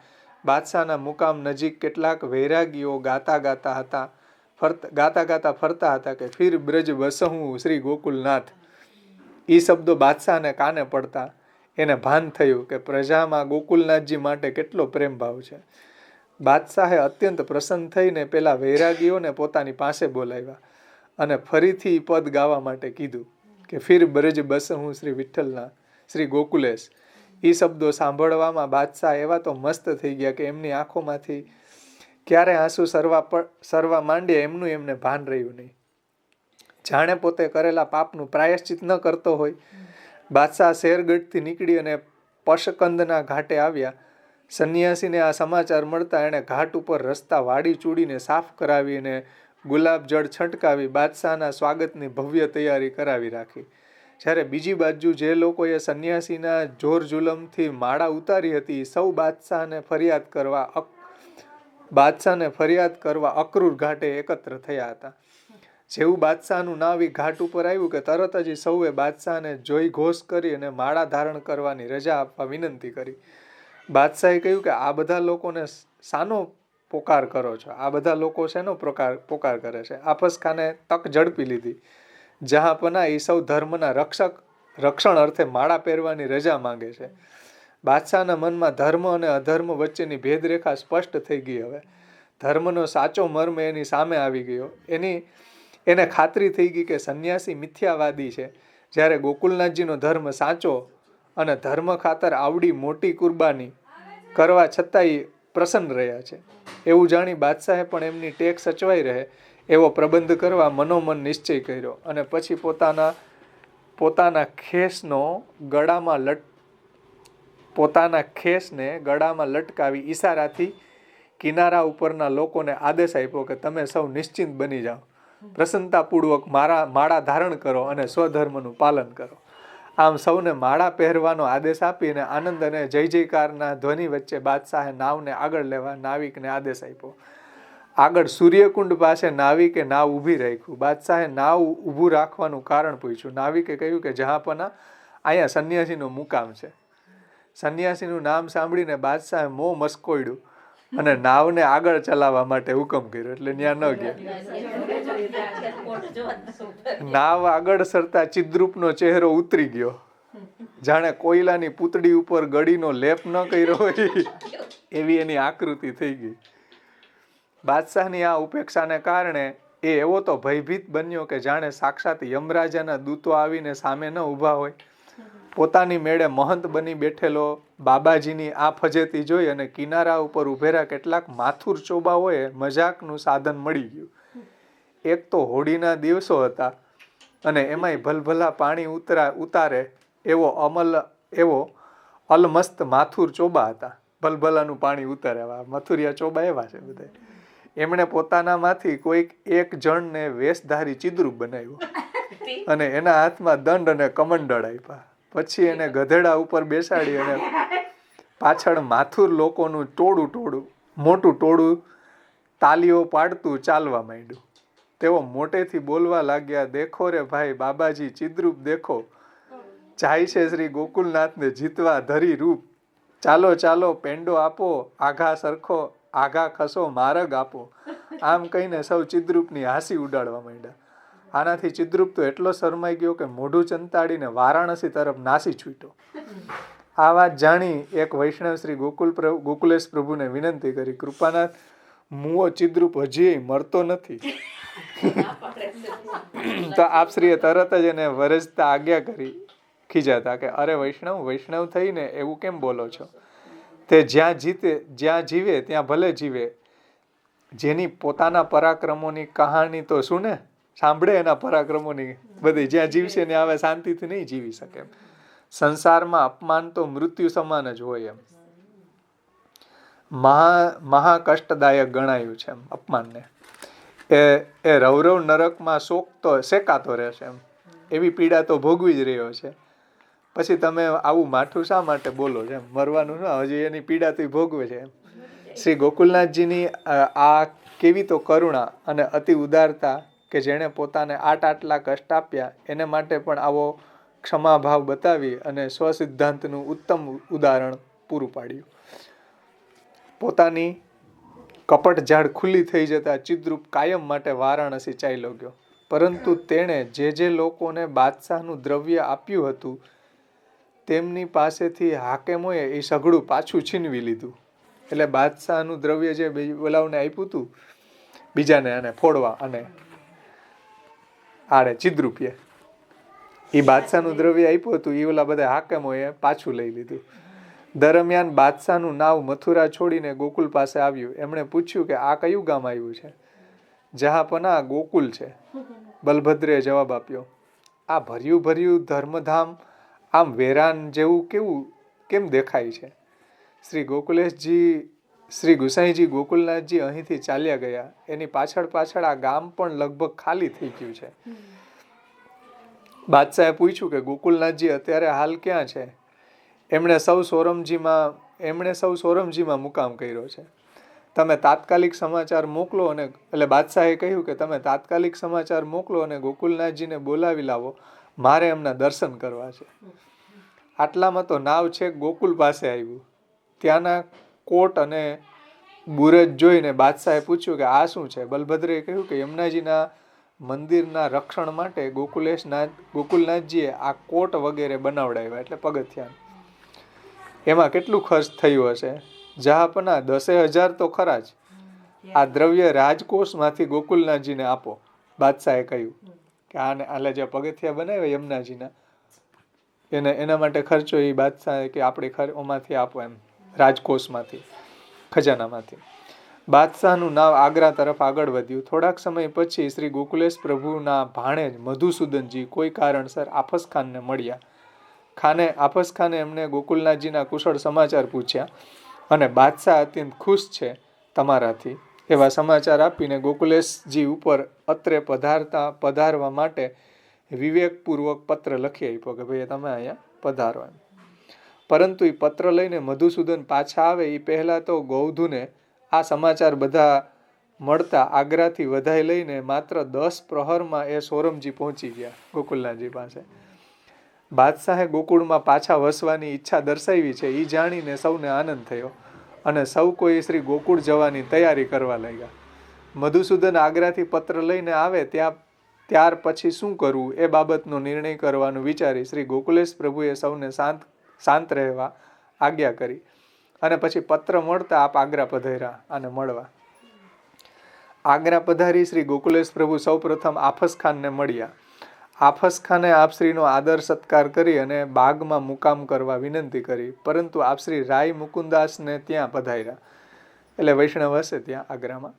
બાદશાહના મુકામ નજીક કેટલાક વૈરાગીઓ ગાતા ગાતા ફરતા હતા કે ફિર બ્રજ બસહું શ્રી ગોકુલનાથ. એ શબ્દો બાદશાહને કાને પડતા એને ભાન થયું કે પ્રજામાં ગોકુલનાથજી માટે કેટલો પ્રેમ ભાવ છે. બાદશાહે અત્યંત પ્રસન્ન થઈને પેલા વૈરાગીઓને પોતાની પાસે બોલાવ્યા અને ફરીથી પદ ગાવા માટે કીધું કે ફિર બ્રજ બસ હું શ્રી વિઠ્ઠલના શ્રી ગોકુલેશ. એ શબ્દો સાંભળવામાં બાદશાહ એવા તો મસ્ત થઈ ગયા કે એમની આંખોમાંથી ક્યારે આંસુ સરવા માંડ્યા એમનું એમને ભાન રહ્યું નહીં. જાણે પોતે કરેલા પાપનું પ્રાયશ્ચિત ન કરતો હોય. બાદશાહ શેરગઢથી નીકળી અને પશકંદના ઘાટે આવ્યા. સંન્યાસીને આ સમાચાર મળતા એણે ઘાટ ઉપર રસ્તા વાડી ચૂડીને સાફ કરાવીને ગુલાબ જળ છંટકાવી બાદશાહના સ્વાગતની ભવ્ય તૈયારી કરાવી રાખી. જ્યારે બીજી બાજુ જે લોકોએ સંન્યાસીના જોર જુલમથી માળા ઉતારી હતી સૌ બાદશાહને ફરિયાદ કરવા અક્રૂર ઘાટે એકત્ર થયા હતા. જેવું બાદશાહનું નામ એ ઘાટ ઉપર આવ્યું કે તરત જ સૌએ બાદશાહને જોઈ ઘોષ કરી અને માળા ધારણ કરવાની રજા આપવા વિનંતી કરી. બાદશાહે કહ્યું કે આ બધા લોકોને શાનો પોકાર કરો છો? આ બધા લોકો શેનો પોકાર કરે છે? આફસ ખાને તક ઝડપી લીધી. જહાંપના એ સૌ ધર્મના રક્ષણ અર્થે માળા પહેરવાની રજા માંગે છે. બાદશાહના મનમાં ધર્મ અને અધર્મ વચ્ચેની ભેદરેખા સ્પષ્ટ થઈ ગઈ. હવે ધર્મનો સાચો મર્મ એની સામે આવી ગયો. એને ખાતરી થઈ ગઈ કે સંન્યાસી મિથ્યાવાદી છે, જ્યારે ગોકુલનાથજીનો ધર્મ સાચો અને ધર્મ ખાતર આવડી મોટી કુરબાની કરવા છતાંય પ્રસન્ન રહ્યા છે. એવું જાણી બાદશાહે પણ એમની ટેક સચવાઈ રહે એવો પ્રબંધ કરવા મનોમન નિશ્ચય કર્યો અને પછી પોતાના ખેસને ગળામાં લટકાવી ઈશારાથી કિનારા ઉપરના લોકોને આદેશ આપ્યો કે તમે સૌ નિશ્ચિંત બની જાઓ, પ્રસન્નતાપૂર્વક માળા ધારણ કરો અને સ્વધર્મનું પાલન કરો. આમ સૌને માળા પહેરવાનો આદેશ આપીને આનંદ અને જય જયકારના ધ્વનિ વચ્ચે બાદશાહે નાવને આગળ લેવા નાવિકને આદેશ આપ્યો. આગળ સૂર્યકુંડ પાસે નાવિકે નાવ ઊભી રાખ્યું. બાદશાહે નાવ ઊભું રાખવાનું કારણ પૂછ્યું. નાવિકે કહ્યું કે જહાંપના અહીંયા સંન્યાસીનો મુકામ છે. સંન્યાસીનું નામ સાંભળીને બાદશાહે મોં મસ્કોડ્યું અને નાવને આગળ ચલાવવા માટે હુકમ કર્યો, એટલે ત્યાં ન ગયા. નાવ આગળ સરતા ચિદ્રૂપનો ચહેરો ઉતરી ગયો, જાણે કોયલાની પૂતળી ઉપર ગળીનો લેપ ન કર્યો હોય એવી એની આકૃતિ થઈ ગઈ. બાદશાહની આ ઉપેક્ષાને કારણે એ એવો તો ભયભીત બન્યો કે જાણે સાક્ષાત યમરાજાના દૂતો આવીને સામે ન ઊભા હોય. પોતાની મેળે મહંત બની બેઠેલો બાબાજીની આ ફજેતી જોઈ અને કિનારા ઉપર ઉભેલા કેટલાક માથુર ચોબાઓએ મજાકનું સાધન મળી ગયું. એક તો હોળીના દિવસો હતા અને એમાંય ભલભલા પાણી ઉતારે એવો અલમસ્ત માથુર ચોબા હતા. ભલભલાનું પાણી ઉતારે એવા મથુરિયા ચોબા એવા છે બધા. એમણે પોતાનામાંથી કોઈક એક જણને વેશધારી ચિદ્રૂપ બનાવ્યો અને એના હાથમાં દંડ અને કમંડળ આપ્યા. પછી એને ગધેડા ઉપર બેસાડી અને પાછળ માથુર લોકોનું મોટું ટોળું તાલીઓ પાડતું ચાલવા માંડ્યું. તેઓ મોટેથી બોલવા લાગ્યા, દેખો રે ભાઈ બાબાજી ચિદ્રૂપ દેખો, જાય છે શ્રી ગોકુલનાથને જીતવા ધરી રૂપ. ચાલો ચાલો પેંડો આપો, આઘા ખસો માર્ગ આપો. આમ કહીને સૌ ચિદ્રૂપની હાંસી ઉડાડવા માંડ્યા. આનાથી ચિદ્રૂપ તો એટલો શરમાઈ ગયો કે મોઢું ચંતાડીને વારાણસી તરફ નાસી છૂટ્યો. આ વાત જાણી એક વૈષ્ણવ શ્રી ગોકુલેશ પ્રભુને વિનંતી કરી, કૃપાનાથ, મુઓ ચિદ્રૂપ હજી મરતો નથી. તો આપશ્રીએ તરત જ એને વરજતા આજ્ઞા કરી, ખીજાતા કે અરે વૈષ્ણવ થઈને એવું કેમ બોલો છો? તે જ્યાં જીવે ત્યાં ભલે જીવે. જેની પોતાના પરાક્રમોની કહાણી તો સુને, સાંભળે એના પરાક્રમોની બધી. જ્યાં જીવશે ને હવે શાંતિથી નહીં જીવી શકે. સંસારમાં અપમાન તો મૃત્યુ સમાન જ હોય એમ. મહા કષ્ટદાયક ગણાયું છે એમ અપમાનને. એ રૌરવ નરકમાં શેકાતો રહેશે એમ. એવી પીડા તો ભોગવી જ રહ્યો છે. પછી તમે આવું માઠું શા માટે બોલો છો એમ? મરવાનું ના, હજી એની પીડા તો ભોગવે છે એમ. શ્રી ગોકુલનાથજીની આ કેવી તો કરુણા અને અતિ ઉદારતા કે જેણે પોતાને આટલા કષ્ટ આપ્યા એને માટે પણ આવો ક્ષમાભાવ બતાવી અને સ્વસિદ્ધાંતનું ઉત્તમ ઉદાહરણ પૂરું પાડ્યું. પોતાની કપટ ઝાડ ખુલ્લી થઈ જતા ચિદ્રૂપ કાયમ માટે વારાણસી ચાલ્યો ગયો. પરંતુ તેણે જે લોકોને બાદશાહનું દ્રવ્ય આપ્યું હતું તેમની પાસેથી હાકેમોએ એ સઘળું પાછું છીનવી લીધું એટલે બાદશાહનું દ્રવ્ય જે ઓલાવને આપ્યું હતું બીજાને અને ફોડવા અને આડે ચિદ્રુપીએ, એ બાદશાહનું દ્રવ્ય આપ્યું હતું, એ ઓલા બધા હાકેમોએ પાછું લઈ લીધું. દરમિયાન બાદશાહનું નાવ મથુરા છોડીને ગોકુલ પાસે આવ્યું. એમણે પૂછ્યું કે આ કયું ગામ આવ્યું છે? જહાંપનાહ ગોકુલ છે, બલભદ્રે જવાબ આપ્યો. આ ભર્યું ભર્યું ધર્મધામ આમ વેરાન જેવું કેમ દેખાય છે? શ્રી ગુસાઈજી ગોકુલનાથજી અહીંથી ચાલ્યા ગયા. એની પાછળ આ ગામ પણ લગભગ ખાલી થઈ ગયું છે. બાદશાહે પૂછ્યું કે ગોકુલનાથજી અત્યારે હાલ ક્યાં છે? એમણે સૌ સોરમજીમાં મુકામ કર્યો છે. તમે તાત્કાલિક સમાચાર મોકલો અને એટલે બાદશાહે કહ્યું કે તમે તાત્કાલિક સમાચાર મોકલો અને ગોકુલનાથજીને બોલાવી લાવો, મારે એમના દર્શન કરવા છે. આટલામાં તો નાવ છેક ગોકુલ પાસે આવ્યું. ત્યાંના કોટ અને બુરજ જોઈને બાદશાહે પૂછ્યું કે આ શું છે? બલભદ્રે કહ્યું કે યમુનાજીના મંદિરના રક્ષણ માટે ગોકુલનાથજીએ આ કોટ વગેરે બનાવડાવ્યા, એટલે પગથિયા. એમાં કેટલું ખર્ચ થયું હશે? જહાંપનાહ 10,000 તો ખરા જ. આ દ્રવ્ય રાજકોષમાંથી ગોકુલનાથજીને આપો. બાદશાહે કહ્યું કે આલે જે પગથિયા બનાવ્યા યમુનાજીના એના માટે ખર્ચો એ બાદશાહે કે આપણે ઓમાંથી આપો એમ, રાજકોષમાંથી, ખજાનામાંથી. બાદશાહનું નાવ આગ્રા તરફ આગળ વધ્યું. થોડાક સમય પછી શ્રી ગોકુલેશ પ્રભુના ભાણેજ મધુસૂદનજી કોઈ કારણસર આફસખાનને મળ્યા. આફસખાને એમને ગોકુલનાથજીના કુશળ સમાચાર પૂછ્યા અને બાદશાહ અત્યંત ખુશ છે તમારાથી એવા સમાચાર આપીને ગોકુલેશજી ઉપર અત્રે પધારવા માટે વિવેકપૂર્વક પત્ર લખી આપ્યો કે ભાઈ તમે અહીંયા પધારો એમ. પરંતુ એ પત્ર લઈને મધુસૂદન પાછા આવે એ પહેલા તો ગૌધુને આ સમાચાર બધા મળતા આગ્રાથી વધાઈ લઈને માત્ર 10 પ્રહરમાં એ સોરમજી પહોંચી ગયા ગોકુલનાથજી પાસે. બાદશાહે ગોકુળમાં પાછા વસવાની ઈચ્છા દર્શાવી છે એ જાણીને સૌને આનંદ થયો અને સૌ કોઈ શ્રી ગોકુળ જવાની તૈયારી કરવા લાગ્યા. મધુસૂદન આગ્રાથી પત્ર લઈને આવે ત્યાર પછી શું કરવું એ બાબતનો નિર્ણય કરવાનું વિચારી શ્રી ગોકુલેશ પ્રભુએ સૌને શાંત રહેવા આજ્ઞા કરી અને પછી પત્ર મળતા આપ આગ્રા પધાર્યા અને મળવા. આગ્રા પધારી શ્રી ગોકુલેશ પ્રભુ સૌ પ્રથમ આફસખાનને મળ્યા. આફસખાને આપશ્રીનો આદર સત્કાર કરી અને બાગમાં મુકામ કરવા વિનંતી કરી, પરંતુ આપશ્રી રાય મુકુદાસને ત્યાં પધાર્યા, એટલે વૈષ્ણવ હશે ત્યાં આગ્રામાં.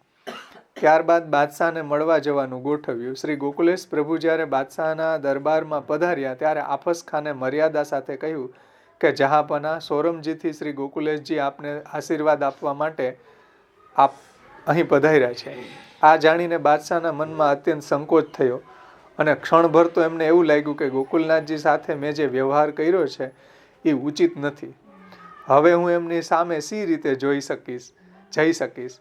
ત્યારબાદ બાદશાહને મળવા જવાનું ગોઠવ્યું. શ્રી ગોકુલેશ પ્રભુ જ્યારે બાદશાહના દરબારમાં પધાર્યા ત્યારે આફસખાને મર્યાદા સાથે કહ્યું કે જહાંપનાહ સોરમજીથી શ્રી ગોકુલેશજી આપને આશીર્વાદ આપવા માટે આપ અહીં પધાર્યા છે. આ જાણીને બાદશાહના મનમાં અત્યંત સંકોચ થયો અને ક્ષણભર તો એમને એવું લાગ્યું કે ગોકુલનાથજી સાથે મેં જે વ્યવહાર કર્યો છે એ ઉચિત નથી. હવે હું એમની સામે સી રીતે જઈ શકીશ.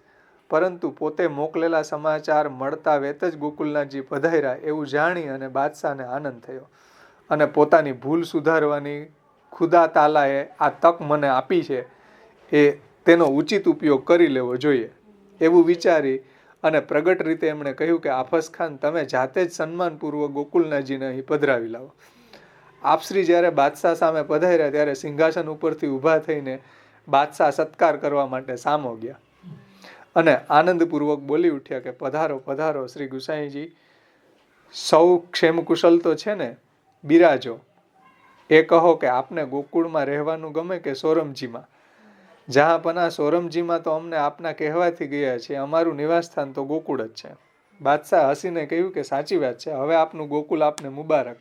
પરંતુ પોતે મોકલેલા સમાચાર મળતા વેત જ ગોકુલનાથજી પધાર્યા એવું જાણી અને બાદશાહને આનંદ થયો અને પોતાની ભૂલ સુધારવાની ખુદા તાલાએ આ તક મને આપી છે તેનો ઉચિત ઉપયોગ કરી લેવો જોઈએ એવું વિચારી અને પ્રગટ રીતે એમણે કહ્યું કે આફસખાન તમે જાતે જ સન્માનપૂર્વક ગોકુલનાથજીને અહીં પધરાવી લાવો. આપશ્રી જ્યારે બાદશાહ સામે પધાર્યા ત્યારે સિંહાસન ઉપરથી ઊભા થઈને બાદશાહ સત્કાર કરવા માટે સામો ગયા અને આનંદપૂર્વક બોલી ઉઠ્યા કે પધારો પધારો શ્રી ગુસાઈજી, સૌ ક્ષેમ કુશલ તો છે ને? બિરાજો. એ કહો કે આપને ગોકુળમાં રહેવાનું ગમે કે સોરમજીમાં? જહાંપનાહ સોરમજીમાં તો અમને આપના કહેવાથી ગયા છે, અમારું નિવાસસ્થાન તો ગોકુળ જ છે. બાદશાહ હસીને કહ્યું કે સાચી વાત છે, હવે આપનું ગોકુલ આપને મુબારક.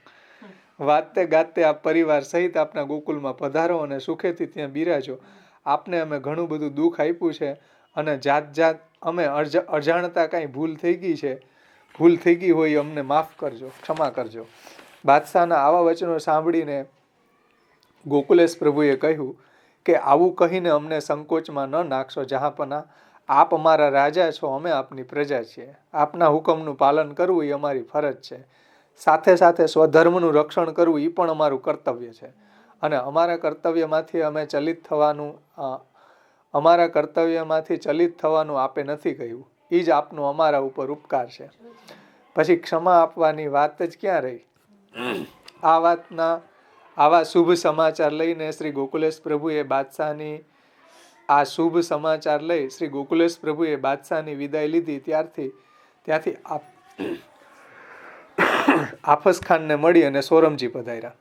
વાતે ગાતે આપ પરિવાર સહિત આપના ગોકુલમાં પધારો અને સુખેથી ત્યાં બિરાજો. આપને અમે ઘણું બધું દુઃખ આપ્યું છે અને જાત અમે અજાણતા કાંઈ ભૂલ થઈ ગઈ હોય અમને માફ કરજો, ક્ષમા કરજો. બાદશાહના આવા વચનો સાંભળીને ગોકુલેશ પ્રભુએ કહ્યું કે આવું કહીને અમને સંકોચમાં ન નાખશો જહાંપનાહ. આપ અમારા રાજા છો, અમે આપની પ્રજા છીએ. આપના હુકમનું પાલન કરવું એ અમારી ફરજ છે. સાથે સાથે સ્વધર્મનું રક્ષણ કરવું એ પણ અમારું કર્તવ્ય છે અને અમારા કર્તવ્યમાંથી ચલિત થવાનું આપે નથી કહ્યું. એ જ આપનો અમારા ઉપર ઉપકાર છે. પછી ક્ષમા આપવાની વાત જ ક્યાં રહી. આવા શુભ સમાચાર લઈને શ્રી ગોકુલેશ પ્રભુએ બાદશાહની આ શુભ સમાચાર લઈ શ્રી ગોકુલેશ પ્રભુએ બાદશાહની વિદાય લીધી. ત્યાંથી આફસ ખાનને મળી અને સોરમજી પધાર્યા.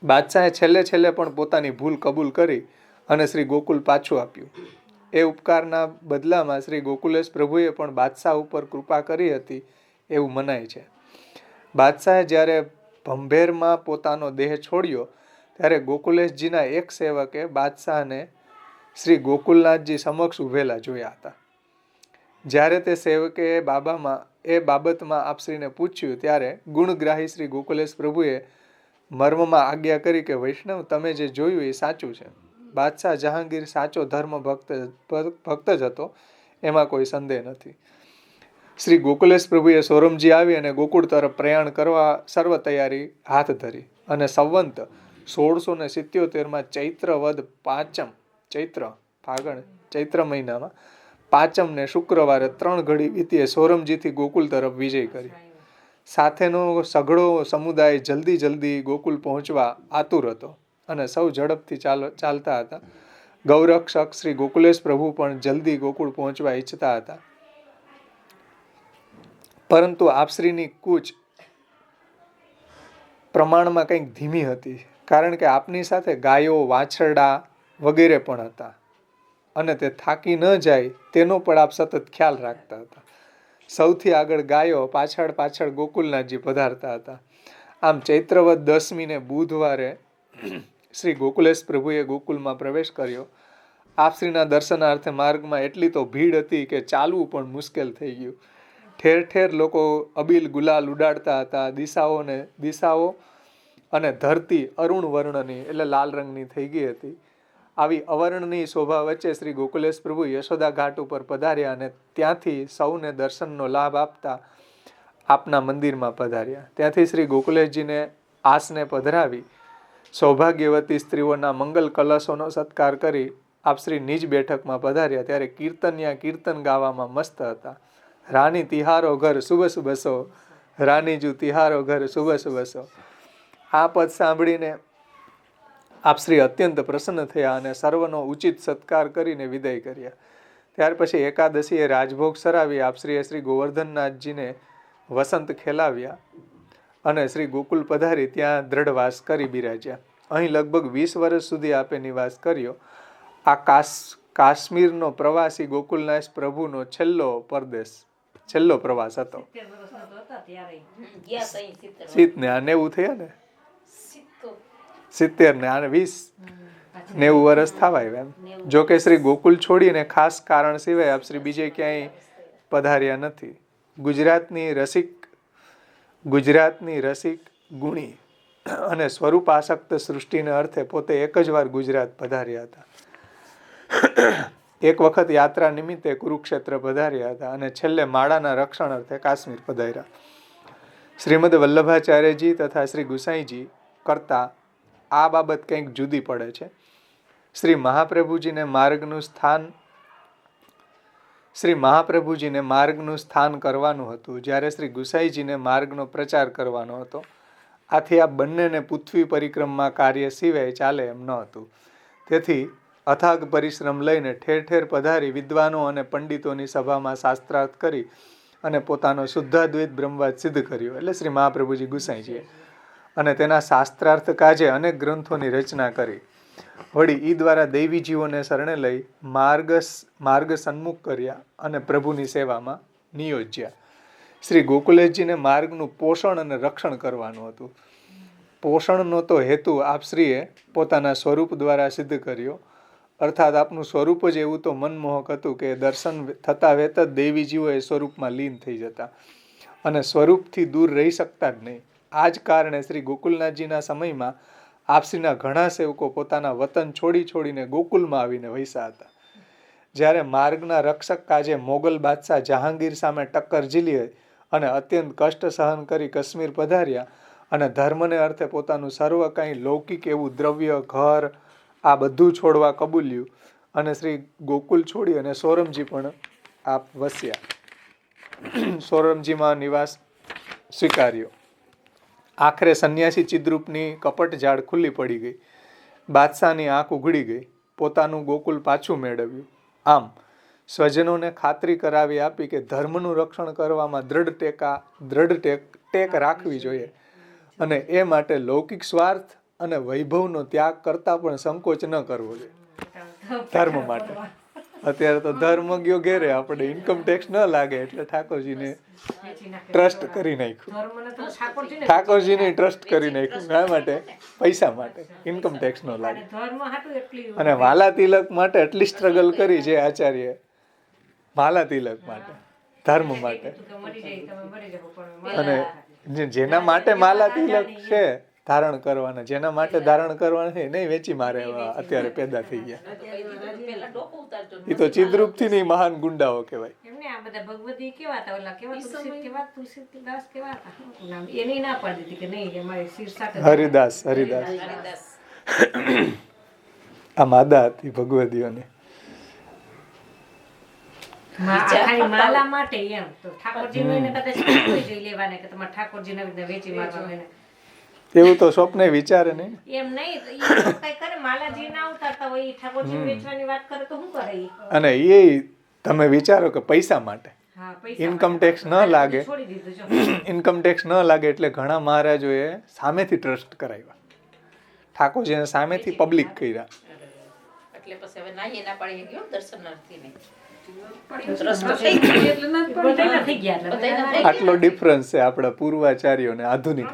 બાદશાહે છેલ્લે પણ પોતાની ભૂલ કબૂલ કરી અને શ્રી ગોકુલ પાછું આપ્યું. એ ઉપકારના બદલામાં શ્રી ગોકુલેશ પ્રભુએ પણ બાદશાહ ઉપર કૃપા કરી હતી એવું મનાય છે. બાદશાહે જ્યારે ભંભેરમાં પોતાનો દેહ છોડ્યો ત્યારે ગોકુલેશજીના એક સેવકે બાદશાહને શ્રી ગોકુલનાથજી સમક્ષ ઉભેલા જોયા હતા. જ્યારે તે સેવકે એ બાબતમાં આપશ્રીને પૂછ્યું ત્યારે ગુણગ્રાહી શ્રી ગોકુલેશ પ્રભુએ મર્મમાં આજ્ઞા કરી કે વૈષ્ણવ, તમે જે જોયું એ સાચું છે. બાદશાહ જહાંગીર સાચો ધર્મ ભક્ત જ હતો, એમાં કોઈ સંદેહ નથી. શ્રી ગોકુલેશ પ્રભુએ સોરમજી આવી અને ગોકુળ તરફ પ્રયાણ કરવા સર્વ તૈયારી હાથ ધરી અને સંવંત 1677 ચૈત્ર વદ પાંચમ ચૈત્ર મહિનામાં પાંચમને શુક્રવારે 3 ઘડી વીતીએ સોરમજીથી ગોકુલ તરફ વિજય કરી. સાથેનો સઘળો સમુદાય જલ્દી ગોકુલ પહોંચવા આતુર હતો અને સૌ ઝડપથી ચાલતા હતા. ગૌરક્ષક શ્રી ગોકુલેશ પ્રભુ પણ જલ્દી ગોકુળ પહોંચવા ઈચ્છતા હતા, પરંતુ આપશ્રીની કૂચ પ્રમાણમાં કંઈક ધીમી હતી, કારણ કે આપની સાથે ગાયો, વાછરડા વગેરે પણ હતા અને તે થાકી ન જાય તેનો પણ આપ સતત ખ્યાલ રાખતા હતા. સૌથી આગળ ગાયો, પાછળ ગોકુલનાથજી પધારતા હતા. આમ ચૈત્રવદ 10મીને બુધવારે શ્રી ગોકુલેશ પ્રભુએ ગોકુલમાં પ્રવેશ કર્યો. આપશ્રીના દર્શનાર્થે માર્ગમાં એટલી તો ભીડ હતી કે ચાલવું પણ મુશ્કેલ થઈ ગયું. ઠેર લોકો અબીલ ગુલાલ ઉડાડતા હતા. દિશાઓ અને ધરતી અરુણ વર્ણની એટલે લાલ રંગની થઈ ગઈ હતી. આવી અવર્ણનીય શોભા વચ્ચે શ્રી ગોકુલેશ પ્રભુ યશોદા ઘાટ ઉપર પધાર્યા અને ત્યાંથી સૌને દર્શનનો લાભ આપતા આપના મંદિરમાં પધાર્યા. ત્યાંથી શ્રી ગોકુલેશજીને આસને પધરાવી સૌભાગ્યવતી સ્ત્રીઓના મંગલ કલશોનો સત્કાર કરી આપ શ્રી નિજ બેઠકમાં પધાર્યા. ત્યારે કીર્તન ગાવામાં મસ્ત હતા. રાની તિહારો ઘર શુભ શુભસો, રાનીજુ તિહારો ઘર શુભ શુભસો. આ પદ સાંભળીને આપશ્રી અત્યંત પ્રસન્ન થયા અને સર્વનો ઉચિત સત્કાર કરીને વિદાય કર્યા. ત્યાર પછી એકાદશીએ રાજભોગ સરાવી આપશ્રીએ શ્રી ગોવર્ધનનાથજીને વસંત ખેલાવ્યા અને શ્રી ગોકુલ પધારી ત્યાં દ્રઢવાસ કરી બિરાજ્યા. અહીં લગભગ 20 વર્ષ સુધી આપે નિવાસ કર્યો. આ કાશ્મીરનો પ્રવાસી ગોકુલનાથ પ્રભુનો છેલ્લો પ્રવાસ હતો. 70 ને આ 90 થયા ને, 70 ને આને 20-90 વર્ષ થવાય એમ. જો કે શ્રી ગોકુલ છોડીને ખાસ કારણ સિવાય આપ શ્રી બીજે ક્યાંય પધાર્યા નથી. ગુજરાતની રસિક ગુણી અને સ્વરૂપ આસક્ત સૃષ્ટિને અર્થે પોતે એક જ વાર ગુજરાત પધાર્યા હતા. એક વખત યાત્રા નિમિત્તે કુરુક્ષેત્ર પધાર્યા હતા અને છેલ્લે માળાના રક્ષણ અર્થે કાશ્મીર પધાર્યા. શ્રીમદ વલ્લભાચાર્યજી તથા શ્રી ગુસાઈજી કરતા આ બાબત કંઈક જુદી પડે છે. શ્રી મહાપ્રભુજીને માર્ગનું સ્થાન કરવાનું હતું, જ્યારે શ્રી ગુસાઈજીને માર્ગનો પ્રચાર કરવાનો હતો. આથી આ બંનેને પૃથ્વી પરિક્રમા કાર્ય સિવાય ચાલે એમ ન હતું. તેથી અથાગ પરિશ્રમ લઈને ઠેર પધારી વિદ્વાનો અને પંડિતોની સભામાં શાસ્ત્રાર્થ કરી અને પોતાનો શુદ્ધાદ્વૈત બ્રહ્મવાદ સિદ્ધ કર્યો. એટલે શ્રી મહાપ્રભુજી ગુસાઈજીએ અને તેના શાસ્ત્રાર્થ કાજે અનેક ગ્રંથોની રચના કરી. વળી ઈ દ્વારા દૈવી જીવોને શરણે લઈ માર્ગ સન્મુખ કર્યા અને પ્રભુની સેવામાં નિયોજ્યા. શ્રી ગોકુલેશજીને માર્ગનું પોષણ અને રક્ષણ કરવાનું હતું. પોષણનો તો હેતુ આપશ્રીએ પોતાના સ્વરૂપ દ્વારા સિદ્ધ કર્યો. અર્થાત આપનું સ્વરૂપ જ એવું તો મનમોહક હતું કે દર્શન થતા વેત જ દૈવી જીવો એ સ્વરૂપમાં લીન થઈ જતા અને સ્વરૂપથી દૂર રહી શકતા જ નહીં. આ જ કારણે શ્રી ગોકુલનાથજીના સમયમાં આપશ્રીના ઘણા સેવકો પોતાના વતન છોડીને ગોકુલમાં આવીને વસ્યા હતા. જ્યારે માર્ગના રક્ષક કાજે મોગલ બાદશાહ જહાંગીર સામે ટક્કર ઝીલી અને અત્યંત કષ્ટ સહન કરી કાશ્મીર પધાર્યા અને ધર્મને અર્થે પોતાનું સર્વ કંઈ લૌકિક એવું દ્રવ્ય, ઘર આ બધું છોડવા કબૂલ્યું અને શ્રી ગોકુલ છોડી અને સોરમજી પણ આપ વસ્યા. સોરમજીમાં નિવાસ સ્વીકાર્યો. આખરે સંન્યાસી ચિદ્રૂપની કપટ જાળ ખુલ્લી પડી ગઈ. બાદશાહની આંખ ઉઘડી ગઈ. પોતાનું ગોકુલ પાછું મેળવ્યું. આમ સ્વજનોને ખાતરી કરાવી આપી કે ધર્મનું રક્ષણ કરવામાં દ્રઢ ટેક રાખવી જોઈએ અને એ માટે લૌકિક સ્વાર્થ અને વૈભવનો ત્યાગ કરતા પણ સંકોચ ન કરવો જોઈએ ધર્મ માટે. અત્યારે તો ધર્મ ગયો ઘેરે, આપણે ઇન્કમ ટેક્સ ન લાગે એટલે ઠાકોરજીને ટ્રસ્ટ કરી નાખ્યું. ઠાકોરજીને ટ્રસ્ટ કરી નાખ્યું. શા માટે? પૈસા માટે. ઇન્કમ ટેક્સ ન લાગે. અને વાલા તિલક માટે એટલી સ્ટ્રગલ કરી છે આચાર્ય, વાલા તિલક માટે, ધર્મ માટે. અને જેના માટે માલા તિલક છે ધારણ કરવાના, જેના માટે ધારણ કરવાના છે નહીં વેચી મારે અત્યારે પેદા થઈ ગયા. એ તો ચિદ્રૂપ થી નહીં મહાન ગુંડાઓ કહેવાય. હરિદાસ આ માદા હતી ભગવદીઓની. માલા માટે એમ તો ઠાકોરજીને કદાચ જોઈ લેવાને કે તમારે ઠાકોરજીને વેચી મારવાનું એવું તો સ્વપ્ને વિચારે નહીં. એમ નહીં કઈ કરે માલાજી ના ઉતારતા હોય ઠાકોરજી વેચવાની વાત કરે તો શું કરે? અને એ તમે વિચારો કે પૈસા માટે ઇન્કમ ટેક્સ ન લાગે, ઇન્કમ ટેક્સ ન લાગે એટલે ઘણા મહારાજોએ સામેથી ટ્રસ્ટ કરાવ્યા, ઠાકોરજીને સામેથી પબ્લિક કર્યા. એટલે પછી હવે નાહી ના પાડી ગયો દર્શનાર્થીને. આટલો ડિફરન્સ છે આપણા પૂર્વાચાર્યો ને આધુનિક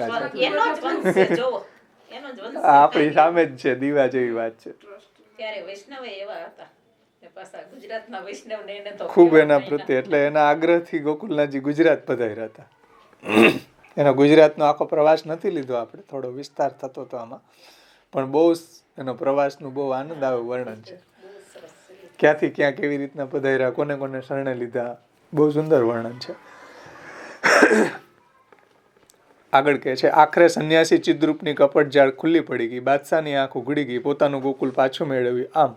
આપણી સામે જ છે. દીવા જેવી વાત છે. ત્યારે વૈષ્ણવ એવા હતા પાછા ગુજરાતના વૈષ્ણવ ને એને તો ખૂબ એના પ્રત્યે એટલે એના આગ્રહથી ગોકુલનાથજી ગુજરાત પધાર્યા હતા. એનો ગુજરાતનો આખો પ્રવાસ નથી લીધો આપણે, થોડો વિસ્તાર થતો હતો આમાં, પણ બહુ એનો પ્રવાસનું બહુ આનંદ આવે વર્ણન છે. ક્યાંથી ક્યાં કેવી રીતના પધાર્યા, કોને કોને શરણે લીધા, બહુ સુંદર વર્ણન છે. આગળ કહે છે, આખરે સંન્યાસી ચિદ્રૂપની કપટ જાળ ખુલ્લી પડી ગઈ, બાદશાહની આંખ ઉઘડી ગઈ, પોતાનું ગોકુલ પાછું મેળવ્યું. આમ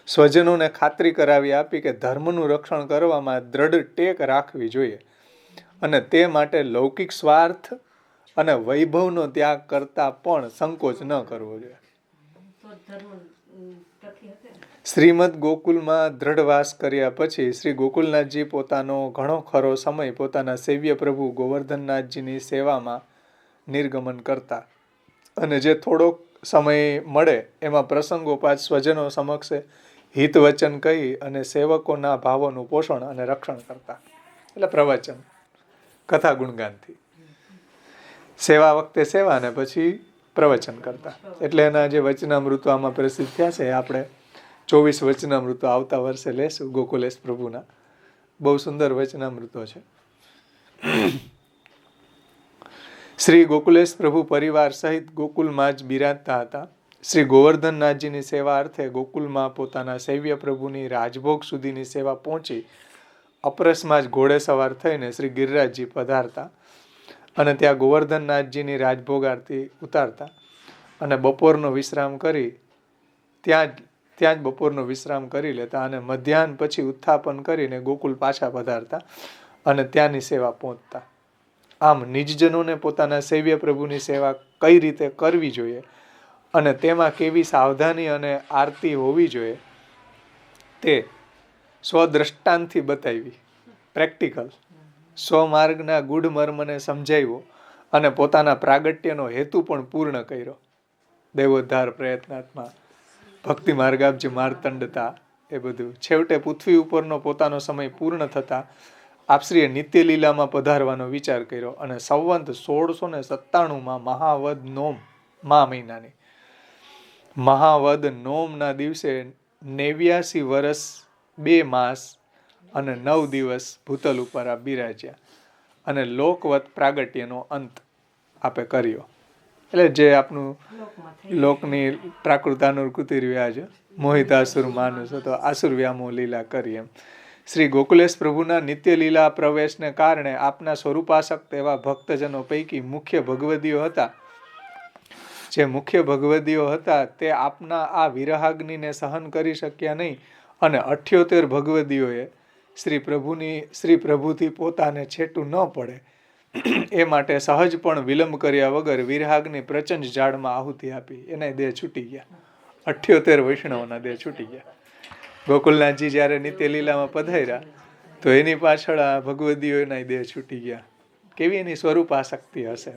સ્વજનોને ખાતરી કરાવી આપી કે ધર્મનું રક્ષણ કરવામાં દ્રઢ ટેક રાખવી જોઈએ અને તે માટે લૌકિક સ્વાર્થ અને વૈભવનો ત્યાગ કરતા પણ સંકોચ ન કરવો જોઈએ. શ્રીમદ ગોકુલમાં દ્રઢવાસ કર્યા પછી શ્રી ગોકુલનાથજી પોતાનો ઘણો ખરો સમય પોતાના સેવ્ય પ્રભુ ગોવર્ધનનાથજીની સેવામાં નિર્ગમન કરતા અને જે થોડોક સમય મળે એમાં પ્રસંગોપાત સ્વજનો સમક્ષ હિત વચન કહી અને સેવકોના ભાવોનું પોષણ અને રક્ષણ કરતા. એટલે પ્રવચન, કથા ગુણગાનથી સેવા વખતે સેવા ને પછી પ્રવચન કરતા. એટલે એના જે વચનામૃતો આમાં પ્રસિદ્ધ થયા છે, આપણે 24 વચનામૃતો આવતા વર્ષે લેશું ગોકુલેશ પ્રભુના. બહુ સુંદર વચનામૃતો છે. શ્રી ગોકુલેશ પ્રભુ પરિવાર સહિત ગોકુલમાં જ બિરાજતા હતા. શ્રી ગોવર્ધનનાથજીની સેવા અર્થે ગોકુલમાં પોતાના સેવ્ય પ્રભુની રાજભોગ સુધીની સેવા પહોંચી અપરસમાં જ ઘોડે સવાર થઈને શ્રી ગિરિરાજજી પધારતા અને ત્યાં ગોવર્ધનનાથજીની રાજભોગ આરતી ઉતારતા અને બપોરનો વિશ્રામ કરી ત્યાં જ બપોરનો વિશ્રામ કરી લેતા અને મધ્યાહન પછી ઉત્થાપન કરીને ગોકુલ પાછા પધારતા અને ત્યાંની સેવા પહોંચતા. આમ નિજજનોને પોતાના સેવ્ય પ્રભુની સેવા કઈ રીતે કરવી જોઈએ અને તેમાં કેવી સાવધાની અને આરતી હોવી જોઈએ તે સ્વદ્રષ્ટાંતથી બતાવી, પ્રેક્ટિકલ સ્વમાર્ગના ગૂઢ મર્મને સમજાવ્યો અને પોતાના પ્રાગટ્યનો હેતુ પણ પૂર્ણ કર્યો. દેવોદ્ધાર પ્રયત્નાત્મા, ભક્તિ માર્ગાબ્જ માર્તંડતા, એ બધું છેવટે પૃથ્વી ઉપરનો પોતાનો સમય પૂર્ણ થતા આપશ્રીએ નિત્ય લીલામાં પધારવાનો વિચાર કર્યો અને સંવંત 1697 મહાવદ નોમ મહિનાની મહાવદ નોમના દિવસે 89 વર્ષ 2 માસ અને 9 દિવસ ભૂતલ ઉપર આપ બિરાજ્યા અને લોકવત પ્રાગટ્યનો અંત આપે કર્યો. એટલે જે આપનું લોકની પ્રાકૃતાનુકૃતિ વ્યાજ મોહિતાસુર માનુસ તો આસુર વ્યામો લીલા કરી એમ. શ્રી ગોકુલેશ પ્રભુના નિત્ય લીલા પ્રવેશને કારણે આપના સ્વરૂપાસક્ત એવા ભક્તજનો પૈકી મુખ્ય ભગવદીઓ હતા. જે મુખ્ય ભગવદીઓ હતા તે આપના આ વિરહાગ્નિને સહન કરી શક્યા નહીં અને 78 ભગવદીઓએ શ્રી પ્રભુથી પોતાને છેટું ન પડે એ માટે સહજ પણ વિલંબ કર્યા વગર વિરહાગ્નિ પ્રચંડ જાળમાં આહુતિ આપી. એને દેહ છૂટી ગયા 78 વૈષ્ણવના દેહ છૂટી ગયા. ગોકુલનાથજી જ્યારે નિત્ય લીલામાં પધાર્યા તો એની પાછળ આ ભગવદીઓના દેહ છૂટી ગયા. કેવી એની સ્વરૂપ આસક્તિ હશે.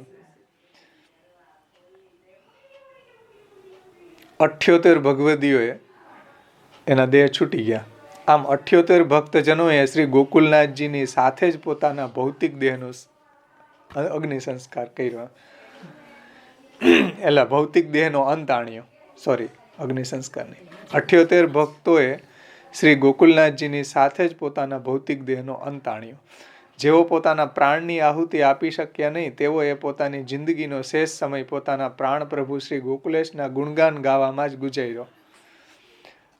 78 ભગવદીઓએ એના દેહ છૂટી ગયા. આમ 78 ભક્તજનોએ શ્રી ગોકુલનાથજીની સાથે જ પોતાના ભૌતિક દેહનો અગ્નિ સંસ્કાર કર્યો. એટલે ભૌતિક દેહનો અંત આણ્યો. અગ્નિ સંસ્કાર નહીં. 78 ભક્તોએ શ્રી ગોકુલનાથજીની સાથે જ પોતાના ભૌતિક દેહનો અંત આણ્યો. જેઓ પોતાના પ્રાણની આહુતિ આપી શક્યા નહીં તેઓએ પોતાની જિંદગીનો શેષ સમય પોતાના પ્રાણ પ્રભુ શ્રી ગોકુલેશના ગુણગાન ગાવામાં જ ગુજાર્યો.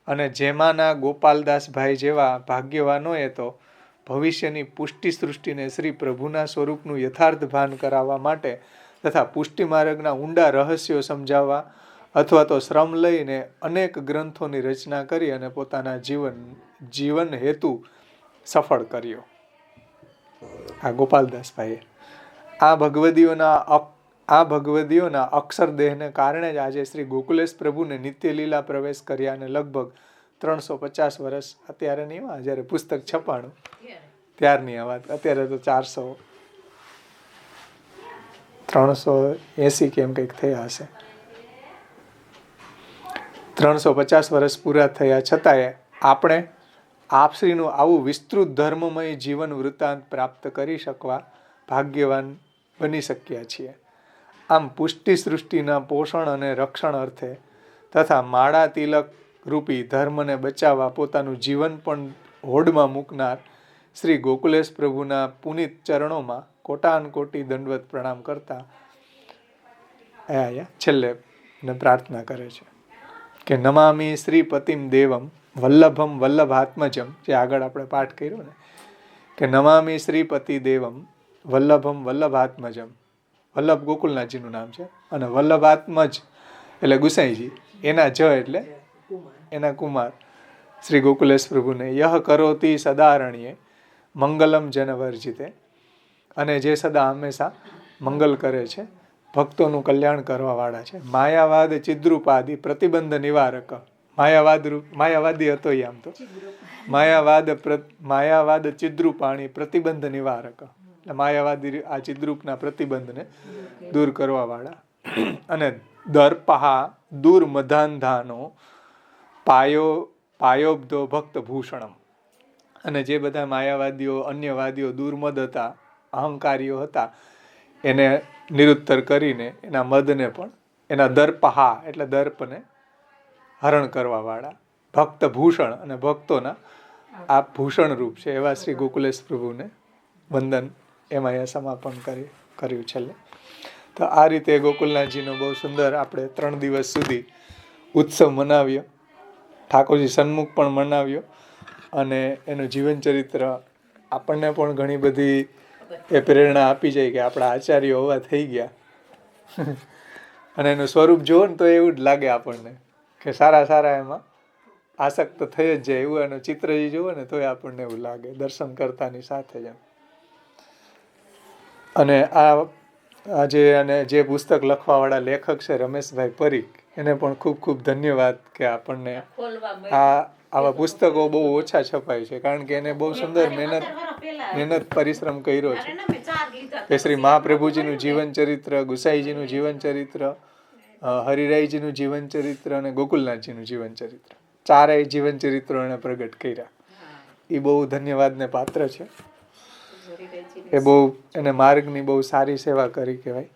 અને જેમાંના ગોપાલદાસભાઈ જેવા ભાગ્યવાનોએ તો ભવિષ્યની પુષ્ટિ સૃષ્ટિને શ્રી પ્રભુના સ્વરૂપનું યથાર્થ ભાન કરાવવા માટે તથા પુષ્ટિ માર્ગના ઊંડા રહસ્યો સમજાવવા અથવા તો શ્રમ લઈને અનેક ગ્રંથોની રચના કરી અને પોતાના જીવન હેતુ સફળ કર્યો. આ ગોપાલદાસભાઈએ આ ભગવદીઓના અક્ષર દેહને કારણે જ આજે શ્રી ગોકુલેશ પ્રભુને નિત્ય લીલા પ્રવેશ કર્યા અને લગભગ 350 વર્ષ અત્યારે નહીં, જ્યારે પુસ્તક છપાણું ત્યારની આ વાત. અત્યારે તો 380 કેમ કંઈક થયા હશે. 350 વર્ષ પૂરા થયા છતાંય આપણે આપશ્રીનું આવું વિસ્તૃત ધર્મમય જીવન વૃત્તાંત પ્રાપ્ત કરી શકવા ભાગ્યવાન બની શક્યા છીએ. આમ પુષ્ટિ સૃષ્ટિના પોષણ અને રક્ષણ અર્થે તથા માળા તિલક રૂપી ધર્મને બચાવવા પોતાનું જીવન પણ હોડમાં મૂકનાર શ્રી ગોકુલેશ પ્રભુના પુનિત ચરણોમાં કોટાન કોટી દંડવત પ્રણામ કરતા છેલ્લે પ્રાર્થના કરે છે કે નમામિ શ્રીપતિમ દેવમ વલ્લભમ વલ્લભાત્મજમ. જે આગળ આપણે પાઠ કર્યો ને કે નમામિ શ્રીપતિ દેવમ વલ્લભમ વલ્લભાત્મજમ. વલ્લભ ગોકુલનાથજીનું નામ છે અને વલ્લભાત્મજ એટલે ગુસાઈજી, એના જ એટલે એના કુમાર શ્રી ગોકુલેશ પ્રભુને યહ કરોતી સદારણ્યે મંગલમ જનવર્જિતે. અને જે સદા હંમેશા મંગલ કરે છે, ભક્તોનું કલ્યાણ કરવા વાળા છે. માયાવાદ ચિદ્રુપાદી પ્રતિબંધ નિવારક. માયાવાદી હતો આમ તો. માયાવાદ ચિદ્રુપાણી પ્રતિબંધ નિવારક. માયાવાદી આ ચિદ્રુપના પ્રતિબંધને દૂર કરવા વાળા. અને દર્પહા દુર્મધાંધાનો પાયોબ્ધો ભક્ત ભૂષણમ. અને જે બધા માયાવાદીઓ અન્યવાદીઓ દુર્મદ હતા, અહંકારીઓ હતા, એને નિરુત્તર કરીને એના મદને પણ એના દર્પહા એટલે દર્પને હરણ કરવા વાળા ભક્ત ભૂષણ અને ભક્તોના આ ભૂષણ રૂપ છે એવા શ્રી ગોકુલેશ પ્રભુને વંદન એમાં એ સમાપન કર્યું છેલ્લે. તો આ રીતે ગોકુલનાથજીનો બહુ સુંદર આપણે 3 દિવસ સુધી ઉત્સવ મનાવ્યો. ઠાકોરજી સન્મુખ પણ મનાવ્યો અને એનું જીવન ચરિત્ર આપણને પણ ઘણી બધી એ પ્રેરણા આપી જાય કે આપણા આચાર્યો હોવા થઈ ગયા. અને એનું સ્વરૂપ જુઓ ને તો એવું જ લાગે આપણને કે સારા એમાં આસક્ત થઈ જ જાય એવું. એનું ચિત્ર જુઓ ને તોય આપણને એવું લાગે દર્શન કરતાની સાથે જ. અને જે પુસ્તક લખવાવાળા લેખક છે રમેશભાઈ પરીખ, એને પણ ખૂબ ખૂબ ધન્યવાદ કે આપણને આવા પુસ્તકો બહુ ઓછા છપાય છે, કારણ કે એને બહુ સુંદર મહેનત પરિશ્રમ કર્યો છે કે શ્રી મહાપ્રભુજીનું જીવન ચરિત્ર, ગુસાઈજીનું જીવન ચરિત્ર, હરિરાયજીનું જીવન ચરિત્ર અને ગોકુલનાથજીનું જીવન ચરિત્ર, 4 જીવન ચરિત્રો એને પ્રગટ કર્યા. એ બહુ ધન્યવાદને પાત્ર છે. એ બહુ એને માર્ગની બહુ સારી સેવા કરી કહેવાય.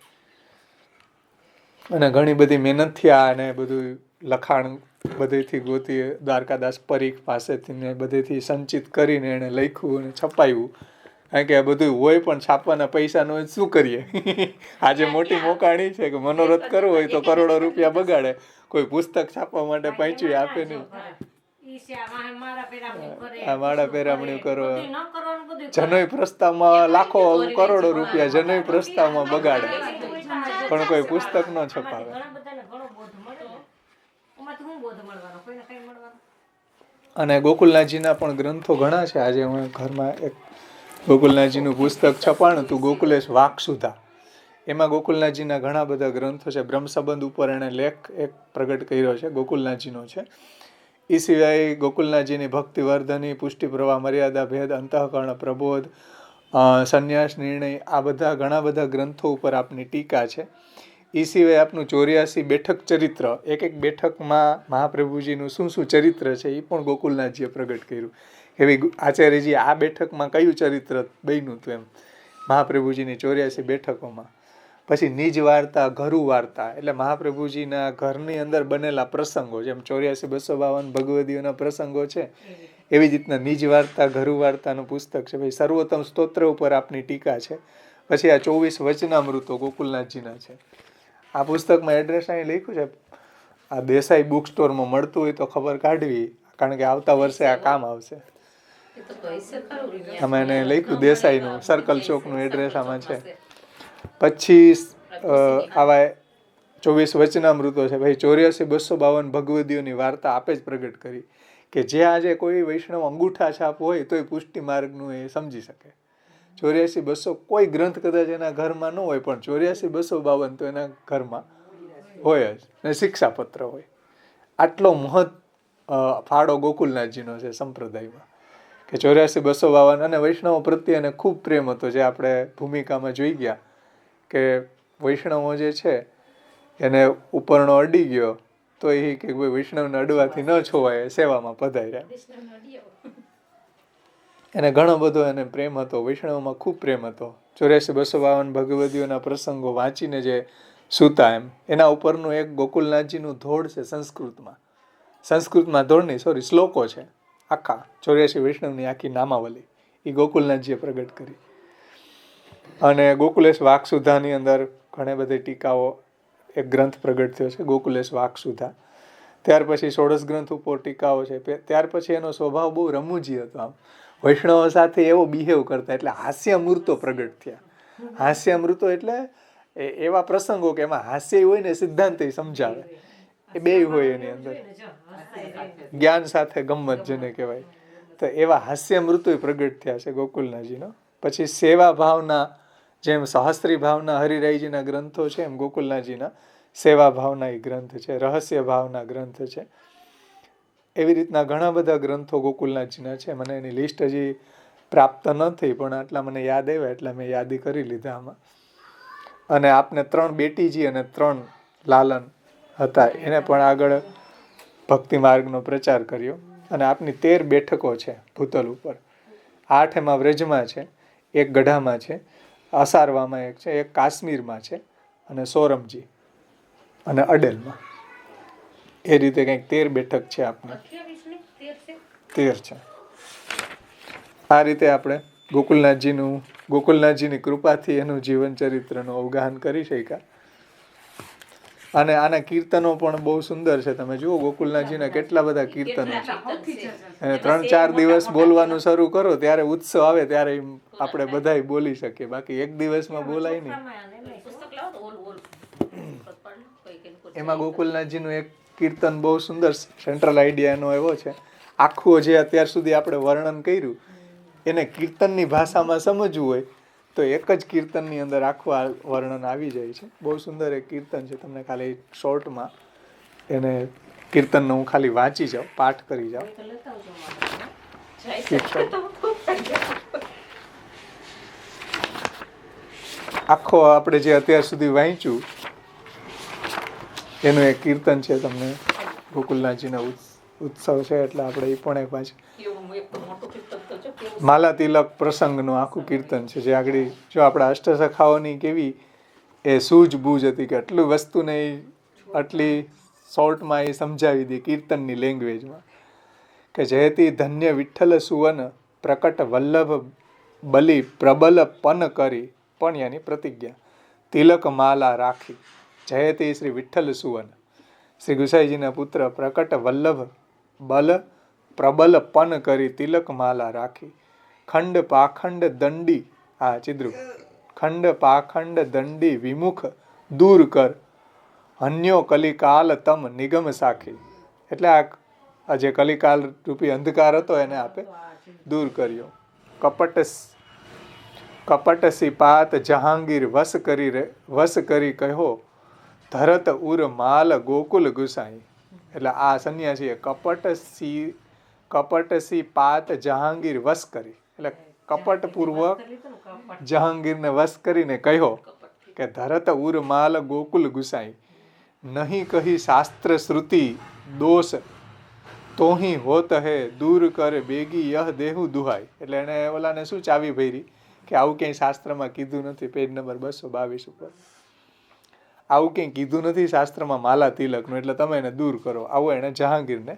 અને ઘણી બધી મહેનતથી આ અને બધું લખાણ બધેથી ગોતી દ્વારકાદાસ પરીખ પાસેથી ને બધેથી સંચિત કરીને એને લખ્યું અને છપાયું. કારણ કે આ બધું હોય પણ છાપવાના પૈસા નો શું કરીએ. આજે મોટી મોકાણી છે કે મનોરથ કરવો હોય તો કરોડો રૂપિયા બગાડે, કોઈ પુસ્તક છાપવા માટે પૈસું આપે નહીં. આ માળા પેરામણી કરો, જનોય પ્રસ્તાવમાં લાખો કરોડો રૂપિયા જનોય પ્રસ્તાવમાં બગાડે પણ કોઈ પુસ્તક ન છપાવે. અને ગોકુલનાથજીના પણ ગ્રંથો ઘણા છે. આજે હું ઘરમાં એક ગોકુલનાથજીનું પુસ્તક છપાણું હતું, ગોકુલેશ વાકસુધા. એમાં ગોકુલનાથજીના ઘણા બધા ગ્રંથો છે. બ્રહ્મ સંબંધ ઉપર એણે લેખ એક પ્રગટ કર્યો છે, ગોકુલનાથજીનો છે. એ સિવાય ગોકુલનાથજીની ભક્તિવર્ધની, પુષ્ટિ પ્રવાહ, મર્યાદા ભેદ, અંતઃકરણ પ્રબોધ, સંન્યાસ નિર્ણય, આ બધા ઘણા બધા ગ્રંથો ઉપર આપની ટીકા છે. એ સિવાય આપનું 84 બેઠક ચરિત્ર, એક એક બેઠકમાં મહાપ્રભુજીનું શું શું ચરિત્ર છે એ પણ ગોકુલનાથજીએ પ્રગટ કર્યું કે ભાઈ આચાર્યજી આ બેઠકમાં કયું ચરિત્ર બન્યું હતું એમ, મહાપ્રભુજીની 84 બેઠકોમાં. પછી નિજ વાર્તા, ઘરુ વાર્તા, એટલે મહાપ્રભુજીના ઘરની અંદર બનેલા પ્રસંગો, જેમ 84 252 ભગવદીઓના પ્રસંગો છે એવી જ રીતના નિજ વાર્તા, ઘરુ વાર્તાનું પુસ્તક છે. ભાઈ સર્વોત્તમ સ્તોત્ર ઉપર આપની ટીકા છે. પછી આ 24 વચનામૃતો ગોકુલનાથજીના છે. આ પુસ્તકમાં એડ્રેસ અહીં લખ્યું છે, આ દેસાઈ બુક સ્ટોરમાં મળતું હોય તો ખબર કાઢવી, કારણ કે આવતા વર્ષે આ કામ આવશે. આમાં એને લખ્યું દેસાઈનું, સર્કલ ચોકનું એડ્રેસ આમાં છે. પછી આવા 24 વચનામૃતો છે. ભાઈ 84 252 ભગવદીઓની વાર્તા આપે જ પ્રગટ કરી કે જે આજે કોઈ વૈષ્ણવ અંગૂઠા છાપ હોય તોય પુષ્ટિ માર્ગનું એ સમજી શકે. 84 200 કોઈ ગ્રંથ કદાચ એના ઘરમાં ન હોય, પણ 84 252 તો એના ઘરમાં હોય જ, ને શિક્ષાપત્ર હોય. આટલો મહત ફાળો ગોકુલનાથજીનો છે સંપ્રદાયમાં કે 84 252, અને વૈષ્ણવો પ્રત્યે એને ખૂબ પ્રેમ હતો, જે આપણે ભૂમિકામાં જોઈ ગયા કે વૈષ્ણવો જે છે એને ઉપરનો અડી ગયો તો એ કે વૈષ્ણવને અડવાથી ન છોવાય, સેવામાં પધાર્યા. એને ઘણો બધો એને પ્રેમ હતો, વૈષ્ણવમાં ખૂબ પ્રેમ હતો. 84 252 ભગવદીઓના પ્રસંગો વાંચીને જે સૂતા એમ, એના ઉપરનું એક ગોકુલનાથજીનું ધોળ છે સંસ્કૃતમાં ધોળ નહીં, સોરી, શ્લોકો છે આખા 84 વૈષ્ણવની આખી નામાવલી, એ ગોકુલનાથજીએ પ્રગટ કરી. અને ગોકુલેશ વાકસુધાની અંદર ઘણી બધી ટીકાઓ, એક ગ્રંથ પ્રગટ થયો છે ગોકુલેશ વાકસુધા. ત્યાર પછી 16 ગ્રંથ ઉપર ટીકાઓ છે. ત્યાર પછી એનો સ્વભાવ બહુ રમૂજી હતો, આમ વૈષ્ણવો સાથે એવો બિહેવ કરતા, એટલે હાસ્યામૃતો પ્રગટ થયા. હાસ્યામૃતો એટલે એવા પ્રસંગો કે એમાં હાસ્ય હોય ને સિદ્ધાંત સમજાવે, એ બે હોય એની અંદર, જ્ઞાન સાથે ગમ્મત જેને કહેવાય. તો એવા હાસ્યામૃતો પ્રગટ થયા છે ગોકુલનાથજીનો. પછી સેવા ભાવના, જેમ સહસ્ત્રી ભાવના હરિરાયજીના ગ્રંથો છે એમ ગોકુલનાથજીના સેવા ભાવના એ ગ્રંથ છે, રહસ્ય ભાવના ગ્રંથ છે. એવી રીતના ઘણા બધા ગ્રંથો ગોકુલનાથજીના છે. મને એની લિસ્ટ હજી પ્રાપ્ત નથી, પણ આટલા મને યાદ આવ્યા એટલે મેં યાદી કરી લીધા આમાં. અને આપને 3 બેટીજી અને 3 લાલન હતા, એને પણ આગળ ભક્તિ માર્ગનો પ્રચાર કર્યો. અને આપની 13 બેઠકો છે ભૂતલ ઉપર. 8 એમાં વ્રજમાં છે, 1 ગઢામાં છે, અસારવામાં 1 છે, 1 કાશ્મીરમાં છે, અને સોરમજી અને અડેલમાં. એ રીતે કંઈક 13 બેઠક છે આપને, 13 છે. આ રીતે આપણે ગોકુલનાથજીની કૃપાથી એનું જીવન ચરિત્રનું અવગાહન કરી શક્યા. અને આના કીર્તનો પણ બહુ સુંદર છે. તમે જુઓ ગોકુલનાથજીના કેટલા બધા કીર્તનો છે. 3-4 દિવસ બોલવાનું શરૂ કરો ત્યારે ઉત્સવ આવે ત્યારે આપણે બધાય બોલી શકીએ, બાકી એક દિવસમાં બોલાય નહીં. એમાં ગોકુલનાથજીનું એક કીર્તન બહુ સુંદર સેન્ટ્રલ આઈડિયા એનો એવો છે, આખું જે અત્યાર સુધી આપણે વર્ણન કર્યું એને કીર્તનની ભાષામાં સમજવું હોય તો એક જ કીર્તનની અંદર આખું આ વર્ણન આવી જાય છે. બહુ સુંદર એક કીર્તન છે. તમને ખાલી શોર્ટમાં એને કીર્તનનો હું ખાલી વાંચી જાઉં, પાઠ કરી જાઉં. આખો આપણે જે અત્યાર સુધી વાંચ્યું એનું એક કીર્તન છે. તમને ગોકુલનાથજીનો ઉત્સવ છે એટલે આપણે એ પણ એક વાંચી. માલા તિલક પ્રસંગનું આખું કીર્તન છે, જે આગળ જો આપણા અષ્ટસખાઓની કેવી એ સૂઝબૂઝ હતી કે આટલી વસ્તુને આટલી શોર્ટમાં એ સમજાવી દે કીર્તનની લેંગ્વેજમાં કે જયતી ધન્ય વિઠ્ઠલ સુવન પ્રકટ વલ્લભ બલિ પ્રબલ પન કરી પણ યાની પ્રતિજ્ઞા તિલક માલા રાખી. જયતી શ્રી વિઠ્ઠલ સુવન, શ્રી ગુસાઈજીના પુત્ર, પ્રકટ વલ્લભ બલ પ્રબલ પન કરી તિલક માલા રાખી. ખંડ પાખંડ દંડી, આ ચિદ્રુપ, ખંડ પાખંડ દંડી વિમુખ દૂર કર, હન્યો કલિકાલ તમ નિગમ સાખી. એટલે આ જે કલિકાલ રૂપી અંધકાર હતો એને આપે દૂર કર્યો. કપટ કપટ સિપાત જહાંગીર વસ કરી કહો ધરત ઉર માલ ગોકુલ ગુસાઈ. એટલે આ સંન્યાસીએ કપટ સી પાત જહાંગીર વસ કરી, એટલે કપટ પૂર્વક જહાંગીરને વસ કરીને કહ્યો કે ધરત ઉર માલ ગોકુલ ગુસાઈ નહીં કહી શાસ્ત્ર શ્રુતિ દોષ તોહી હોત હે દૂર કર બેગી યહ દેહુ દુહાઈ. એટલે એને ઓલાને શું ચાવી ભરી કે આવું ક્યાંય શાસ્ત્રમાં કીધું નથી. પેજ નંબર 222 ઉપર આવું ક્યાંય કીધું નથી શાસ્ત્રમાં માલા તિલકનું, એટલે તમે એને દૂર કરો. આવું એને જહાંગીરને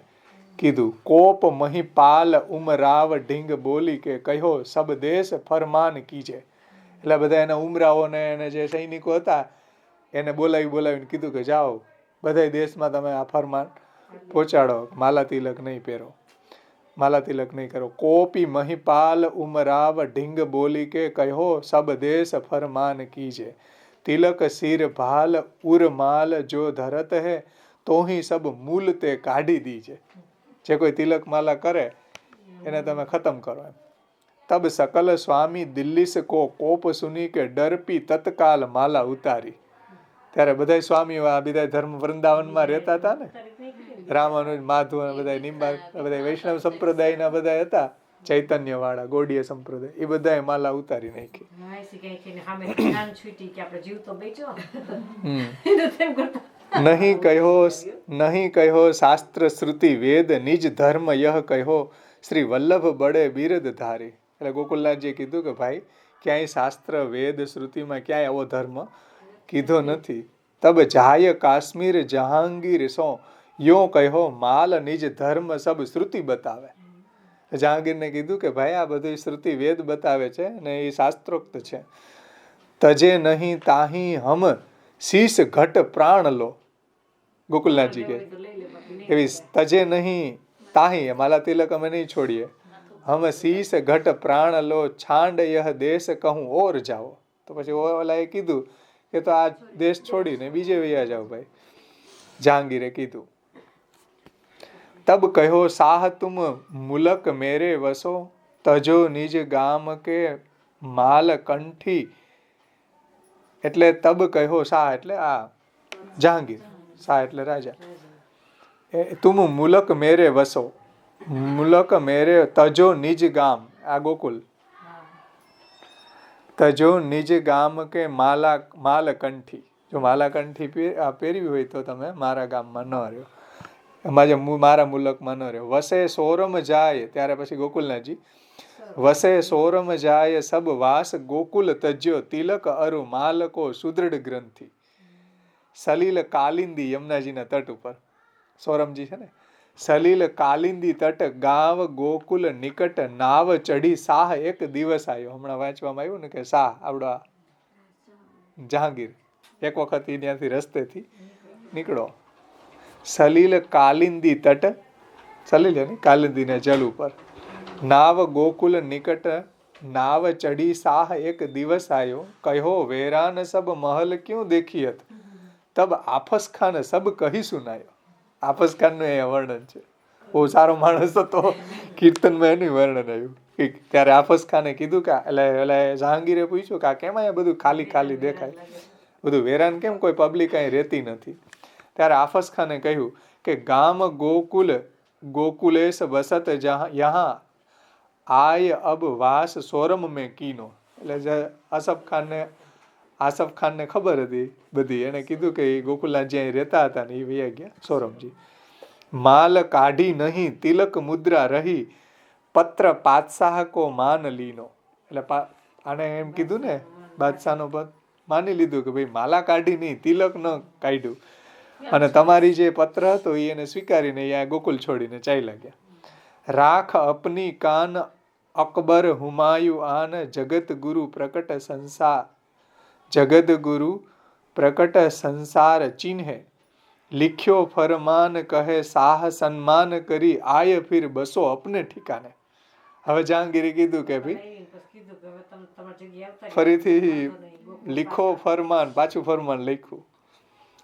કીધું. કોપ મહીપાલ ઉમરાવ ઢીંગ બોલી કે કહ્યો સબ દેશ ફરમાન કીજે. એટલે બધા એના ઉમરાઓને એને જે સૈનિકો હતા એને બોલાવીને કીધું કે જાઓ બધા દેશમાં તમે આ ફરમાન પહોંચાડો, માલા તિલક નહીં પહેરો, માલા તિલક નહીં કરો. કોપી મહીપાલ ઉમરાવ ઢીંગ બોલી કે કહો સબ દેશ ફરમાન કીજે તિલક સિર ભાલ ઉરમાલ જો ધરત હે તોહી સબ મૂલ તે કાઢી દીજે. જે કોઈ તિલક માલા કરે એને તમે ખતમ કરો એમ. તબ સકલ સ્વામી દિલ્હી સે કોપ સુની કે ડરપી તત્કાલ માલા ઉતારી. ત્યારે બધા સ્વામીઓ આ બધા ધર્મ વૃંદાવનમાં રહેતા હતા ને, રામાનુજ માધવ બધા નિંબા બધા વૈષ્ણવ સંપ્રદાયના બધા હતા, ચૈતન્ય વાળા ગોડીય સંપ્રદાય, એ બધાએ માલા ઉતારી નાખી. નહીં કહ્યો શાસ્ત્ર શ્રુતિ વેદ નિજ ધર્મ યહ કહ્યો શ્રી વલ્લભ બડે બિરદ ધારી. એટલે ગોકુલનાથજીએ કીધું કે ભાઈ ક્યાંય શાસ્ત્ર વેદ શ્રુતિમાં ક્યાંય આવો ધર્મ કીધો નથી. તબ જાય કાશ્મીર જહાંગીર સો યો કહ્યો માલ નિજ ધર્મ સબ શ્રુતિ બતાવે. જહાંગીરને કીધું કે ભાઈ આ બધી શ્રુતિ વેદ બતાવે છે અને એ શાસ્ત્રોક્ત છે. તજે નહીં તાહી હમ શીશ ઘટ પ્રાણ લો. ગોકુલનાથજી કે એવી તજે નહીં તાહી માલા તિલક અમે નહીં છોડીએ. હમ શીશ ઘટ પ્રાણ લો છાંડ યહ દેશ કહું ઓર જાઓ. તો પછી ઓલા એ કીધું કે તો આ દેશ છોડીને બીજે વયા જાઓ ભાઈ. જહાંગીરે કીધું. તબ કહ્યો સાહ તુમ મુલક મેરે વસો તજો નિજ ગામ કે માલ કંઠી. એટલે તબ કહ્યો શાહ એટલે આ જહાંગીર, શાહ એટલે રાજા. તુમ મુલક મેરે વસો, મુલક મેરે તજો નિજ ગામ, આ ગોકુલ, તજો નિજ ગામ કે માલ કંઠી. જો માલા કંઠી પહેરવી હોય તો તમે મારા ગામમાં ન રહ્યો, મારા મુલકમાં ન રહ્યો. વસે સોરમ જાય, ત્યારે પછી ગોકુલનાથજી વસે સોરમ જાય સબ વાસ ગોકુલ તજ્યો તિલક અરુ માલકો સુદૃઢ ગ્રંથિ. સલીલ કાલિંદી યમુનાજીના તટ ઉપર સોરમજી છે ને, સલીલ કાલિંદી તટ ગાવ ગોકુલ નિકટ નાવ ચઢી શાહ એક દિવસ આવ્યો. હમણાં વાંચવામાં આવ્યું ને કે શાહ આવડો જહાંગીર એક વખત ત્યાંથી રસ્તેથી નીકળો. સલીલ કાલિંદી તટ, સલીલ કાલિંદીના જલ ઉપર નાવ ગોકુલ નિકટ નાવ ચઢી શાહ એક દિવસ આયો કહ્યો વેરાન સબ મહલ ક્યું દેખિયત તબ આફસ ખાન સબ કહી સુનાયો. આફસ ખાન નું એ વર્ણન છે, બહુ સારો માણસ હતો, કીર્તનમાં એનું વર્ણન આવ્યું. ત્યારે આફસ ખાને કીધું કે એટલે જહાંગીરે પૂછ્યું કે આ કેમ અહીંયા બધું ખાલી ખાલી દેખાય, બધું વેરાન કેમ, કોઈ પબ્લિક અહીં રહેતી નથી. ત્યારે આફસ ખાને કહ્યું કે ગામ ગોકુલ ગોકુલેશ વસત યહાં આય અબ વાસ સોરમ મેં કીનો. એટલે આસફ ખાનને ખબર હતી બધી, એને કીધું કે ગોકુલનાથ જ્યાં રહેતા હતા ને એ વયા ગયા સોરમજી. માલ કાઢી નહીં તિલક મુદ્રા રહી પત્ર પાતશાહ કો માન લીનો. એટલે આને એમ કીધું ને, બાદશાહનો પદ માની લીધું કે ભાઈ માલા કાઢી નહીં, તિલક ન કાઢ્યું, અને તમારી જે પત્ર હતો એને સ્વીકારીને અહીંયા ગોકુલ છોડીને ચાલ્યા ગયા. રાખ અપની કાન અકબર હુમાયુ આન જગત ગુરુ પ્રકટ સંસાર, જગત ગુરુ પ્રકટ સંસાર ચિહ્ને लिख्यो फरमान કહે શાહ સન્માન કરી આય ફિર બસો અપને ઠિકાને. હવે જહાંગીરે કીધું કે ભાઈ ફરીથી લીખો ફરમાન, પાછું ફરમાન લખ્યું,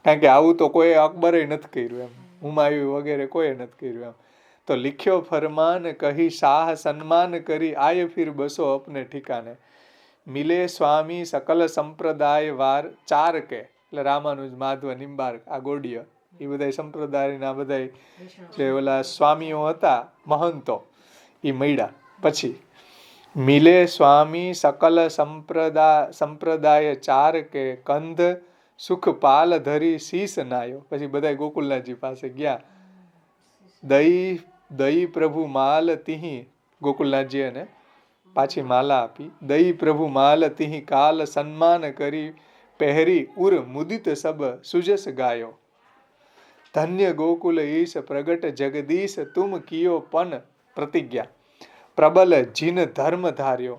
કારણ કે આવું તો કોઈ અકબરે નથી કર્યું એમ, હુમાયુ વગેરે કોઈ નથી કર્યું એમ. તો લીખ્યો ફરમાન કહી શાહ સન્માન કરી આય ફિર બસો અપને ઠિકાને. મિલે સ્વામી સકલ સંપ્રદાય વાર ચારકે, એટલે રામાનુજ, માધવ, નિંબાર્ક, આ ગોડીય, એ બધા સંપ્રદાયના બધા જે ઓલા સ્વામીઓ હતા, મહંતો, એ મળ્યા. પછી મિલે સ્વામી સકલ સંપ્રદાય ચારકે, કંધ સુખ પાલ ધરી શીશ નાયો. પછી બધા ગોકુલનાથજી પાસે ગયા. દઈ પ્રભુ માલ તિહી, ગોકુલનાથજી એને પાછી માલા આપી. દઈ પ્રભુ માલ તિહી કાલ સન્માન કરી, પહેરી ઉર મુદિત સબ સુજસ ગાયો. ધન્ય ગોકુલ ઈશ પ્રગટ જગદીશ, તુમ કિયો પન પ્રતિજ્ઞા. પ્રબલ જીન ધર્મ ધાર્યો,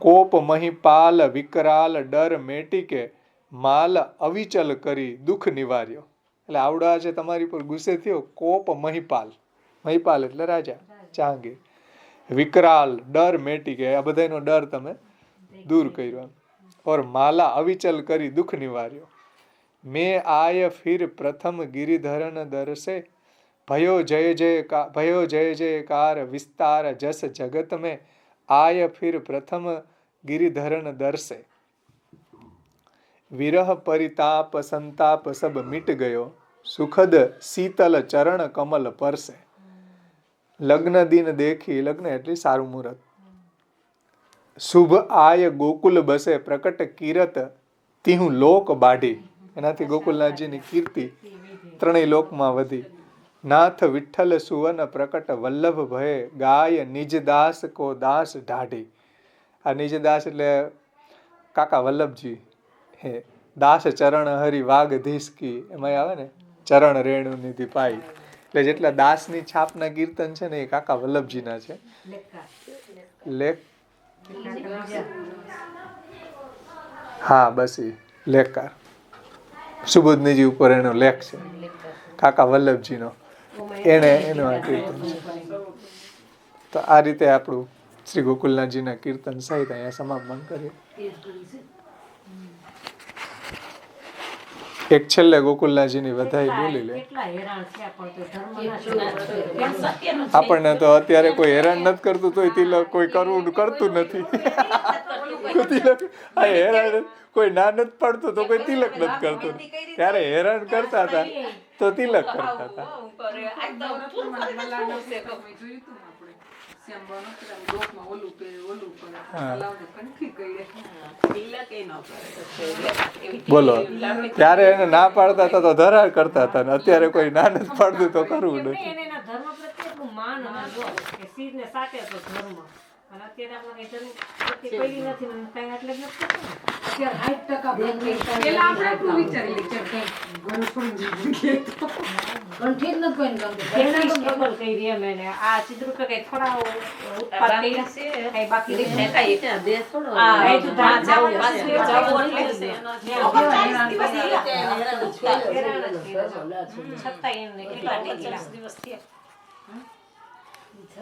કોપ મહિપાલ વિકરાલ ડર મેટીકે, માલ અવિચલ કરી દુઃખ નિવાર્યો. એટલે આવડા છે તમારી પર ગુસ્સે થયો. કોપ મહિપાલ, મહિપાલ એટલે રાજા, જહાંગીર. વિકરાલ ડર મેટીકે, આ બધાનો ડર તમે દૂર કર્યો. ઓર માલા અવિચલ કરી દુઃખ નિવાર્યો. મેં આય ફિર પ્રથમ ગિરિધરન દરસે, भयो जय जयकार विस्तार जस जगत में, आय फिर प्रथम गिरिधरन दर्शे. विरह परिताप संताप सब मिट गयो, सुखद शीतल चरण कमल परसे. લગ્ન દિન દેખી, લગ્ન એટલે સારું મુહૂર્ત. શુભ આય ગોકુલ બસે, પ્રકટ કીરત તિહું લોક બાઢી. એનાથી ગોકુલનાથજીની કીર્તિ ત્રણેય લોકમાં વધી. નાથ વિઠ્ઠલ સુવન પ્રકટ વલ્લભ ભય, ગાય નિજદાસ કો દાસ ઢાઢી. આ નિજદાસ એટલે કાકા વલ્લભજી હે. દાસ ચરણ હરી વાગધીશ કી, એમાં આવે ને ચરણ રેણુ નિધિ પાઈ. એટલે જેટલા દાસની છાપના કીર્તન છે ને એ કાકા વલ્લભજીના છે. લેખ, હા બસ એ લેખકાર સુબોધનીજી ઉપર એનો લેખ છે, કાકા વલ્લભજીનો. એનું આ કીર્તન છે. તો આ રીતે આપણું શ્રી ગોકુલનાથજીના કીર્તન સહિત અહીંયા સમાપન કરીએ. એક છેલ્લે ગોકુલનાથજીની વધાઈ બોલી લે. આપણને તો અત્યારે કોઈ હેરાન નથી કરતું, તોય તિલક કોઈ કરતું નથી. હેરાન કોઈ ના નથી પડતું તો કોઈ તિલક નથી કરતું. ત્યારે હેરાન કરતા હતા તો તિલક કરતા હતા. બોલો, ત્યારે એને ના પાડતા હતા તો ધરાર કરતા હતા, ને અત્યારે કોઈ ના નથી પાડતું તો કરવું નથી.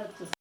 છતાં